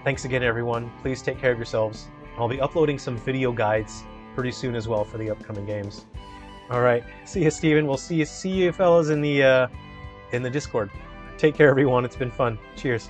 thanks again, everyone. Please take care of yourselves. I'll be uploading some video guides pretty soon as well for the upcoming games. All right, see you, Steven. We'll see you fellas in the Discord. Take care, everyone. It's been fun. Cheers.